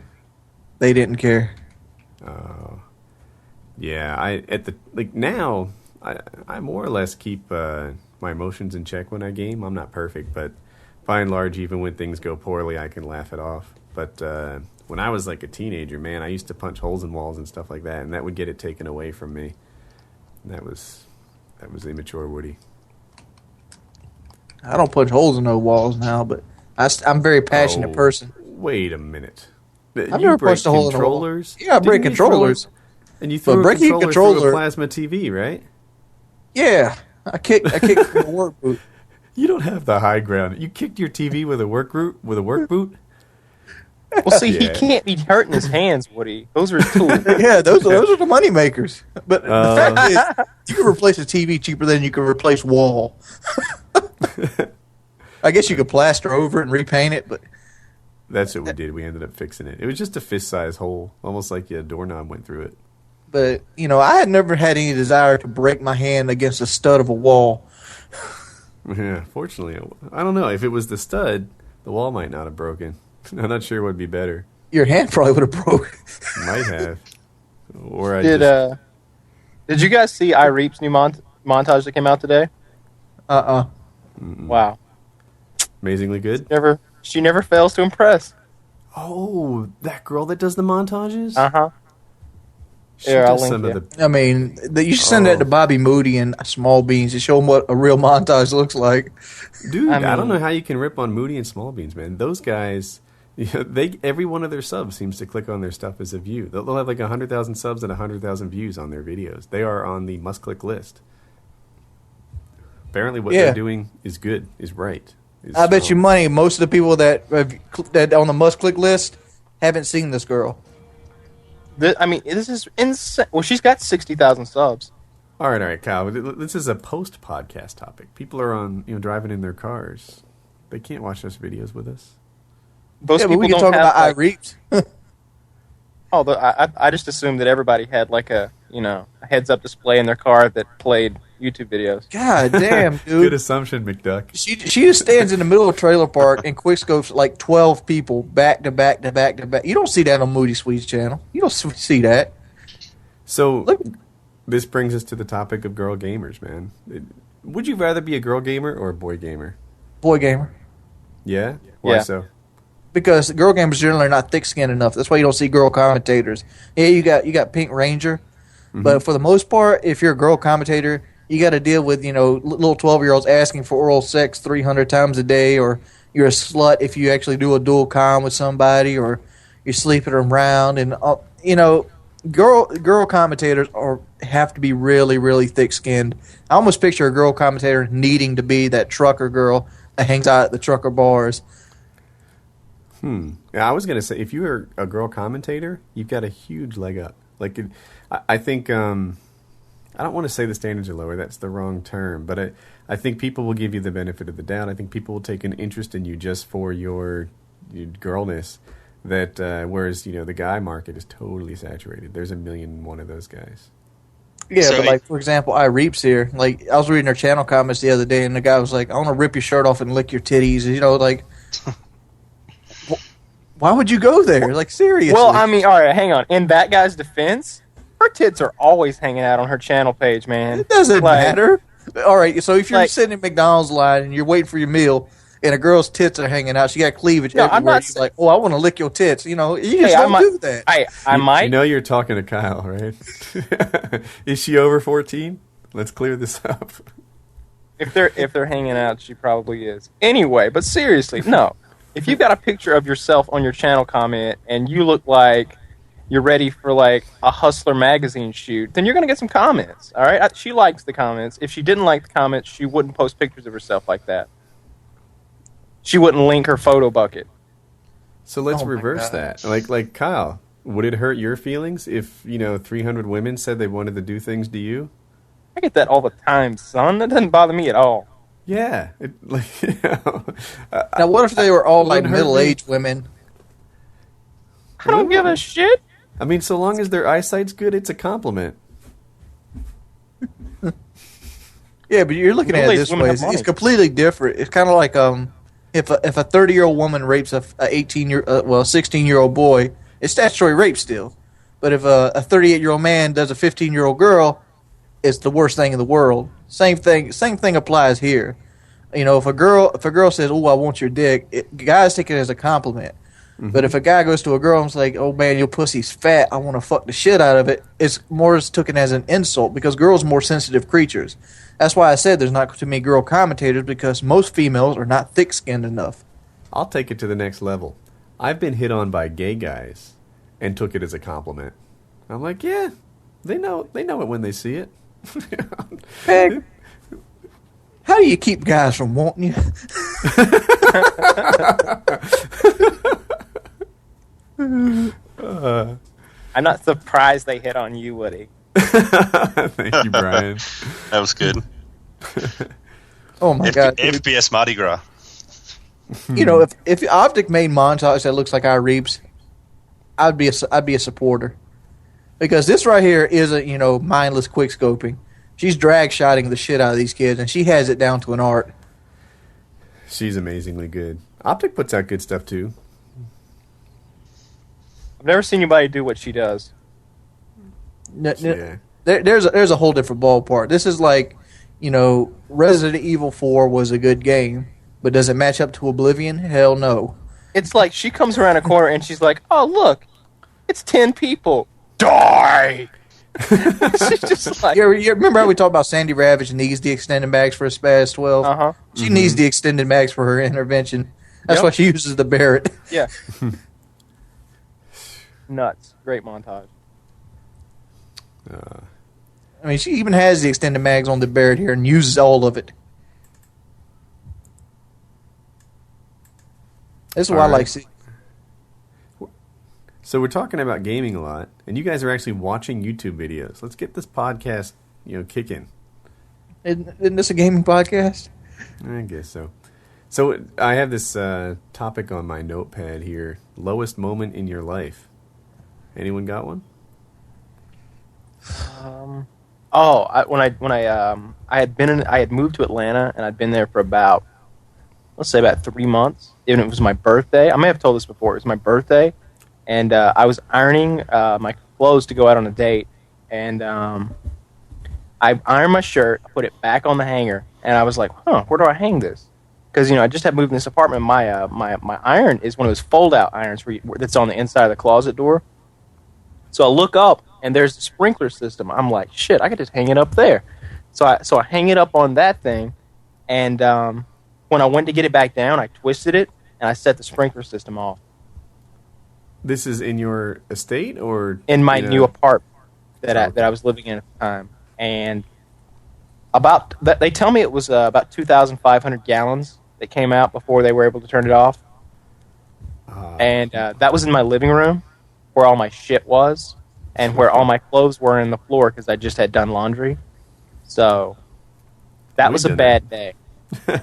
they didn't care. Oh. Yeah, I more or less keep my emotions in check when I game. I'm not perfect, but by and large, even when things go poorly, I can laugh it off. But when I was a teenager, man, I used to punch holes in walls and stuff like that, and that would get it taken away from me. And that was immature Woody. I don't punch holes in no walls now, but I'm a very passionate person. Wait a minute. I've never punched a hole in a wall. Yeah, I break controllers. And you threw a controller through a plasma TV, right? Yeah, I kicked a work boot. You don't have the high ground. You kicked your TV with a work boot? Well, see, he can't be hurting his hands, Woody. Those are his tools. Yeah, those are the money makers. But the fact is, you can replace a TV cheaper than you can replace wall. I guess you could plaster over it and repaint it, but that's what we did. We ended up fixing it. It was just a fist-sized hole, almost like a doorknob went through it. But, I had never had any desire to break my hand against a stud of a wall. Yeah, fortunately, I don't know. If it was the stud, the wall might not have broken. I'm not sure what would be better. Your hand probably would have broke. Might have. Or Did you guys see iReap's new montage that came out today? Wow. Amazingly good? She never fails to impress. Oh, that girl that does the montages? Uh-huh. I'll link you. I mean, you should send that to Bobby Moody and Small Beans to show them what a real montage looks like. Dude, I don't know how you can rip on Moody and Small Beans, man. Those guys, every one of their subs seems to click on their stuff as a view. They'll have 100,000 subs and 100,000 views on their videos. They are on the must-click list. Apparently what they're doing is good, is right. I bet you money most of the people that on the must-click list haven't seen this girl. This is insane. Well, she's got 60,000 subs. All right, Kyle. This is a post-podcast topic. People are driving in their cars. They can't watch those videos with us. Most Yeah, but people we can don't talk have about like, iReaps. although I just assumed that everybody had like a heads-up display in their car that played YouTube videos. God damn, Good dude. assumption, McDuck. She just stands in the middle of a trailer park and quickscopes like 12 people back to back to back to back. You don't see that on Moody Sweet's channel. You don't see that. So Look, this brings us to the topic of girl gamers, man. Would you rather be a girl gamer or a boy gamer? boy gamer. Yeah? Why Yeah. so? Because girl gamers generally are not thick-skinned enough. That's why you don't see girl commentators. Yeah, you got Pink Ranger, but for the most part, if you're a girl commentator, you got to deal with little 12-year-olds asking for oral sex 300 times a day, or you're a slut if you actually do a dual com with somebody, or you're sleeping around, and girl commentators have to be really really thick-skinned. I almost picture a girl commentator needing to be that trucker girl that hangs out at the trucker bars. Yeah, I was going to say, if you are a girl commentator, you've got a huge leg up. Like, I think, I don't want to say the standards are lower. That's the wrong term. But I think people will give you the benefit of the doubt. I think people will take an interest in you just for your girlness. That whereas, the guy market is totally saturated. There's 1,000,001 of those guys. Yeah, So but like for example, iReaps here. Like I was reading her channel comments the other day, and the guy was like, "I want to rip your shirt off and lick your titties." Like, why would you go there? Like seriously? Well, I mean, all right, hang on. In that guy's defense, her tits are always hanging out on her channel page, man. it doesn't Like, matter. All right, so if you're like- sitting in McDonald's line and you're waiting for your meal, and a girl's tits are hanging out, she got cleavage No, I'm everywhere. not You're like, "Oh, I want to lick your tits." You just Hey, I don't might- do that. I might. You know you're talking to Kyle, right? Is she over 14? Let's clear this up. If they're hanging out, she probably is. Anyway, but seriously, no. If you've got a picture of yourself on your channel comment and you look like you're ready for like a Hustler magazine shoot, then you're gonna get some comments. All right, she likes the comments. If she didn't like the comments, she wouldn't post pictures of herself like that. She wouldn't link her photo bucket. So let's Oh my reverse God. that. Like Kyle, would it hurt your feelings if 300 women said they wanted to do things to you? I get that all the time, son. That doesn't bother me at all. Yeah. Now, what if they were all like wouldn't hurt me. middle-aged women? I don't give a shit. I mean, so long as their eyesight's good, it's a compliment. Yeah, but you're looking at it Middle-aged this women way. have It's money. completely different. It's kind of like if a 30-year-old woman rapes a 16-year-old boy, it's statutory rape still. But if a 38-year-old man does a 15-year-old girl, it's the worst thing in the world. Same thing applies here. If a girl says, "Oh, I want your dick," guys take it as a compliment. But if a guy goes to a girl and is like, "Oh man, your pussy's fat, I want to fuck the shit out of it," it's more taken as an insult because girls are more sensitive creatures. That's why I said there's not too many girl commentators because most females are not thick-skinned enough. I'll take it to the next level. I've been hit on by gay guys and took it as a compliment. I'm like, yeah, they know it when they see it. Peg, how do you keep guys from wanting you? I'm not surprised they hit on you, Woody. Thank you, Brian. That was good. Oh my god! dude. FPS Mardi Gras. If Optic made montage that looks like iReaps, I'd be a supporter because this right here isn't mindless quick scoping. She's drag shotting the shit out of these kids, and she has it down to an art. She's amazingly good. Optic puts out good stuff too. I've never seen anybody do what she does. Yeah. There's a whole different ballpark. This is like, Resident Evil 4 was a good game, but does it match up to Oblivion? Hell no. It's like she comes around a corner and she's like, "Oh look, it's 10 people. Die!" She's just like, You remember how we talked about Sandy Ravage needs the extended mags for a Spaz 12? uh-huh. She needs the extended mags for her intervention. That's Yep. why she uses the Barrett. Yeah. Nuts. Great montage. I mean, she even has the extended mags on the Barrett here and uses all of it. This is why I All right. like see. So we're talking about gaming a lot, and you guys are actually watching YouTube videos. Let's get this podcast, kicking. Isn't this a gaming podcast? I guess so. So I have this topic on my notepad here. Lowest moment in your life. Anyone got one? I had moved to Atlanta and I'd been there for about, let's say about 3 months. And it was my birthday. I may have told this before. It was my birthday, and I was ironing my clothes to go out on a date, and I ironed my shirt, I put it back on the hanger, and I was like, where do I hang this? Because I just had moved in this apartment. My iron is one of those fold-out irons that's on the inside of the closet door. So I look up, and there's a sprinkler system. I'm like, shit, I could just hang it up there. So I hang it up on that thing, and when I went to get it back down, I twisted it, and I set the sprinkler system off. This is in your estate or in my new apartment that I was living in at the time, and they tell me it was about 2,500 gallons that came out before they were able to turn it off, and that was in my living room where all my shit was, and where all my clothes were in the floor because I just had done laundry. So that was a bad day.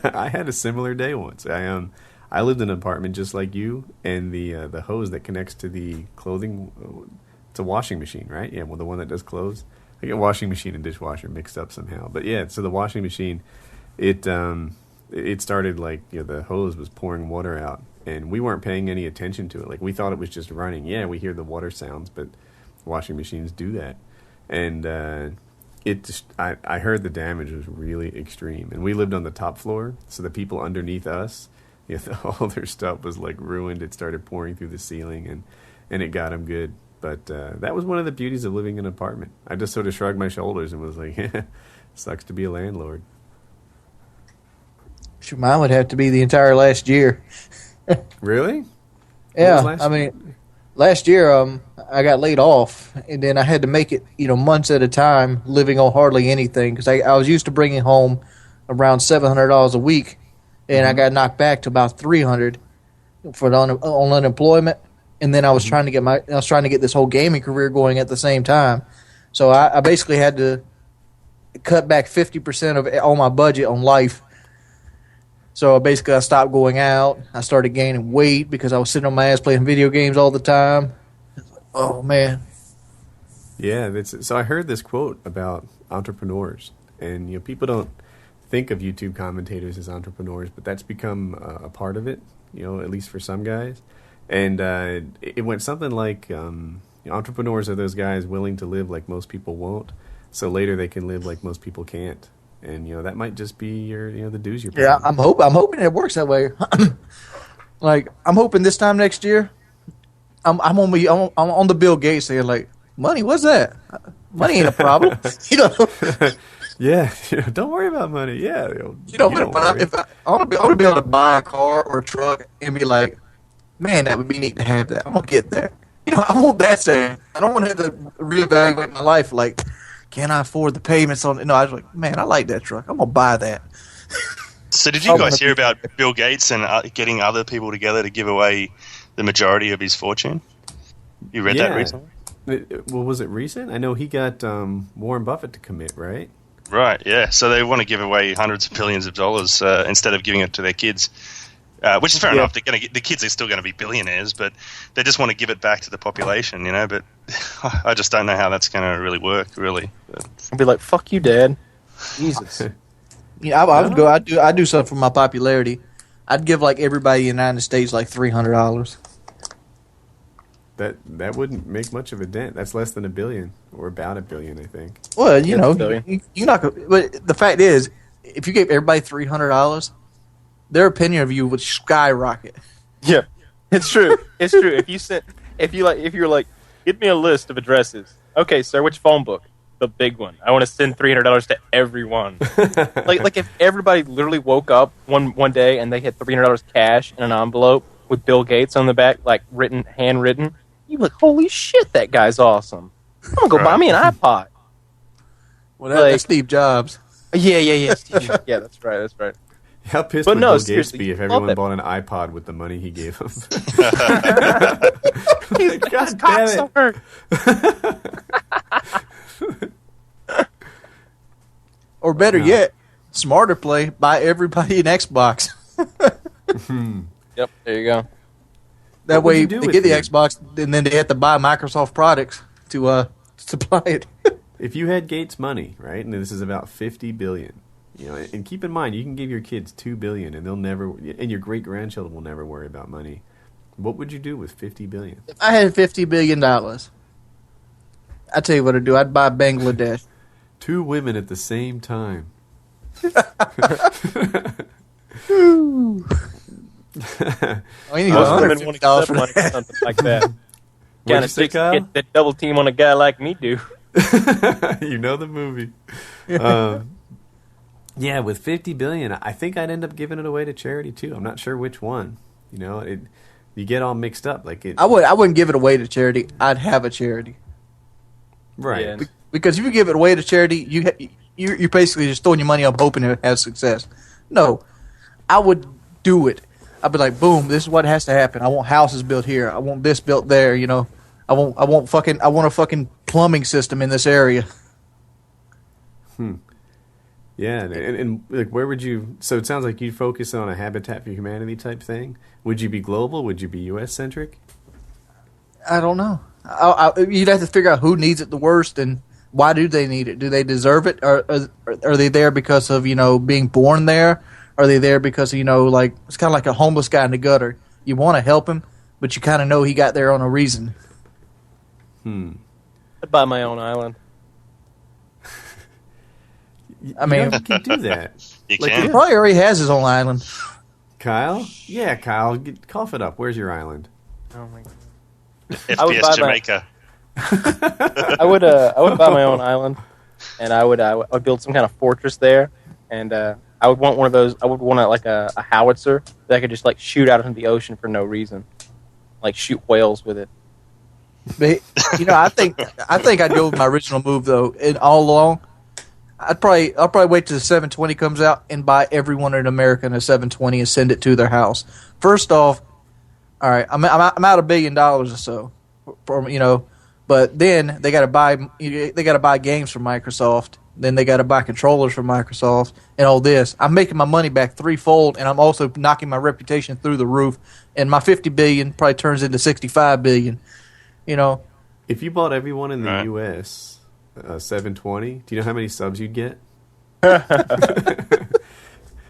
I had a similar day once. I lived in an apartment just like you, and the hose that connects to the clothing, it's a washing machine, right? Yeah, well, the one that does clothes. I get washing machine and dishwasher mixed up somehow. But yeah, so the washing machine, it started like the hose was pouring water out, and we weren't paying any attention to it. Like we thought it was just running. Yeah, we hear the water sounds, but washing machines do that, and I heard the damage was really extreme, and we lived on the top floor, so the people underneath us, all their stuff was like ruined. It started pouring through the ceiling, and it got them good. But that was one of the beauties of living in an apartment. I just sort of shrugged my shoulders and was like, sucks to be a landlord. Sure, mine would have to be the entire last year. Really? Yeah, last year I got laid off, and then I had to make it months at a time, living on hardly anything because I was used to bringing home around $700 a week, and I got knocked back to about $300 for on unemployment, and then I was trying to get this whole gaming career going at the same time, so I basically had to cut back 50% of all my budget on life. So basically, I stopped going out. I started gaining weight because I was sitting on my ass playing video games all the time. Oh, man. Yeah, so I heard this quote about entrepreneurs. And people don't think of YouTube commentators as entrepreneurs, but that's become a part of it, at least for some guys. And it went something like entrepreneurs are those guys willing to live like most people won't, so later they can live like most people can't. And that might just be your the dues you're paying. Yeah, I'm hoping it works that way. Like I'm hoping this time next year, I'm on the Bill Gates saying like, money, what's that? Money ain't a problem. Yeah, don't worry about money. Yeah, I want to be able to buy a car or a truck and be like, man, that would be neat to have that. I'm gonna get that. I want that saying. I don't want to have to reevaluate my life like, can I afford the payments on it? No, I was like, man, I like that truck. I'm going to buy that. So did you guys hear about Bill Gates and getting other people together to give away the majority of his fortune? You read that recently? Well, was it recent? I know he got Warren Buffett to commit, right? Right, yeah. So they want to give away hundreds of billions of dollars instead of giving it to their kids. Which is fair enough. The kids are still going to be billionaires, but they just want to give it back to the population, But I just don't know how that's going to really work, really. I'd be like, "Fuck you, Dad." Jesus. I would go. I'd do something for my popularity. I'd give like everybody in the United States like $300. That wouldn't make much of a dent. That's less than $1 billion, or about $1 billion, I think. Well, you're not. But the fact is, if you gave everybody $300. Their opinion of you would skyrocket. Yeah, it's true. It's true. If you're like, get me a list of addresses. Okay, sir, which phone book? The big one. I want to send $300 to everyone. like if everybody literally woke up one day and they had $300 cash in an envelope with Bill Gates on the back, like handwritten, you'd be like, holy shit, that guy's awesome. I'm gonna go buy me an iPod. Well, that's Steve Jobs. Yeah. Steve, yeah, that's right. How pissed would Bill Gates be if everyone bought an iPod with the money he gave him? God damn it. Or better yet, smarter play, buy everybody an Xbox. Yep, there you go. That What would way you do they with get the it? Xbox, and then they have to buy Microsoft products to supply it. If you had Gates' money, right, and this is about $50 billion, you know, and keep in mind, you can give your kids $2 billion, and they'll never, and your great grandchildren will never worry about money. What would you do with $50 billion? If I had $50 billion, I'd tell you what I'd do. I'd buy Bangladesh. 2 women at the same time. Oh, you need Most women want to $150 get for money or that. something like that. What'd Kind you of say, chicks Kyle? get that double team on a guy like me do. You know the movie. Yeah, with $50 billion, I think I'd end up giving it away to charity too. I'm not sure which one. You know, you get all mixed up. Like it, I wouldn't give it away to charity. I'd have a charity. right? Yeah. Because if you give it away to charity, you're basically just throwing your money up hoping it has success. No, I would do it. I'd be like, boom, this is what has to happen. I want houses built here. I want this built there. You know, I want a fucking plumbing system in this area. Yeah, and like, where would you? So it sounds like you'd focus on a Habitat for Humanity type thing. Would you be global? Would you be U.S. centric? I don't know. You'd have to figure out who needs it the worst and why do they need it. Do they deserve it? Or are they there because of being born there? Are they there because of, like it's kind of like a homeless guy in the gutter? You want to help him, but you kind of know he got there on a reason. I'd buy my own island. I mean, you can do that. You Like, he can. probably already has his own island. Kyle? Yeah, Kyle, cough it up. Where's your island? Oh my god. I would FPS buy Jamaica. I would buy my own island, and I would build some kind of fortress there, and I would want one of those. I would want like a howitzer that I could just like shoot out into the ocean for no reason, like shoot whales with it. But, I think I'd go with my original move though. And all along, I'll probably wait till the 720 comes out and buy everyone in America a 720 and send it to their house. First off, all right, I'm out $1 billion or so, but then they got to buy games from Microsoft. Then they got to buy controllers from Microsoft and all this. I'm making my money back threefold, and I'm also knocking my reputation through the roof. And my $50 billion probably turns into $65 billion. If you bought everyone in the Right. U.S. 720, do you know how many subs you'd get?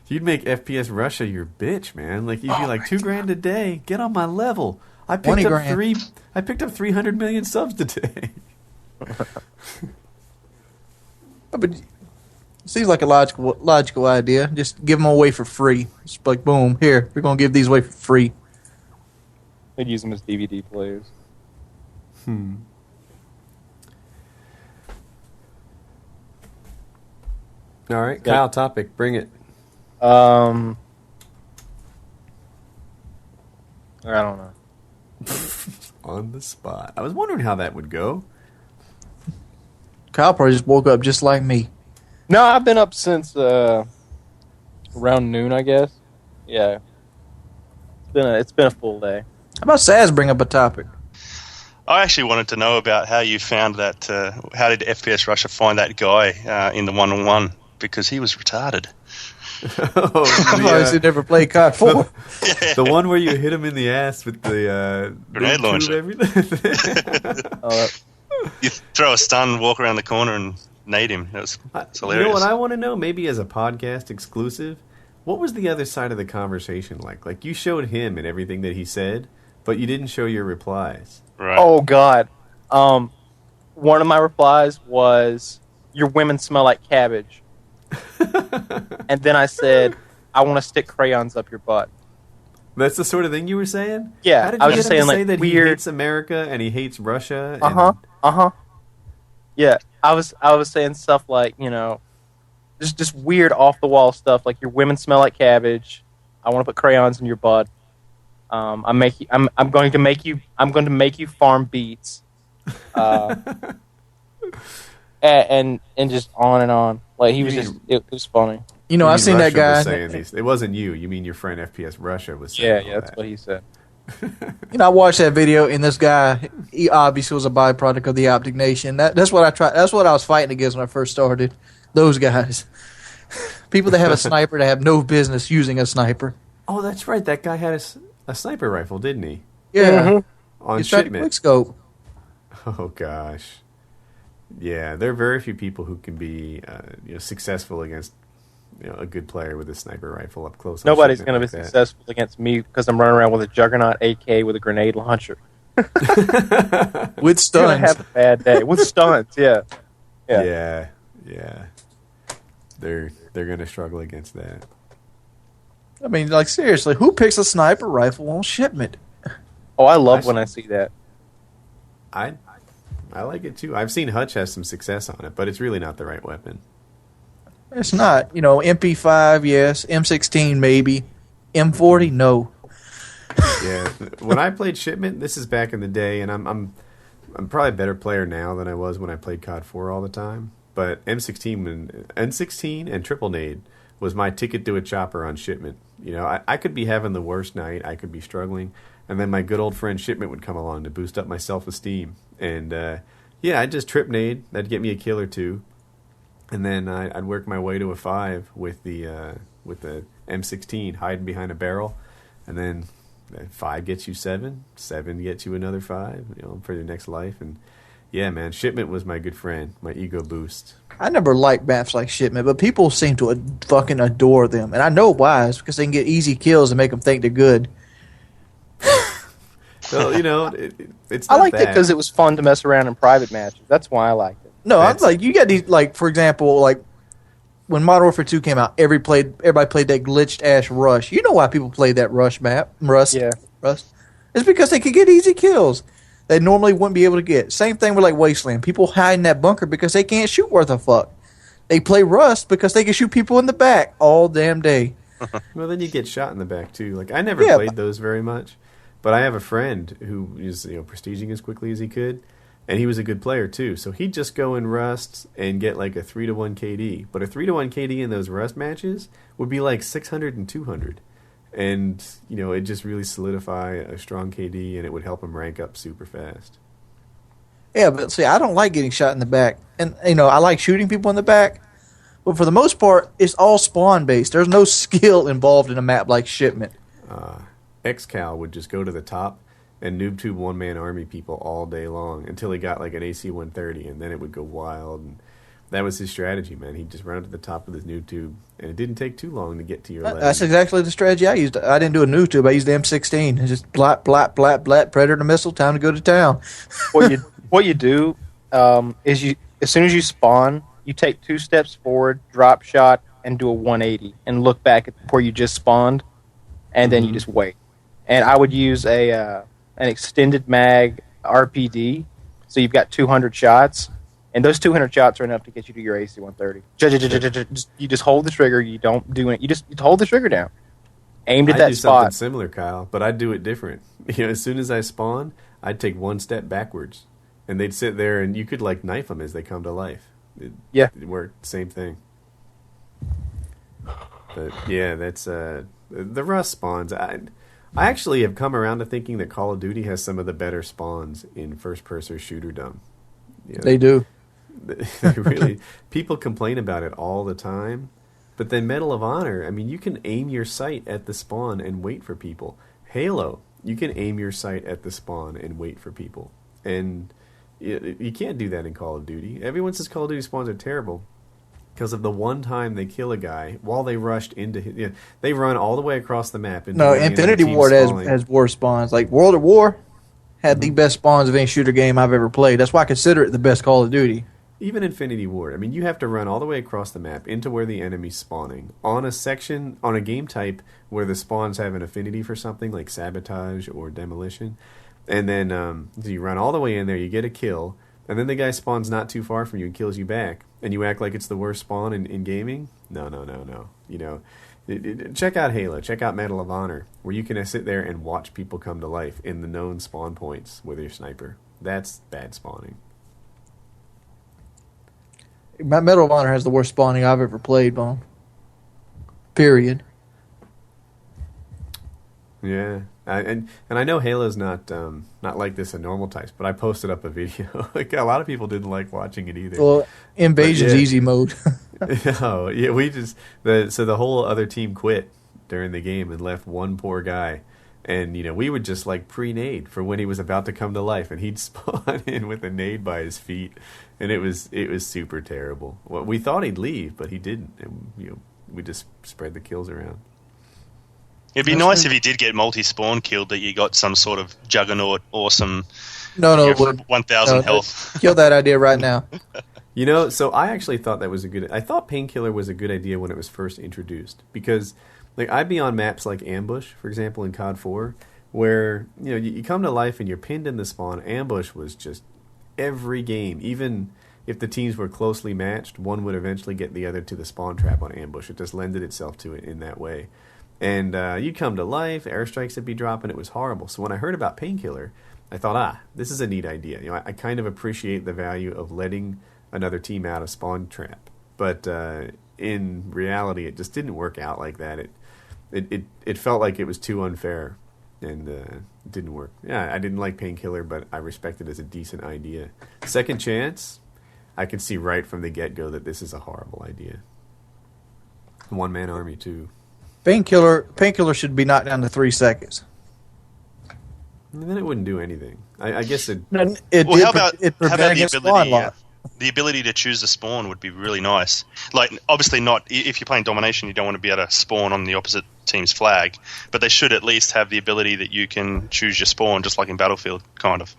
You'd make FPS Russia your bitch, man. Like you'd be like $2,000 a day. Get on my level. I picked 20 up grand. I picked up 300 million subs today. But it seems like a logical idea. Just give them away for free. Just like, boom, here, we're going to give these away for free. They'd use them as DVD players. All right, Yeah. Kyle, topic, bring it. I don't know. On the spot. I was wondering how that would go. Kyle probably just woke up just like me. No, I've been up since around noon, I guess. Yeah, it's been a full day. How about Saz bring up a topic? I actually wanted to know about how you found that. How did FPS Russia find that guy in the 1-on-1? Because he was retarded. I've obviously never played COD 4. The one where you hit him in the ass with the Grenade tube launcher. everything. You throw a stun, walk around the corner, and nade him. It's You hilarious. know what I want to know? Maybe as a podcast exclusive, what was the other side of the conversation like? Like you showed him and everything that he said, but you didn't show your replies. Right. Oh God. One of my replies was, "Your women smell like cabbage," and then I said, "I want to stick crayons up your butt." That's the sort of thing you were saying? Yeah, How did I you was get just him to saying, say like, that he weird- hates America and he hates Russia? Yeah, I was saying stuff like, just weird off the wall stuff like, "Your women smell like cabbage. I want to put crayons in your butt. I'm going to make you farm beets." And just on and on. Like he was it was funny. I've seen that Russia guy. was saying these. It wasn't you. You mean your friend FPS Russia was saying Yeah, all that's that. what he said. I watched that video, and this guy, he obviously was a byproduct of the Optic Nation. That's what I tried. That's what I was fighting against when I first started. Those guys, people that have a sniper that have no business using a sniper. Oh, that's right. That guy had a sniper rifle, didn't he? Yeah. On He's trying to shipment. quickscope. Oh gosh. Yeah, there are very few people who can be successful against a good player with a sniper rifle up close. Nobody's going to be like that. successful against me because I'm running around with a Juggernaut AK with a grenade launcher. With You're going stuns. to have a bad day. With stunts, yeah. Yeah. They're going to struggle against that. I mean, like, seriously, who picks a sniper rifle on shipment? Oh, I love when I see that. I like it too. I've seen Hutch has some success on it, but it's really not the right weapon. It's not. MP5, yes. M16, maybe. M40, no. Yeah, when I played Shipment, this is back in the day, and I'm probably a better player now than I was when I played COD 4 all the time. But N16 and Triple Nade was my ticket to a chopper on Shipment. I could be having the worst night, I could be struggling, and then my good old friend Shipment would come along to boost up my self-esteem. And I'd just trip nade. That'd get me a kill or two, and then I'd work my way to a 5 with the M16, hiding behind a barrel, and then 5 gets you 7 gets you another 5, for your next life. And yeah, man, Shipment was my good friend, my ego boost. I never liked maps like Shipment, but people seem to fucking adore them. And I know why. It's because they can get easy kills and make them think they're good. So, it's I not liked it bad. because it was fun to mess around in private matches. That's why I liked it. No, I'm That's- like, you got these, like, for example, like, when Modern Warfare 2 came out, everybody played that glitched-ass Rush. You know why people played that Rush map? Rust. It's because they could get easy kills they normally wouldn't be able to get. Same thing with, like, Wasteland. People hide in that bunker because they can't shoot worth a fuck. They play Rust because they can shoot people in the back all damn day. Well, then you get shot in the back too. Like I never Yeah, played those very much, but I have a friend who is prestiging as quickly as he could, and he was a good player too. So he'd just go in Rust and get like a 3-to-1 KD. But a 3-to-1 KD in those Rust matches would be like 600 and 200, and it just really solidify a strong KD, and it would help him rank up super fast. Yeah, but see, I don't like getting shot in the back. And, I like shooting people in the back. But for the most part, it's all spawn-based. There's no skill involved in a map like Shipment. XCal would just go to the top and noob-tube one-man army people all day long until he got like an AC-130, and then it would go wild. And that was his strategy, man. He'd just run to the top with his noob-tube, and it didn't take too long to get to your leg. That's exactly the strategy I used. I didn't do a new tube. I used the M16. It's just blat, blat, blat, blat, predator missile, time to go to town. What you do is as soon as you spawn, you take 2 steps forward, drop shot, and do a 180, and look back at where you just spawned, and then you just wait. And I would use an extended mag RPD, so you've got 200 shots, and those 200 shots are enough to get you to your AC-130. You just hold the trigger. You don't do it. You just hold the trigger down, aimed at I that do something spot. similar, Kyle, but I'd do it different. As soon as I spawn, I'd take 1 step backwards, and they'd sit there, and you could like knife them as they come to life. It worked, same thing. But yeah, that's the Rust spawns. I actually have come around to thinking that Call of Duty has some of the better spawns in first-person shooterdom. They do. They really, people complain about it all the time, but then Medal of Honor, I mean, you can aim your sight at the spawn and wait for people. Halo, you can aim your sight at the spawn and wait for people, and you can't do that in Call of Duty. Everyone says Call of Duty spawns are terrible because of the one time they kill a guy while they rushed into his, they run all the way across the map. No, Infinity Ward has worse spawns. Like World at War had the best spawns of any shooter game I've ever played. That's why I consider it the best Call of Duty. Even Infinity Ward, I mean, you have to run all the way across the map into where the enemy's spawning on a section, on a game type where the spawns have an affinity for something like sabotage or demolition. And then so you run all the way in there, you get a kill, and then the guy spawns not too far from you and kills you back, and you act like it's the worst spawn in gaming? No. Check out Halo, check out Medal of Honor, where you can sit there and watch people come to life in the known spawn points with your sniper. That's bad spawning. Medal of Honor has the worst spawning I've ever played, Bone. Period. Yeah, and I know Halo's not like this in normal types, but I posted up a video. Like a lot of people didn't like watching it either. Well, Invasion's easy mode. Oh yeah, so the whole other team quit during the game and left one poor guy. And, we would just like pre-nade for when he was about to come to life, and he'd spawn in with a nade by his feet, and it was super terrible. Well, we thought he'd leave, but he didn't, and we just spread the kills around. It'd be nice if he did get multi-spawn killed, that you got some sort of juggernaut, awesome, No, 1,000 health. Kill that idea right now. So I actually thought that was I thought Painkiller was a good idea when it was first introduced, because like I'd be on maps like Ambush, for example, in COD 4, where you come to life and you're pinned in the spawn. Ambush was just every game, even if the teams were closely matched, one would eventually get the other to the spawn trap on Ambush. It just lended itself to it in that way. And you'd come to life, airstrikes would be dropping, it was horrible. So when I heard about Painkiller, I thought, this is a neat idea. I kind of appreciate the value of letting another team out of spawn trap. But in reality, it just didn't work out like that. It felt like it was too unfair, and it didn't work. Yeah, I didn't like Painkiller, but I respect it as a decent idea. Second Chance, I can see right from the get-go that this is a horrible idea. One-man army, too. Painkiller should be knocked down to 3 seconds. And then it wouldn't do anything. I guess it... How about the ability to choose a spawn would be really nice. Like, obviously not, if you're playing Domination, you don't want to be able to spawn on the opposite team's flag, but they should at least have the ability that you can choose your spawn, just like in Battlefield, kind of.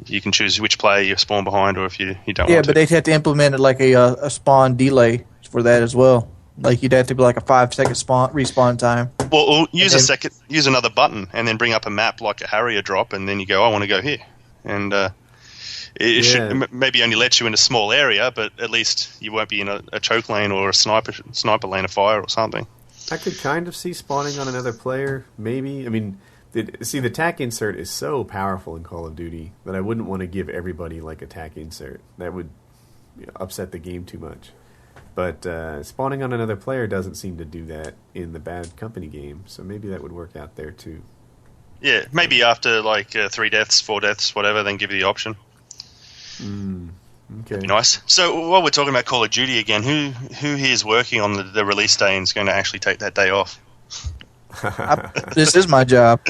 You can choose which player you spawn behind, or if you don't want to. Yeah, but they'd have to implement it like a spawn delay for that as well. Like, you'd have to be like a 5-second respawn time. Well, use another button, and then bring up a map like a Harrier drop, and then you go, I want to go here. And it should maybe only let you in a small area, but at least you won't be in a choke lane or a sniper lane of fire or something. I could kind of see spawning on another player, maybe. I mean, the tack insert is so powerful in Call of Duty that I wouldn't want to give everybody like a tack insert. That would upset the game too much. But spawning on another player doesn't seem to do that in the Bad Company game, so maybe that would work out there too. Yeah, maybe after like 3 deaths, 4 deaths, whatever, then give you the option. Okay. That'd be nice. So while we're talking about Call of Duty again, who here is working on the release day and is going to actually take that day off? This is my job.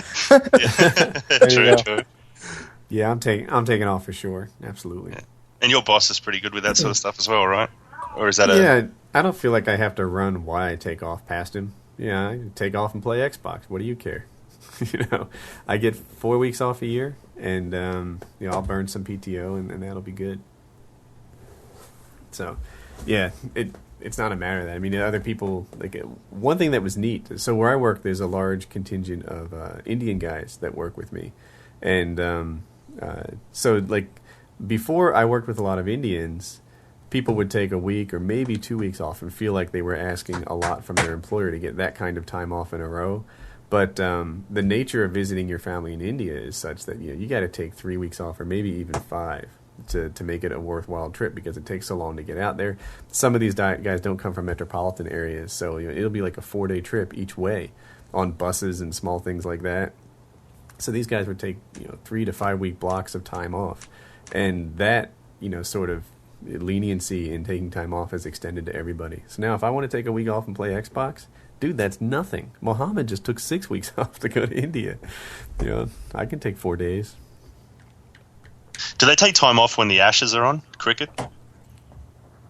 True. Yeah, I'm taking off for sure. Absolutely. Yeah. And your boss is pretty good with that sort of stuff as well, right? Or is that Yeah, I don't feel like I have to run why I take off past him. Yeah, I take off and play Xbox. What do you care? I get 4 weeks off a year, and I'll burn some PTO, and that'll be good. So, yeah, it's not a matter of that. I mean, other people, like, one thing that was neat, so where I work, there's a large contingent of Indian guys that work with me. And so, like, before I worked with a lot of Indians, people would take a week or maybe 2 weeks off and feel like they were asking a lot from their employer to get that kind of time off in a row. But the nature of visiting your family in India is such that you got to take 3 weeks off, or maybe even 5, to make it a worthwhile trip, because it takes so long to get out there. Some of these guys don't come from metropolitan areas, so it'll be like a 4-day trip each way on buses and small things like that. So these guys would take 3 to 5 week blocks of time off, and that sort of leniency in taking time off is extended to everybody. So now if I want to take a week off and play Xbox, dude, that's nothing. Mohammed just took 6 weeks off to go to India. I can take 4 days. Do they take time off when the Ashes are on cricket?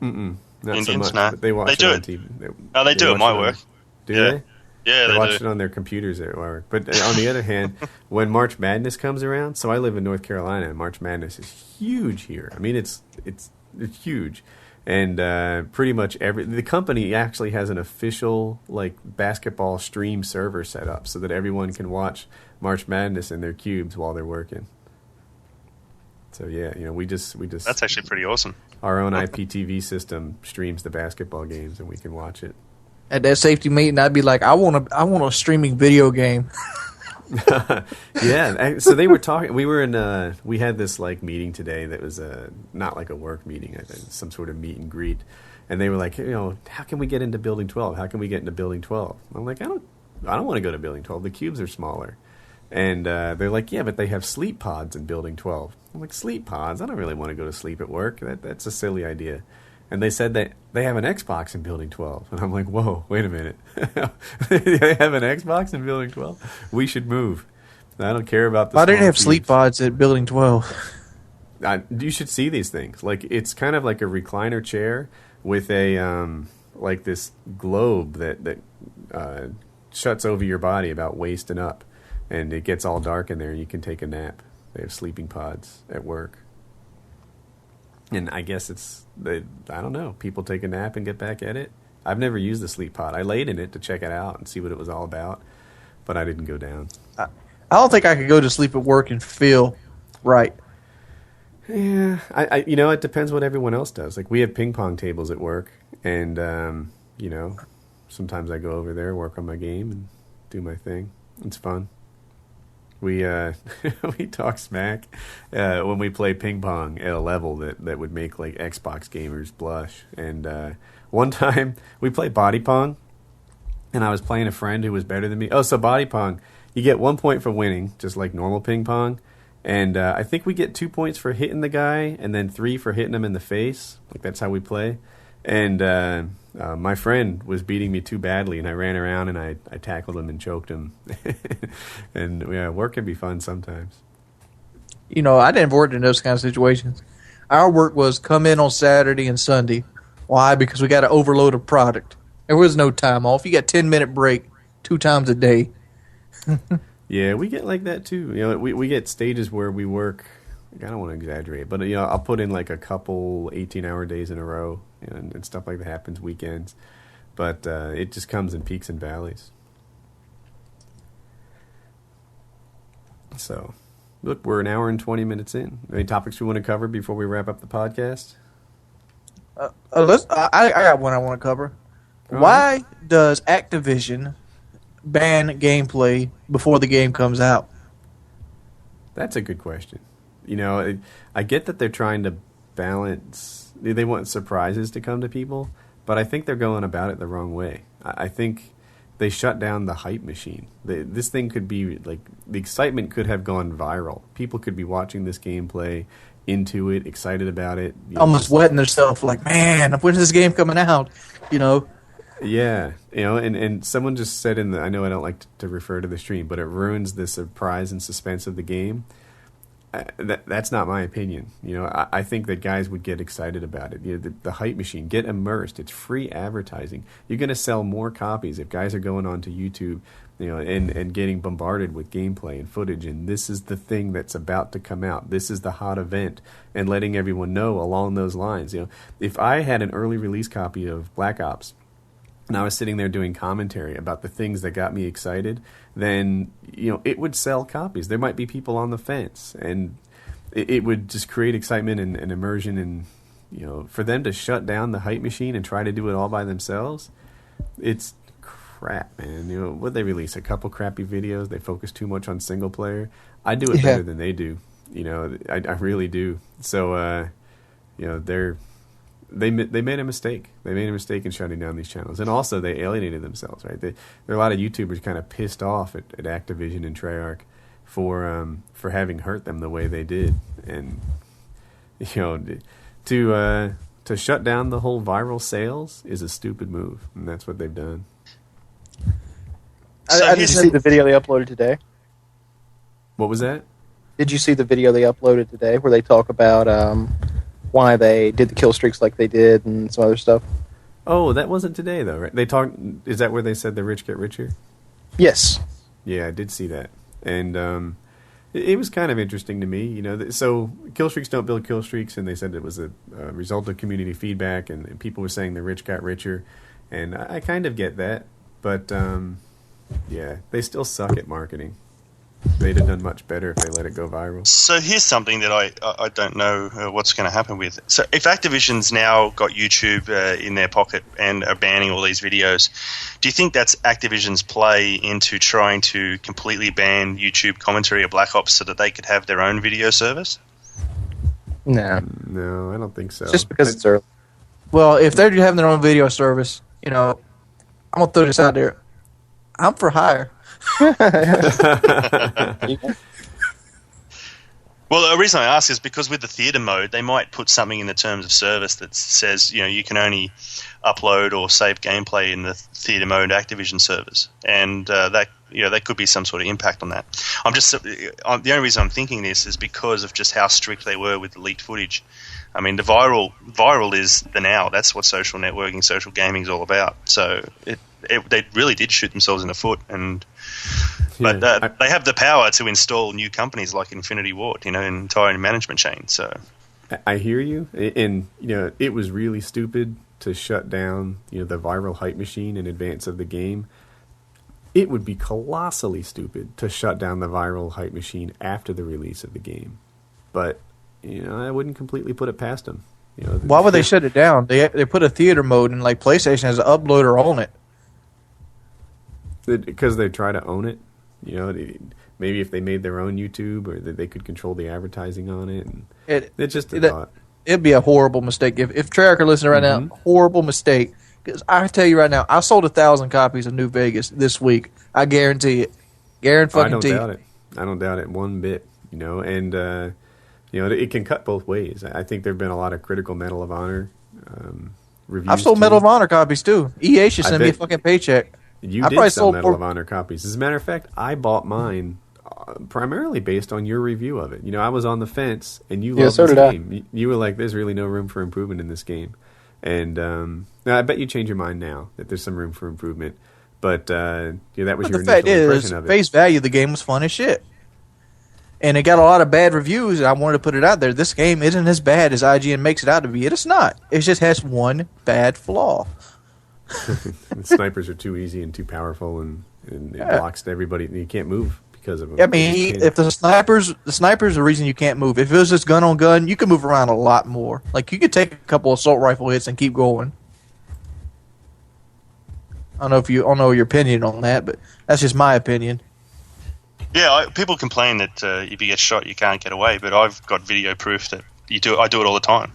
Not Indians, so much. nah. But they watch They do on it. TV. They do it at my work. Do Yeah. they? Yeah, They they watch do. it on their computers at work. But on the other hand, when March Madness comes around, so I live in North Carolina, and March Madness is huge here. I mean, it's huge. And pretty much the company actually has an official basketball stream server set up so that everyone can watch March Madness in their cubes while they're working. So yeah, we just That's actually pretty awesome. Our own IPTV system streams the basketball games, and we can watch it. At that safety meeting, I'd be like, I want a streaming video game. Yeah, so they were talking. We had this meeting today that was not like a work meeting, I think, some sort of meet and greet, and they were like, how can we get into Building 12? How can we get into Building 12? I'm like, I don't want to go to Building 12. The cubes are smaller, and they're like, yeah, but they have sleep pods in Building 12. I'm like, sleep pods? I don't really want to go to sleep at work. That's a silly idea. and they said that they have an Xbox in Building 12. And I'm like, whoa, wait a minute. They have an Xbox in Building 12? We should move. I don't care about the Why didn't they have small sleep cubes. pods at Building 12? You should see these things. Like, it's kind of like a recliner chair with a like this globe that shuts over your body about waist and up, and it gets all dark in there, and you can take a nap. They have sleeping pods at work, and I guess I don't know. People take a nap and get back at it. I've never used the sleep pod. I laid in it to check it out and see what it was all about, but I didn't go down. I don't think I could go to sleep at work and feel right. Yeah, I it depends what everyone else does. Like, we have ping pong tables at work, and sometimes I go over there, work on my game, and do my thing. It's fun. We we talk smack when we play ping pong at a level that would make like Xbox gamers blush. And one time we played body pong, and I was playing a friend who was better than me. Oh, so body pong, you get 1 point for winning, just like normal ping pong. And I think we get 2 points for hitting the guy, and then 3 for hitting him in the face. Like, that's how we play. And my friend was beating me too badly, and I ran around and I tackled him and choked him. And yeah, work can be fun sometimes. I didn't work in those kind of situations. Our work was come in on Saturday and Sunday. Why? Because we got an overload of product. There was no time off. You got 10-minute break 2 times a day. Yeah, we get like that too. We get stages where we work. I don't want to exaggerate, but I'll put in like a couple 18-hour days in a row, and stuff like that happens weekends. But it just comes in peaks and valleys. So, look, we're an hour and 20 minutes in. Any topics we want to cover before we wrap up the podcast? I got one I want to cover. Why does Activision ban gameplay before the game comes out? That's a good question. I get that they're trying to balance. They want surprises to come to people, but I think they're going about it the wrong way. I think they shut down the hype machine. This thing could be like, the excitement could have gone viral. People could be watching this gameplay, into it, excited about it. Almost wetting themselves like, man, when's this game coming out? Yeah, and someone just said I know I don't like to refer to the stream, but it ruins the surprise and suspense of the game. That's not my opinion. I think that guys would get excited about it. The hype machine, get immersed. It's free advertising. You're going to sell more copies if guys are going onto YouTube, and getting bombarded with gameplay and footage. And this is the thing that's about to come out. This is the hot event, and letting everyone know along those lines. If I had an early release copy of Black Ops, and I was sitting there doing commentary about the things that got me excited, then it would sell copies. There might be people on the fence, and it would just create excitement and immersion. And for them to shut down the hype machine and try to do it all by themselves, it's crap, man. What they release, a couple crappy videos. They focus too much on single player. I do it better than they do. I really do. So They made a mistake. They made a mistake in shutting down these channels, and also they alienated themselves. Right? There are a lot of YouTubers kind of pissed off at Activision and Treyarch for having hurt them the way they did, and to shut down the whole viral sales is a stupid move, and that's what they've done. I did see the video they uploaded today. What was that? Did you see the video they uploaded today where they talk about why they did the kill streaks like they did and some other stuff? Oh, that wasn't today though, right? They talked. Is that where they said the rich get richer? Yes. Yeah, I did see that, and it was kind of interesting to me. So kill streaks don't build kill streaks, and they said it was a result of community feedback, and people were saying the rich got richer, and I kind of get that, but yeah, they still suck at marketing. They'd have done much better if they let it go viral. So here's something that I don't know what's going to happen with. So if Activision's now got YouTube in their pocket and are banning all these videos, do you think that's Activision's play into trying to completely ban YouTube commentary of Black Ops so that they could have their own video service? No. No, I don't think so. Just because it's early. Well, if they're having their own video service, I'm going to throw this out there. I'm for hire. Well, Well, the reason I ask is because with the theater mode, they might put something in the terms of service that says, you can only upload or save gameplay in the theater mode Activision servers, and that could be some sort of impact on that. The only reason I'm thinking this is because of just how strict they were with the leaked footage. I mean, the viral is the now. That's what social networking, social gaming is all about. So they really did shoot themselves in the foot, but they have the power to install new companies like Infinity Ward, an entire management chain. So I hear you, and it was really stupid to shut down the viral hype machine in advance of the game. It would be colossally stupid to shut down the viral hype machine after the release of the game, but I wouldn't completely put it past them. Why would they shut it down? They put a theater mode, and like PlayStation has an uploader on it. Because they try to own it. Maybe if they made their own YouTube, or that they could control the advertising on it. And it's just a thought. It'd be a horrible mistake. If Treyarch are listening right now, horrible mistake. Because I tell you right now, I sold 1,000 copies of New Vegas this week. I guarantee it. I don't doubt it. I don't doubt it one bit. And it can cut both ways. I think there have been a lot of critical Medal of Honor reviews. I've sold Medal of Honor copies too. EA should send me a fucking paycheck. You did sell Medal of Honor copies. As a matter of fact, I bought mine primarily based on your review of it. I was on the fence, and you loved this game. You were like, "There's really no room for improvement in this game," and I bet you change your mind now that there's some room for improvement. But that was your initial impression of it. Face value, the game was fun as shit, and it got a lot of bad reviews. And I wanted to put it out there. This game isn't as bad as IGN makes it out to be. It's not. It just has one bad flaw. Snipers are too easy and too powerful, and it blocks everybody. You can't move because of them. I mean, if the snipers the reason you can't move. If it was just gun on gun, you could move around a lot more. Like you could take a couple assault rifle hits and keep going. I don't know your opinion on that, but that's just my opinion. Yeah, people complain that if you get shot, you can't get away, but I've got video proof that I do it all the time.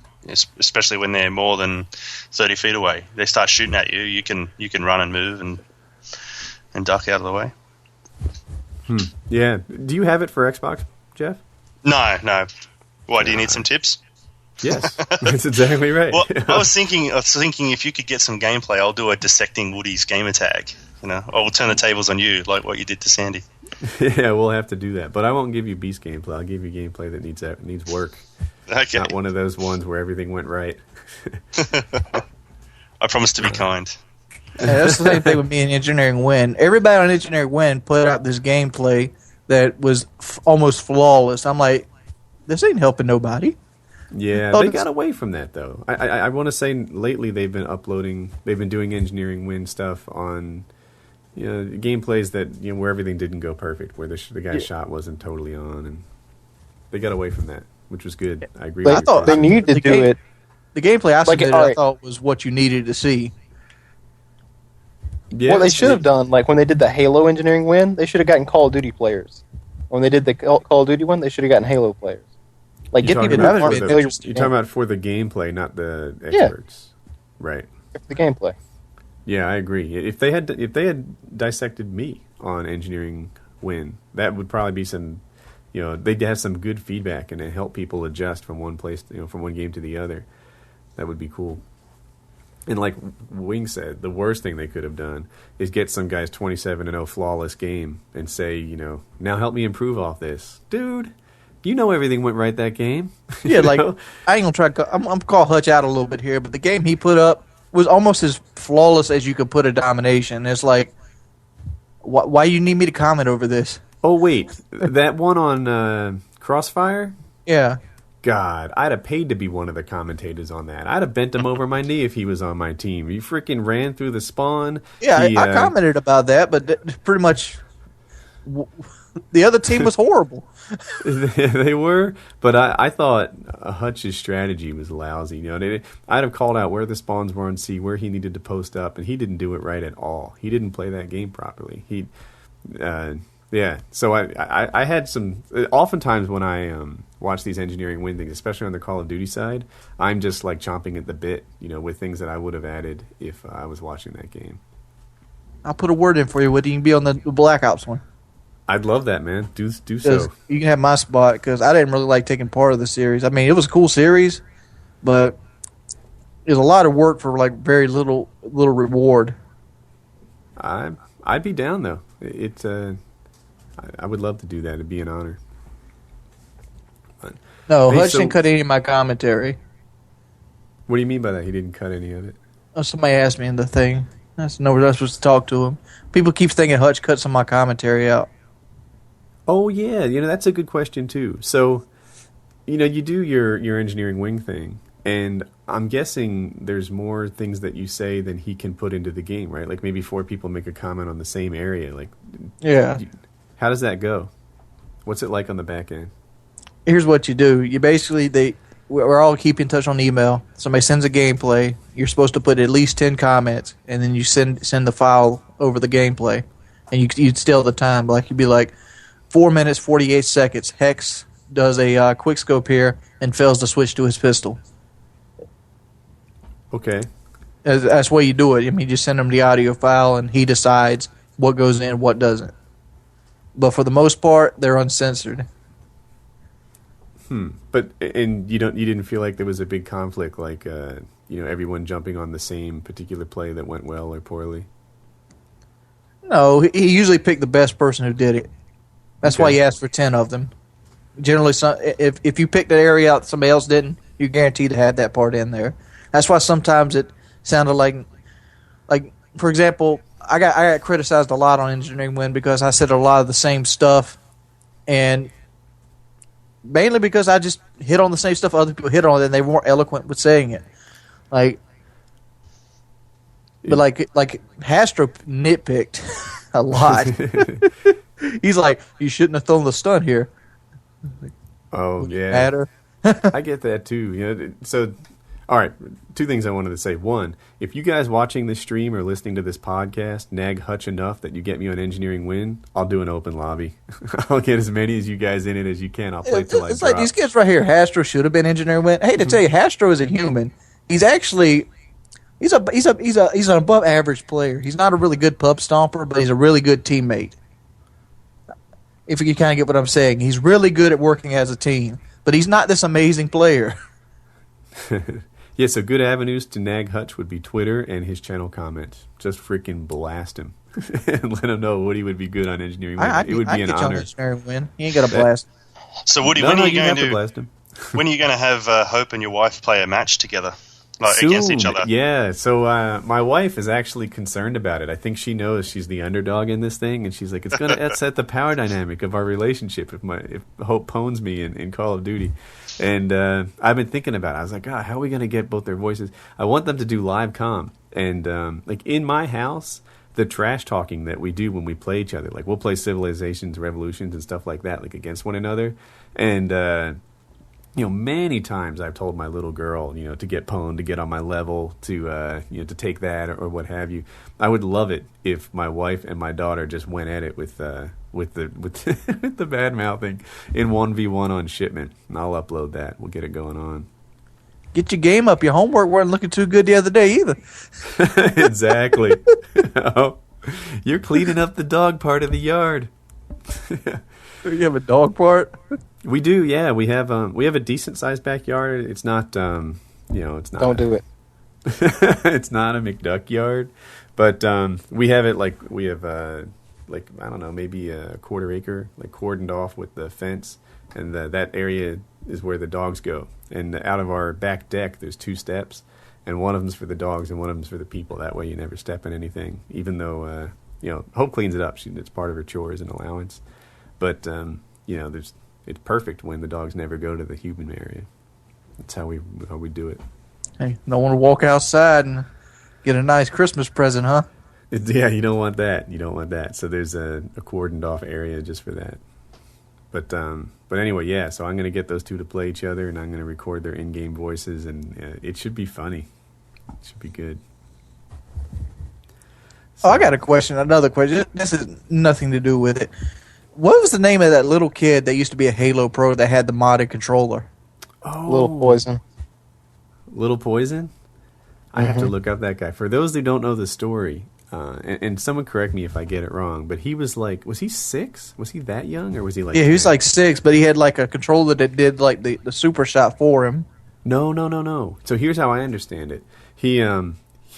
Especially when they're more than 30 feet away, they start shooting at you. You can run and move and duck out of the way. Yeah. Do you have it for Xbox, Jeff? No. Why? Do you need some tips? Yes, that's exactly right. Well, I was thinking if you could get some gameplay, I'll do a dissecting Woody's gamer tag. I'll turn the tables on you like what you did to Sandy. Yeah, we'll have to do that, but I won't give you beast gameplay. I'll give you gameplay that needs work. Okay. Not one of those ones where everything went right. I promise to be kind. Yeah, that's the same thing with me and Engineering Win. Everybody on Engineering Win put out this gameplay that was almost flawless. I'm like, this ain't helping nobody. Yeah, they got away from that though. I want to say lately they've been doing Engineering Win stuff on gameplays that where everything didn't go perfect, where the guy's shot wasn't totally on, and they got away from that, which was good. I agree. I thought they needed to do it. The gameplay I submitted, I thought was what you needed to see. Yeah, what they should have done, like when they did the Halo Engineering Win, they should have gotten Call of Duty players. When they did the Call of Duty one, they should have gotten Halo players. Like you're get people you're talking about for the gameplay, not the experts, right? For the gameplay. Yeah, I agree. If they had dissected me on Engineering Win, that would probably be some. They'd have some good feedback and help people adjust from one place, from one game to the other. That would be cool. And like Wing said, the worst thing they could have done is get some guy's 27-0 flawless game and say, now help me improve off this, dude. Everything went right that game. Yeah, like I ain't gonna try. I'm call Hutch out a little bit here, but the game he put up was almost as flawless as you could put a domination. It's like, why you need me to comment over this? Oh wait, that one on Crossfire? Yeah. God, I'd have paid to be one of the commentators on that. I'd have bent him over my knee if he was on my team. He freaking ran through the spawn. Yeah, I commented about that, but pretty much the other team was horrible. They were, but I thought Hutch's strategy was lousy. I'd have called out where the spawns were on C, where he needed to post up, and he didn't do it right at all. He didn't play that game properly. So I had some. Oftentimes when I watch these Engineering Win things, especially on the Call of Duty side, I'm just like chomping at the bit, with things that I would have added if I was watching that game. I'll put a word in for you. Would you be on the Black Ops one? I'd love that, man. Do 'Cause so. you can have my spot because I didn't really like taking part of the series. I mean, it was a cool series, but it was a lot of work for like very little reward. I'd be down though. I would love to do that. It'd be an honor. But, No, hey, Hutch so- didn't cut any of my commentary. What do you mean by that? He didn't cut any of it. Oh, somebody asked me in the thing. That's nowhere else supposed to talk to him. People keep thinking Hutch cut some of my commentary out. Oh yeah, that's a good question too. So, you do your engineering wing thing, and I'm guessing there's more things that you say than he can put into the game, right? Like maybe 4 people make a comment on the same area. Like, Yeah. how does that go? What's it like on the back end? Here's what you do. You basically we're all keeping in touch on email. Somebody sends a gameplay. You're supposed to put at least 10 comments, and then you send the file over the gameplay, and you'd still the time. Like you'd be like 4 minutes 48 seconds. Hex does a quick scope here and fails to switch to his pistol. Okay. That's the way you do it. I mean, you just send him the audio file, and he decides what goes in and what doesn't. But for the most part, they're uncensored. But and you didn't feel like there was a big conflict, like everyone jumping on the same particular play that went well or poorly. No, he usually picked the best person who did it. That's why he asked for 10 of them. Generally, if you picked an area out that somebody else didn't, you're guaranteed to have that part in there. That's why sometimes it sounded like for example, I got criticized a lot on Engineering Win because I said a lot of the same stuff, and mainly because I just hit on the same stuff other people hit on, and they weren't eloquent with saying it. But Hastro nitpicked a lot. He's like, you shouldn't have thrown the stunt here. Oh yeah, Matter. I get that too. So, all right, 2 things I wanted to say. One, if you guys watching this stream or listening to this podcast nag Hutch enough that you get me on Engineering Win, I'll do an open lobby. I'll get as many as you guys in it as you can. I'll play till I It's drop. like these kids right here. Hastro should have been Engineering Win. I hate to tell you, Hastro is a human. He's actually he's an above average player. He's not a really good pub stomper, but he's a really good teammate. If you kind of get what I'm saying, he's really good at working as a team, but he's not this amazing player. Yeah, so good avenues to nag Hutch would be Twitter and his channel comments. Just freaking blast him and let him know Woody would be good on Engineering Win. It would be an honor. Engineering Win. He ain't got a blast. So Woody, No, when are you you going have to to blast him. when are you going to have Hope and your wife play a match together, Soon. against each other? Yeah, so my wife is actually concerned about it. I think she knows she's the underdog in this thing, and she's like, it's going to upset the power dynamic of our relationship if Hope pwns me in Call of Duty. And I've been thinking about it. I was like, God, how are we going to get both their voices? I want them to do live comm. And in my house, the trash talking that we do when we play each other, like we'll play Civilizations, Revolutions, and stuff like that, like against one another. And many times I've told my little girl, to get pwned, to get on my level, to to take that or what have you. I would love it if my wife and my daughter just went at it with the with the bad mouthing in 1v1 on shipment. And I'll upload that. We'll get it going on. Get your game up. Your homework wasn't looking too good the other day either. Exactly. Oh, you're cleaning up the dog part of the yard. You have a dog part? We do, yeah. We have a decent sized backyard. It's not it's not. Don't do it. It's not a McDuck yard, but we have it I don't know, maybe a quarter acre, like cordoned off with the fence, and that area is where the dogs go. And out of our back deck, there's 2 steps, and one of them's for the dogs and one of them's for the people. That way, you never step in anything. Even though Hope cleans it up, it's part of her chores and allowance. But it's perfect when the dogs never go to the human area. That's how we do it. Hey, don't want to walk outside and get a nice Christmas present, huh? Yeah, you don't want that. You don't want that. So there's a cordoned off area just for that. But anyway, yeah. So I'm going to get those 2 to play each other, and I'm going to record their in-game voices, and it should be funny. It should be good. Oh, I got a question. Another question. This has nothing to do with it. What was the name of that little kid that used to be a Halo pro that had the modded controller? Oh, Little Poison. Little Poison? I have to look up that guy. For those who don't know the story, and someone correct me if I get it wrong, but he was like, was he 6? Was he that young, or was he like? Yeah, he was 10? like 6, but he had like a controller that did like the super shot for him. No. So here's how I understand it. He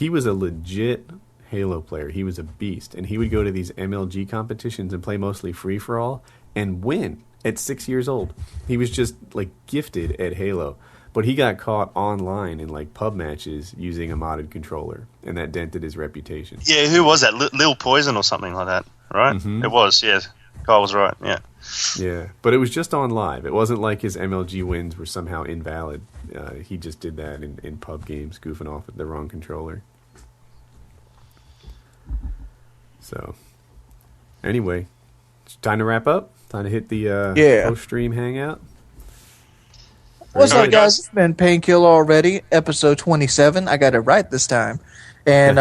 was a legit Halo player. He was a beast, and he would go to these MLG competitions and play mostly free for all and win at 6 years old. He was just like gifted at Halo. But he got caught online in like pub matches using a modded controller, and that dented his reputation. Yeah, who was that? Lil Poison or something like that, right? Mm-hmm. It was, yeah. Kyle was right, yeah. Yeah, but it was just on live. It wasn't like his MLG wins were somehow invalid. He just did that in pub games, goofing off with the wrong controller. So, anyway, it's time to wrap up. Time to hit the post-stream hangout. What's All up, right, guys? It's been Painkiller already, episode 27. I got it right this time. And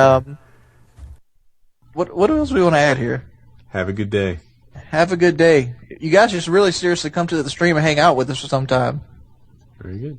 what else do we want to add here? Have a good day. Have a good day. You guys just really seriously come to the stream and hang out with us for some time. Very good.